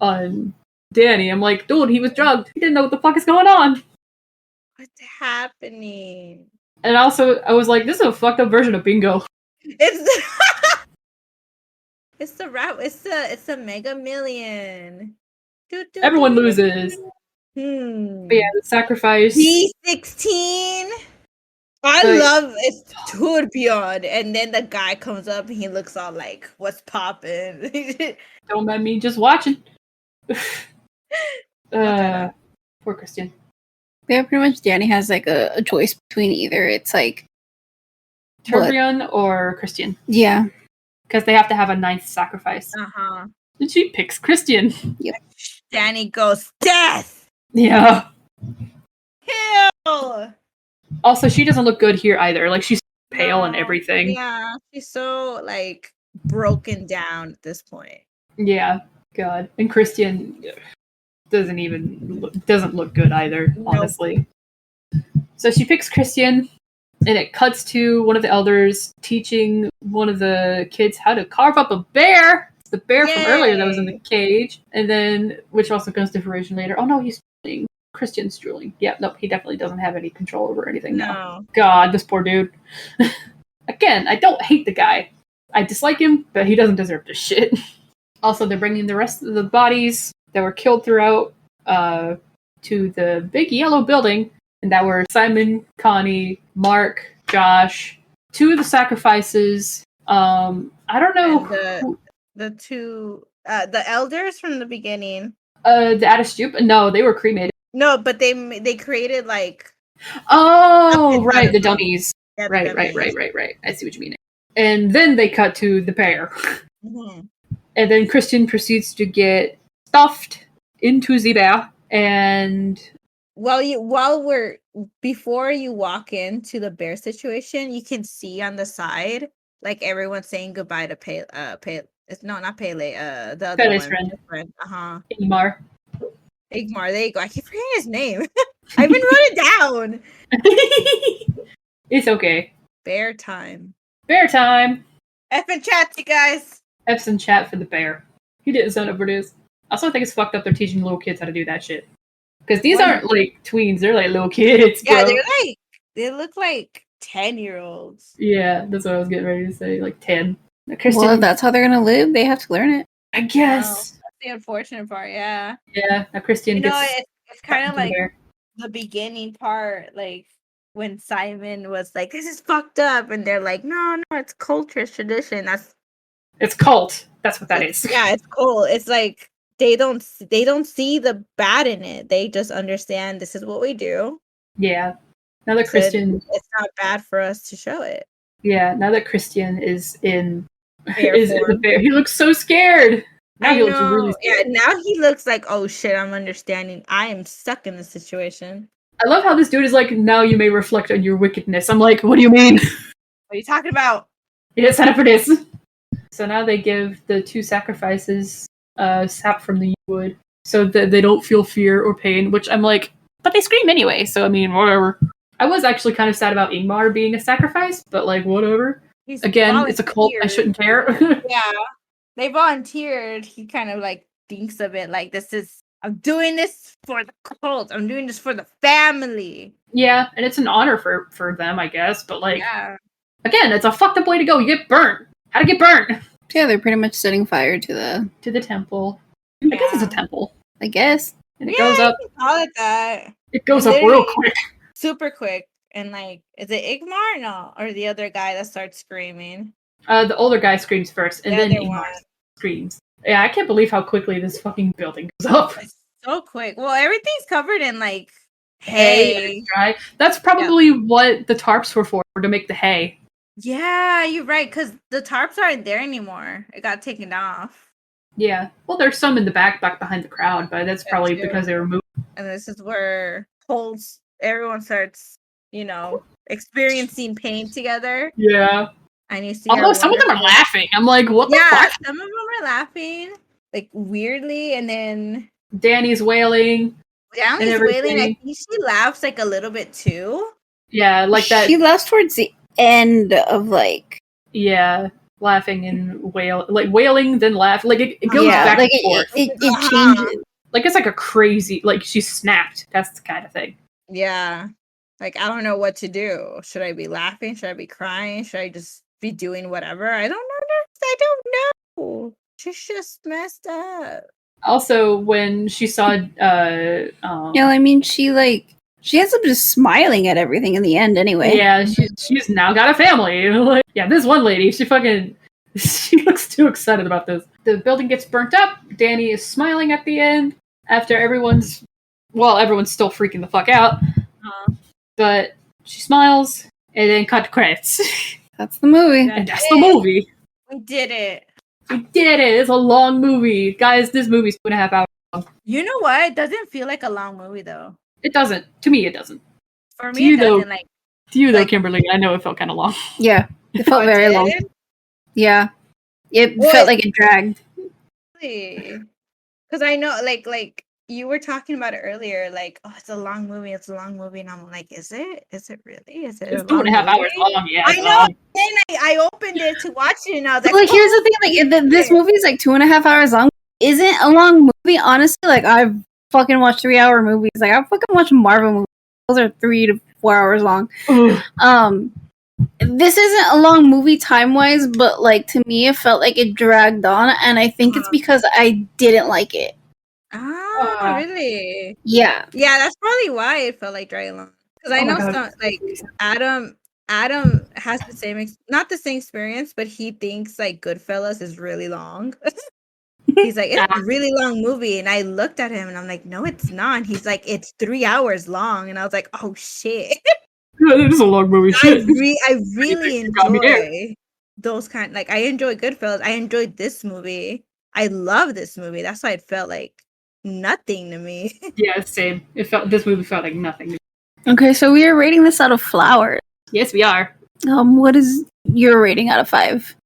S1: on Danny. I'm like, dude, he was drugged. He didn't know what the fuck is going on.
S3: What's happening?
S1: And also, I was like, this is a fucked up version of bingo.
S3: It's the Mega Million.
S1: Everyone loses. But yeah, the sacrifice.
S3: B16. I love it's Tourbillon, and then the guy comes up and he looks all like, "What's poppin'?"
S1: Don't mind me, just watching. Poor Christian.
S2: Yeah, pretty much. Danny has like a choice between either. It's like
S1: Tourbillon or Christian.
S2: Yeah,
S1: because they have to have a ninth sacrifice. And she picks Christian.
S2: Yep.
S3: Danny goes death.
S1: Yeah.
S3: Kill.
S1: Also, she doesn't look good here either. Like, she's pale and everything.
S3: Yeah, she's so, like, broken down at this point.
S1: Yeah, God. And Christian doesn't look good either, honestly. So she picks Christian, and it cuts to one of the elders teaching one of the kids how to carve up a bear. It's the bear from earlier that was in the cage. And then, which also comes to fruition later. Oh no, he's drooling. Christian's drooling. Yeah, nope, he definitely doesn't have any control over anything now. God, this poor dude. Again, I don't hate the guy. I dislike him, but he doesn't deserve this shit. Also, they're bringing the rest of the bodies that were killed throughout to the big yellow building, and that were Simon, Connie, Mark, Josh, two of the sacrifices. I don't know
S3: the two the elders from the beginning.
S1: The Aster, no, they were cremated.
S3: No, but they created like.
S1: Oh, right, the dummies.
S3: Yeah,
S1: right. I see what you mean. And then they cut to the pair. And then Christian proceeds to get stuffed into the bear, and
S3: before you walk into the bear situation, you can see on the side like everyone saying goodbye to it's not Pele, the other
S1: Pele's
S3: one.
S1: friend.
S3: Igmar. There you go. I keep forgetting his name. I even wrote it down.
S1: It's okay.
S3: Bear time.
S1: Bear time.
S3: F in chat, you guys.
S1: F's in chat for the bear. He didn't sign up for this. I also think it's fucked up they're teaching little kids how to do that shit. Because these aren't like tweens, they're like little kids, bro.
S3: Yeah, they look like 10-year-olds.
S1: Yeah, that's what I was getting ready to say. Like 10.
S2: Well, if that's how they're gonna live, they have to learn it.
S1: I guess.
S3: That's the unfortunate part, yeah.
S1: Yeah, now Christian gets
S3: it's kind of like the beginning part, like when Simon was like, "This is fucked up," and they're like, "No, it's culture, it's tradition."
S1: It's cult. That's what that is.
S3: Yeah, it's cool. It's like they don't see the bad in it. They just understand this is what we do.
S1: Yeah. Now that Christian,
S3: it's not bad for us to show it.
S1: Yeah. Now that Christian is in the bear, he looks so scared. Now he looks really scared.
S3: Yeah. Now he looks like, oh shit, I'm understanding. I am stuck in this situation.
S1: I love how this dude is like, now you may reflect on your wickedness. I'm like, what do you mean?
S3: What are you talking about?
S1: He didn't sign up for this. So now they give the 2 sacrifices sap from the wood so that they don't feel fear or pain, which I'm like, but they scream anyway, so I mean, whatever. I was actually kind of sad about Ingmar being a sacrifice, but like, whatever. Again, it's a cult, I shouldn't care.
S3: Yeah, they volunteered. He kind of like thinks of it like, I'm doing this for the cult. I'm doing this for the family.
S1: Yeah, and it's an honor for them, I guess, but like, again, it's a fucked up way to go. You get burnt. How to get burnt?
S2: Yeah, they're pretty much setting fire to the
S1: temple. I guess it's a temple.
S2: I guess.
S1: And it goes up.
S3: You can call it that.
S1: It goes up real quick.
S3: Super quick. And like, is it Igmar? No. Or the other guy that starts screaming?
S1: The older guy screams first, and then Igmar screams. Yeah, I can't believe how quickly this fucking building goes up.
S3: It's so quick. Well, everything's covered in like hay.
S1: Dry. That's probably what the tarps were for, to make the hay.
S3: Yeah, you're right, because the tarps aren't there anymore. It got taken off.
S1: Yeah. Well, there's some in the back behind the crowd, but that's probably because they were moved.
S3: And this is where everyone starts, experiencing pain together.
S1: Yeah.
S3: And you see
S1: although some of them are laughing. I'm like, what the fuck?
S3: Some of them are laughing, like, weirdly, and then
S1: Danny's wailing.
S3: Danny's wailing. I think she laughs, like, a little bit, too.
S1: Yeah, like that.
S2: She laughs towards the end of, like...
S1: Yeah, laughing and wailing, then laugh. Like, it goes back and forth.
S2: It changes.
S1: Like, it's like a crazy... Like, she snapped. That's the kind of thing.
S3: Yeah. Like, I don't know what to do. Should I be laughing? Should I be crying? Should I just be doing whatever? I don't know. I don't know. She's just messed up.
S1: Also, when she saw...
S2: I mean, she ends up just smiling at everything in the end anyway.
S1: Yeah, she's now got a family. Like, yeah, this one lady, she looks too excited about this. The building gets burnt up. Danny is smiling at the end after everyone's still freaking the fuck out. But she smiles and then cut credits.
S2: That's the movie.
S1: And that's the movie.
S3: We did it.
S1: We did it. It's a long movie. Guys, this movie's 2.5 hours long.
S3: You know what? It doesn't feel like a long movie, though.
S1: It doesn't. To me, it doesn't.
S3: For me, it doesn't.
S1: To you, though, Kimberly, I know it felt kind of long.
S2: Yeah, it felt very long. Yeah. It felt like it dragged.
S3: Because I know, like, you were talking about it earlier, like, oh, it's a long movie, and I'm like, is it? Is it really? Is it?
S1: It's 2.5 hours long, yeah.
S3: I know. Then I opened it to watch it, and I was like,
S2: here's the thing, like, this movie is like 2.5 hours long. Isn't a long movie, honestly. Like, I've fucking watched 3-hour movies. Like, I've fucking watched Marvel movies. Those are 3 to 4 hours long. This isn't a long movie time-wise, but, like, to me, it felt like it dragged on, and I think it's because I didn't like it.
S3: Oh, really?
S2: Yeah.
S3: Yeah, that's probably why it felt like dragging on. Because I know some, like, Adam has the same, not the same experience, but he thinks, like, Goodfellas is really long. He's like, it's a really long movie. And I looked at him and I'm like, no, it's not. And he's like, it's 3 hours long. And I was like, oh, shit.
S1: Yeah, it is a long movie.
S3: I really enjoy those kind. Like, I enjoy Goodfellas. I enjoyed this movie. I love this movie. That's why it felt like nothing to me.
S1: Yeah, same. This movie felt like nothing to me.
S2: Okay, so we are rating this out of flowers.
S1: Yes, we are.
S2: What is your rating out of 5?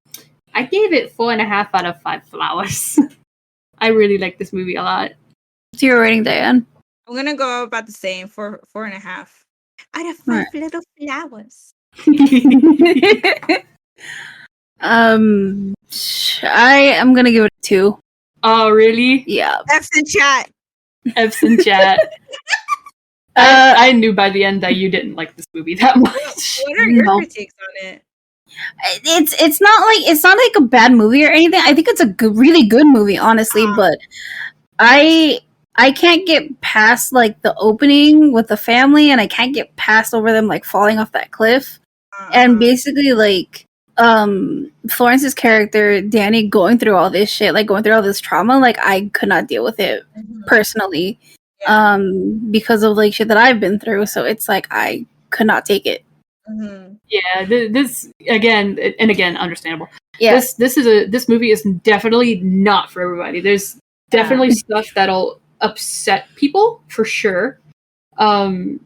S1: I gave it 4.5 out of 5 flowers. I really like this movie a lot.
S2: What's your rating, Diane?
S3: I'm gonna go about the same, 4.5 out of 5 little flowers.
S2: I am gonna give it a 2.
S1: Oh, really?
S2: Yeah.
S3: F's in chat.
S1: F's in chat. I knew by the end that you didn't like this movie that much.
S3: What are your critiques on it?
S2: It's not like a bad movie or anything. I think it's a really good movie, honestly. But I can't get past like the opening with the family, and I can't get past over them like falling off that cliff, and basically like Florence's character Danny going through all this shit, like going through all this trauma. Like I could not deal with it personally, because of like shit that I've been through. So it's like I could not take it.
S1: Yeah, this again, understandable.
S2: Yeah,
S1: this movie is definitely not for everybody. There's definitely stuff that'll upset people for sure.
S2: Oh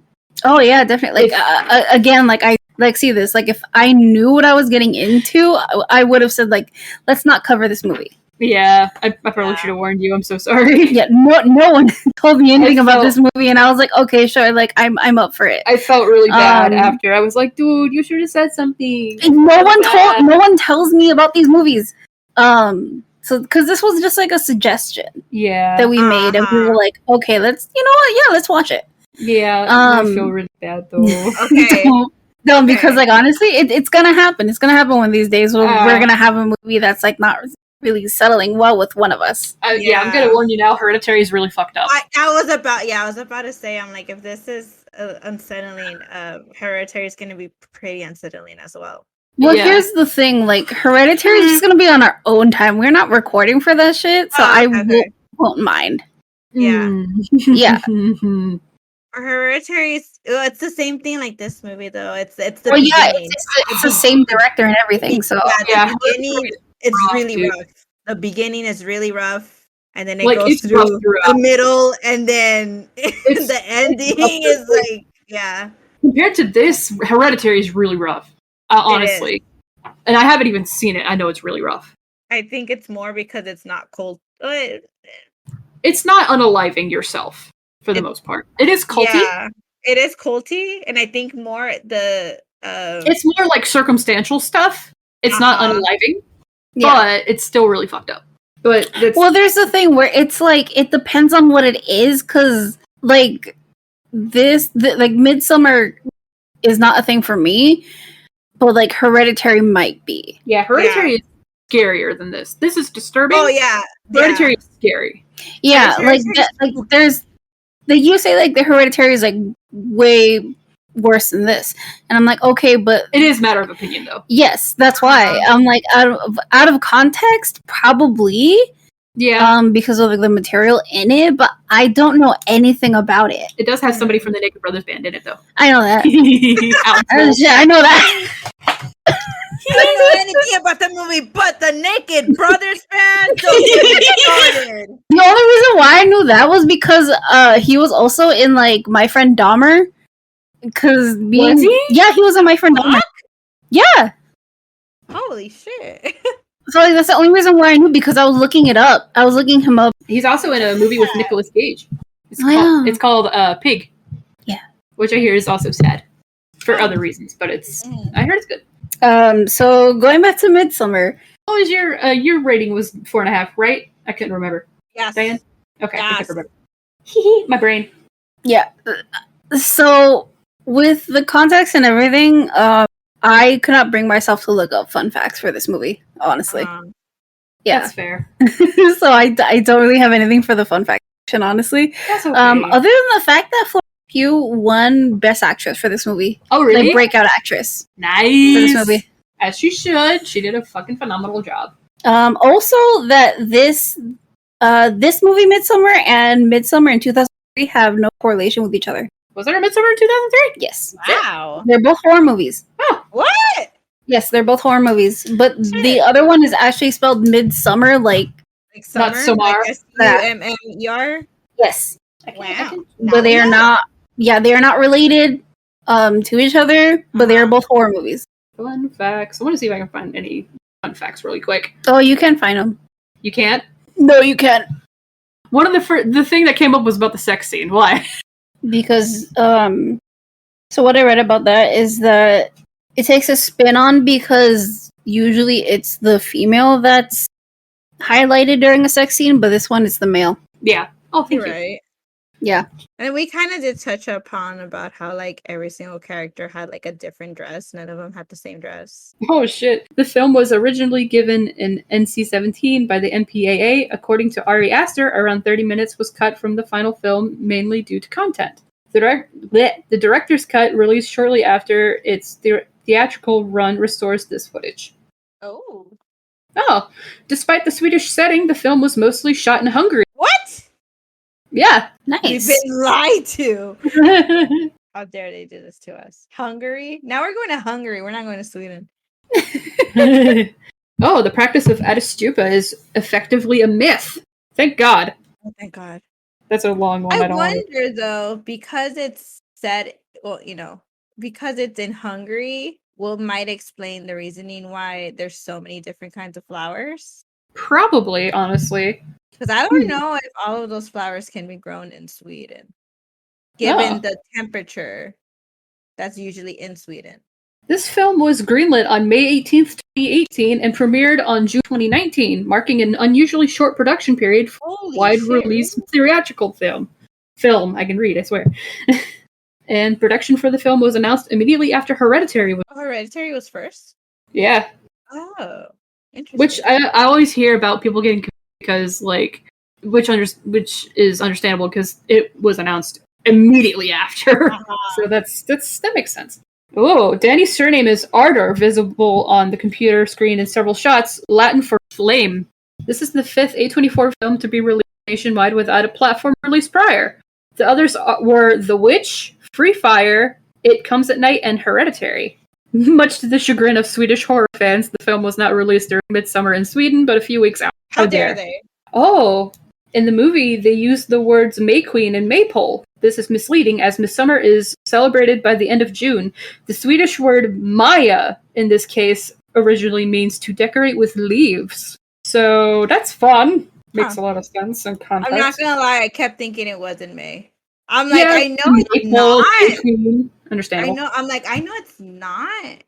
S2: yeah, definitely. Like again, like I like see this. Like if I knew what I was getting into, I would have said like, let's not cover this movie.
S1: Yeah, I probably should have warned you. I'm so sorry.
S2: Yeah, no one told me anything about this movie, and I was like, okay, sure, like I'm up for it.
S1: I felt really bad after. I was like, dude, you should have said something.
S2: No one tells me about these movies. So because this was just like a suggestion, that we made, and we were like, okay, let's, you know what, yeah, let's watch it.
S1: Yeah, I feel really bad though.
S3: Okay.
S2: No, because like honestly, it's gonna happen. It's gonna happen one of these days. We're gonna have a movie that's like not really settling well with one of us.
S1: Yeah, I'm gonna warn you now. Hereditary is really fucked up.
S3: I was about to say, I'm like, if this is unsettling, Hereditary is gonna be pretty unsettling as well.
S2: Well, here's the thing: like, Hereditary is just gonna be on our own time. We're not recording for that shit, so I won't mind.
S3: Yeah,
S2: yeah.
S3: For Hereditary, it's the same thing like this movie, though. It's the
S2: beginning. It's the same director and everything. So
S3: the beginning, it's really rough. The beginning is really rough, and then it goes through the middle, and then the ending is like,
S1: Compared to this, Hereditary is really rough. Honestly, and I haven't even seen it. I know it's really rough.
S3: I think it's more because it's not cold.
S1: It's not unaliving yourself for the most part. It is culty.
S3: Yeah, it is culty, and I think more
S1: it's more like circumstantial stuff. It's not unaliving, but it's still really fucked up. But
S2: there's the thing where it's like it depends on what it is, because like like Midsommar is not a thing for me. But like Hereditary might be.
S1: Yeah, Hereditary is scarier than this. This is disturbing.
S3: Oh yeah,
S1: Hereditary is scary.
S2: Yeah, there's you say like the Hereditary is like way worse than this, and I'm like, okay, but
S1: it is a matter of opinion though.
S2: Yes, that's why I'm like out of context, probably.
S1: Yeah.
S2: Because of like, the material in it, but I don't know anything about it.
S1: It does have somebody from the Naked Brothers band in it, though.
S2: I know that. I know that.
S3: I don't know anything about the movie, but the Naked Brothers band. The
S2: only reason why I knew that was because he was also in like My Friend Dahmer. Because
S1: was he?
S2: Yeah, he was in My Friend Dahmer. Yeah.
S3: Holy shit.
S2: So like, that's the only reason why I knew, because I was looking it up. I was looking him up.
S1: He's also in a movie with Nicolas Cage. It's called Pig.
S2: Yeah.
S1: Which I hear is also sad. For other reasons, but I heard it's
S2: good. So going back to Midsommar.
S1: What was your rating was 4.5, right? I couldn't remember.
S3: Yes.
S1: Diane? Okay,
S3: yes.
S1: I can't remember. My brain.
S2: Yeah. So with the context and everything, I could not bring myself to look up fun facts for this movie, honestly. Yeah.
S1: That's fair.
S2: So I don't really have anything for the fun fact section, honestly.
S1: That's okay.
S2: Other than the fact that Florence Pugh won Best Actress for this movie.
S1: Oh, really?
S2: Like, breakout actress.
S1: Nice.
S2: For this movie.
S1: As she should. She did a fucking phenomenal job.
S2: Also, that this movie, Midsommar, and Midsommar in 2003 have no correlation with each other.
S1: Was there a Midsommar in 2003?
S2: Yes.
S3: Wow.
S2: They're both horror movies.
S1: Oh.
S3: What?
S2: Yes, they're both horror movies. But the other one is actually spelled Midsommar, like
S3: summer?
S1: Not Somar.
S3: Like SUMMER?
S2: Yes.
S3: Wow.
S2: But they are not. Yeah, they are not related to each other, but they are both horror movies.
S1: Fun facts. I want to see if I can find any fun facts really quick.
S2: Oh, you can find them.
S1: You can't?
S2: No, you can't.
S1: One of the thing that came up was about the sex scene. Why?
S2: Because so what I read about that is that it takes a spin on because usually it's the female that's highlighted during a sex scene, but this one is the male.
S1: Yeah. Oh, thank you.
S3: Right.
S2: Yeah.
S3: And we kind of did touch upon about how like every single character had like a different dress. None of them had the same dress.
S1: Oh shit. The film was originally given an NC-17 by the MPAA. According to Ari Aster, around 30 minutes was cut from the final film, mainly due to content. The director's cut, released shortly after its theatrical run, restores this footage.
S3: Oh.
S1: Despite the Swedish setting, the film was mostly shot in Hungary.
S3: What?
S1: Yeah.
S2: Nice.
S3: We've been lied to. How dare they do this to us? Hungary? Now we're going to Hungary. We're not going to Sweden.
S1: The practice of Astupa is effectively a myth. Thank God.
S3: Oh, thank God.
S1: That's a long one.
S3: I wonder, though, because it's said, well, because it's in Hungary, might explain the reasoning why there's so many different kinds of flowers.
S1: Probably, honestly.
S3: Because I don't know if all of those flowers can be grown in Sweden, given the temperature that's usually in Sweden.
S1: This film was greenlit on May 18th, 2018, and premiered on June 2019, marking an unusually short production period for a wide-release theatrical film. I can read, I swear. And production for the film was announced immediately after Hereditary.
S3: Hereditary was first?
S1: Yeah.
S3: Oh, interesting.
S1: Which I always hear about people getting confused because, which is understandable because it was announced immediately after. So that makes sense. Oh, Danny's surname is Ardor, visible on the computer screen in several shots, Latin for flame. This is the 5th A24 film to be released nationwide without a platform release prior. The others were The Witch, Free Fire, It Comes at Night, and Hereditary. Much to the chagrin of Swedish horror fans, the film was not released during Midsommar in Sweden, but a few weeks out.
S3: How dare they?
S1: Oh, in the movie, they used the words May Queen and Maypole. This is misleading, as Midsommar is celebrated by the end of June. The Swedish word Maja, in this case, originally means to decorate with leaves. So that's fun. Makes a lot of sense in context.
S3: I'm not gonna lie, I kept thinking it was in May. I'm like, I know it's not.
S1: Understandable.
S3: I know it's not.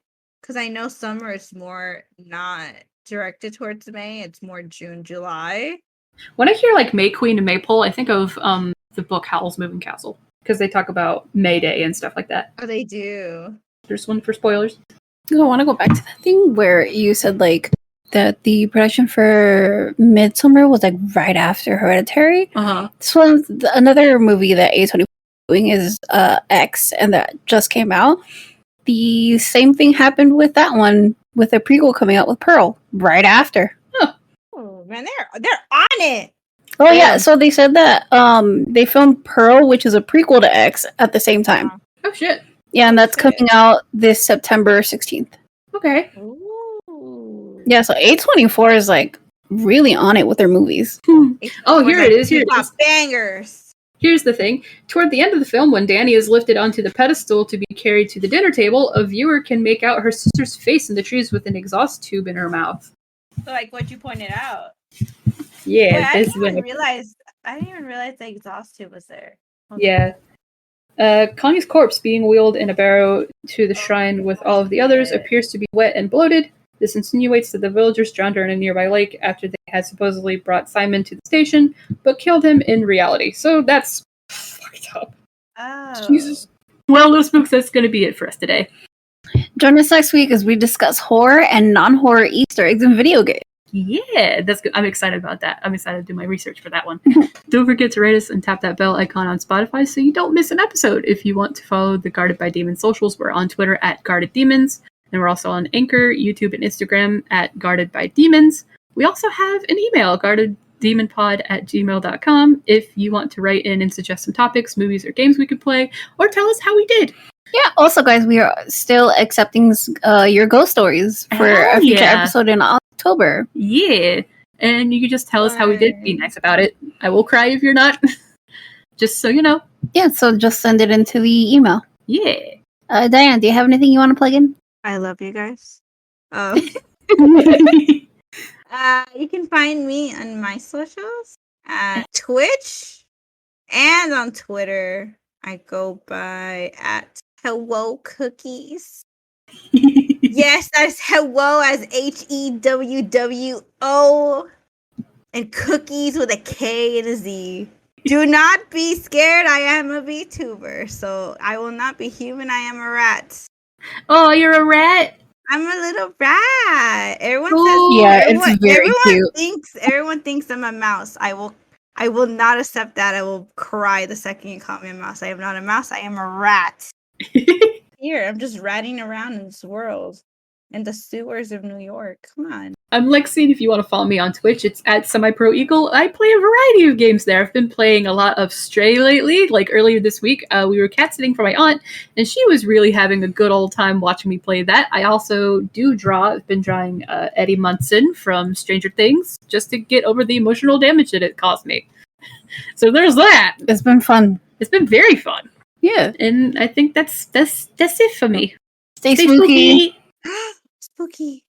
S3: Because I know summer is more not directed towards May. It's more June, July.
S1: When I hear May Queen and Maypole, I think of the book Howl's Moving Castle. Because they talk about May Day and stuff like that.
S3: Oh, they do.
S1: There's one for spoilers.
S2: I want to go back to that thing where you said that the production for Midsommar was right after Hereditary. This one's another movie that A24 is doing is X, and that just came out. The same thing happened with that one, with a prequel coming out with Pearl right after.
S3: Oh man, they're on it.
S2: Oh yeah, so they said that they filmed Pearl, which is a prequel to X, at the same time.
S1: Oh shit.
S2: Yeah, and that's coming out this September 16th.
S1: Okay.
S3: Ooh.
S2: Yeah, so A24 is really on it with their movies.
S1: Oh, here it is. Here it is.
S3: Bangers.
S1: Here's the thing. Toward the end of the film, when Danny is lifted onto the pedestal to be carried to the dinner table, a viewer can make out her sister's face in the trees with an exhaust tube in her mouth.
S3: So what you pointed out.
S1: Yeah.
S3: Wait, I didn't even realize the exhaust tube was there.
S1: Yeah. Connie's corpse, being wheeled in a barrow to the shrine with all of the others, appears to be wet and bloated. This insinuates that the villagers drowned her in a nearby lake after they had supposedly brought Simon to the station, but killed him in reality. So that's fucked up.
S3: Oh.
S1: Jesus. Well, those books, that's going to be it for us today.
S2: Join us next week as we discuss horror and non-horror Easter eggs in video games.
S1: Yeah, that's good. I'm excited about that. I'm excited to do my research for that one. Don't forget to rate us and tap that bell icon on Spotify so you don't miss an episode. If you want to follow the Guarded by Demons socials, we're on Twitter at Guarded Demons, and we're also on Anchor, YouTube, and Instagram at Guarded by Demons. We also have an email, guardeddemonpod@gmail.com, if you want to write in and suggest some topics, movies, or games we could play, or tell us how we did.
S2: Yeah, also, guys, we are still accepting your ghost stories for a future episode in October.
S1: Yeah, and you can just tell us how we did. Be nice about it. I will cry if you're not. Just so you know.
S2: Yeah, so just send it into the email.
S1: Yeah.
S2: Diane, do you have anything you want to plug in?
S3: I love you guys. You can find me on my socials at Twitch and on Twitter. I go by at Hello Cookies. Yes, that's hello as HEWWO and cookies with a K and a Z. Do not be scared. I am a VTuber, so I will not be human. I am a rat.
S1: Oh, you're a rat?
S3: I'm a little rat. Everyone
S2: it's very cute.
S3: Everyone thinks I'm a mouse. I will not accept that. I will cry the second you call me a mouse. I am not a mouse. I am a rat. Here, I'm just ratting around in this world. In the sewers of New York. Come on.
S1: I'm Lexi, and if you want to follow me on Twitch, it's at SemiProEagle. I play a variety of games there. I've been playing a lot of Stray lately. Like earlier this week, we were cat sitting for my aunt, and she was really having a good old time watching me play that. I also do draw. I've been drawing Eddie Munson from Stranger Things just to get over the emotional damage that it caused me. So there's that.
S2: It's been fun.
S1: It's been very fun.
S2: Yeah.
S1: And I think that's it for me.
S2: Stay spooky.
S3: Spooky.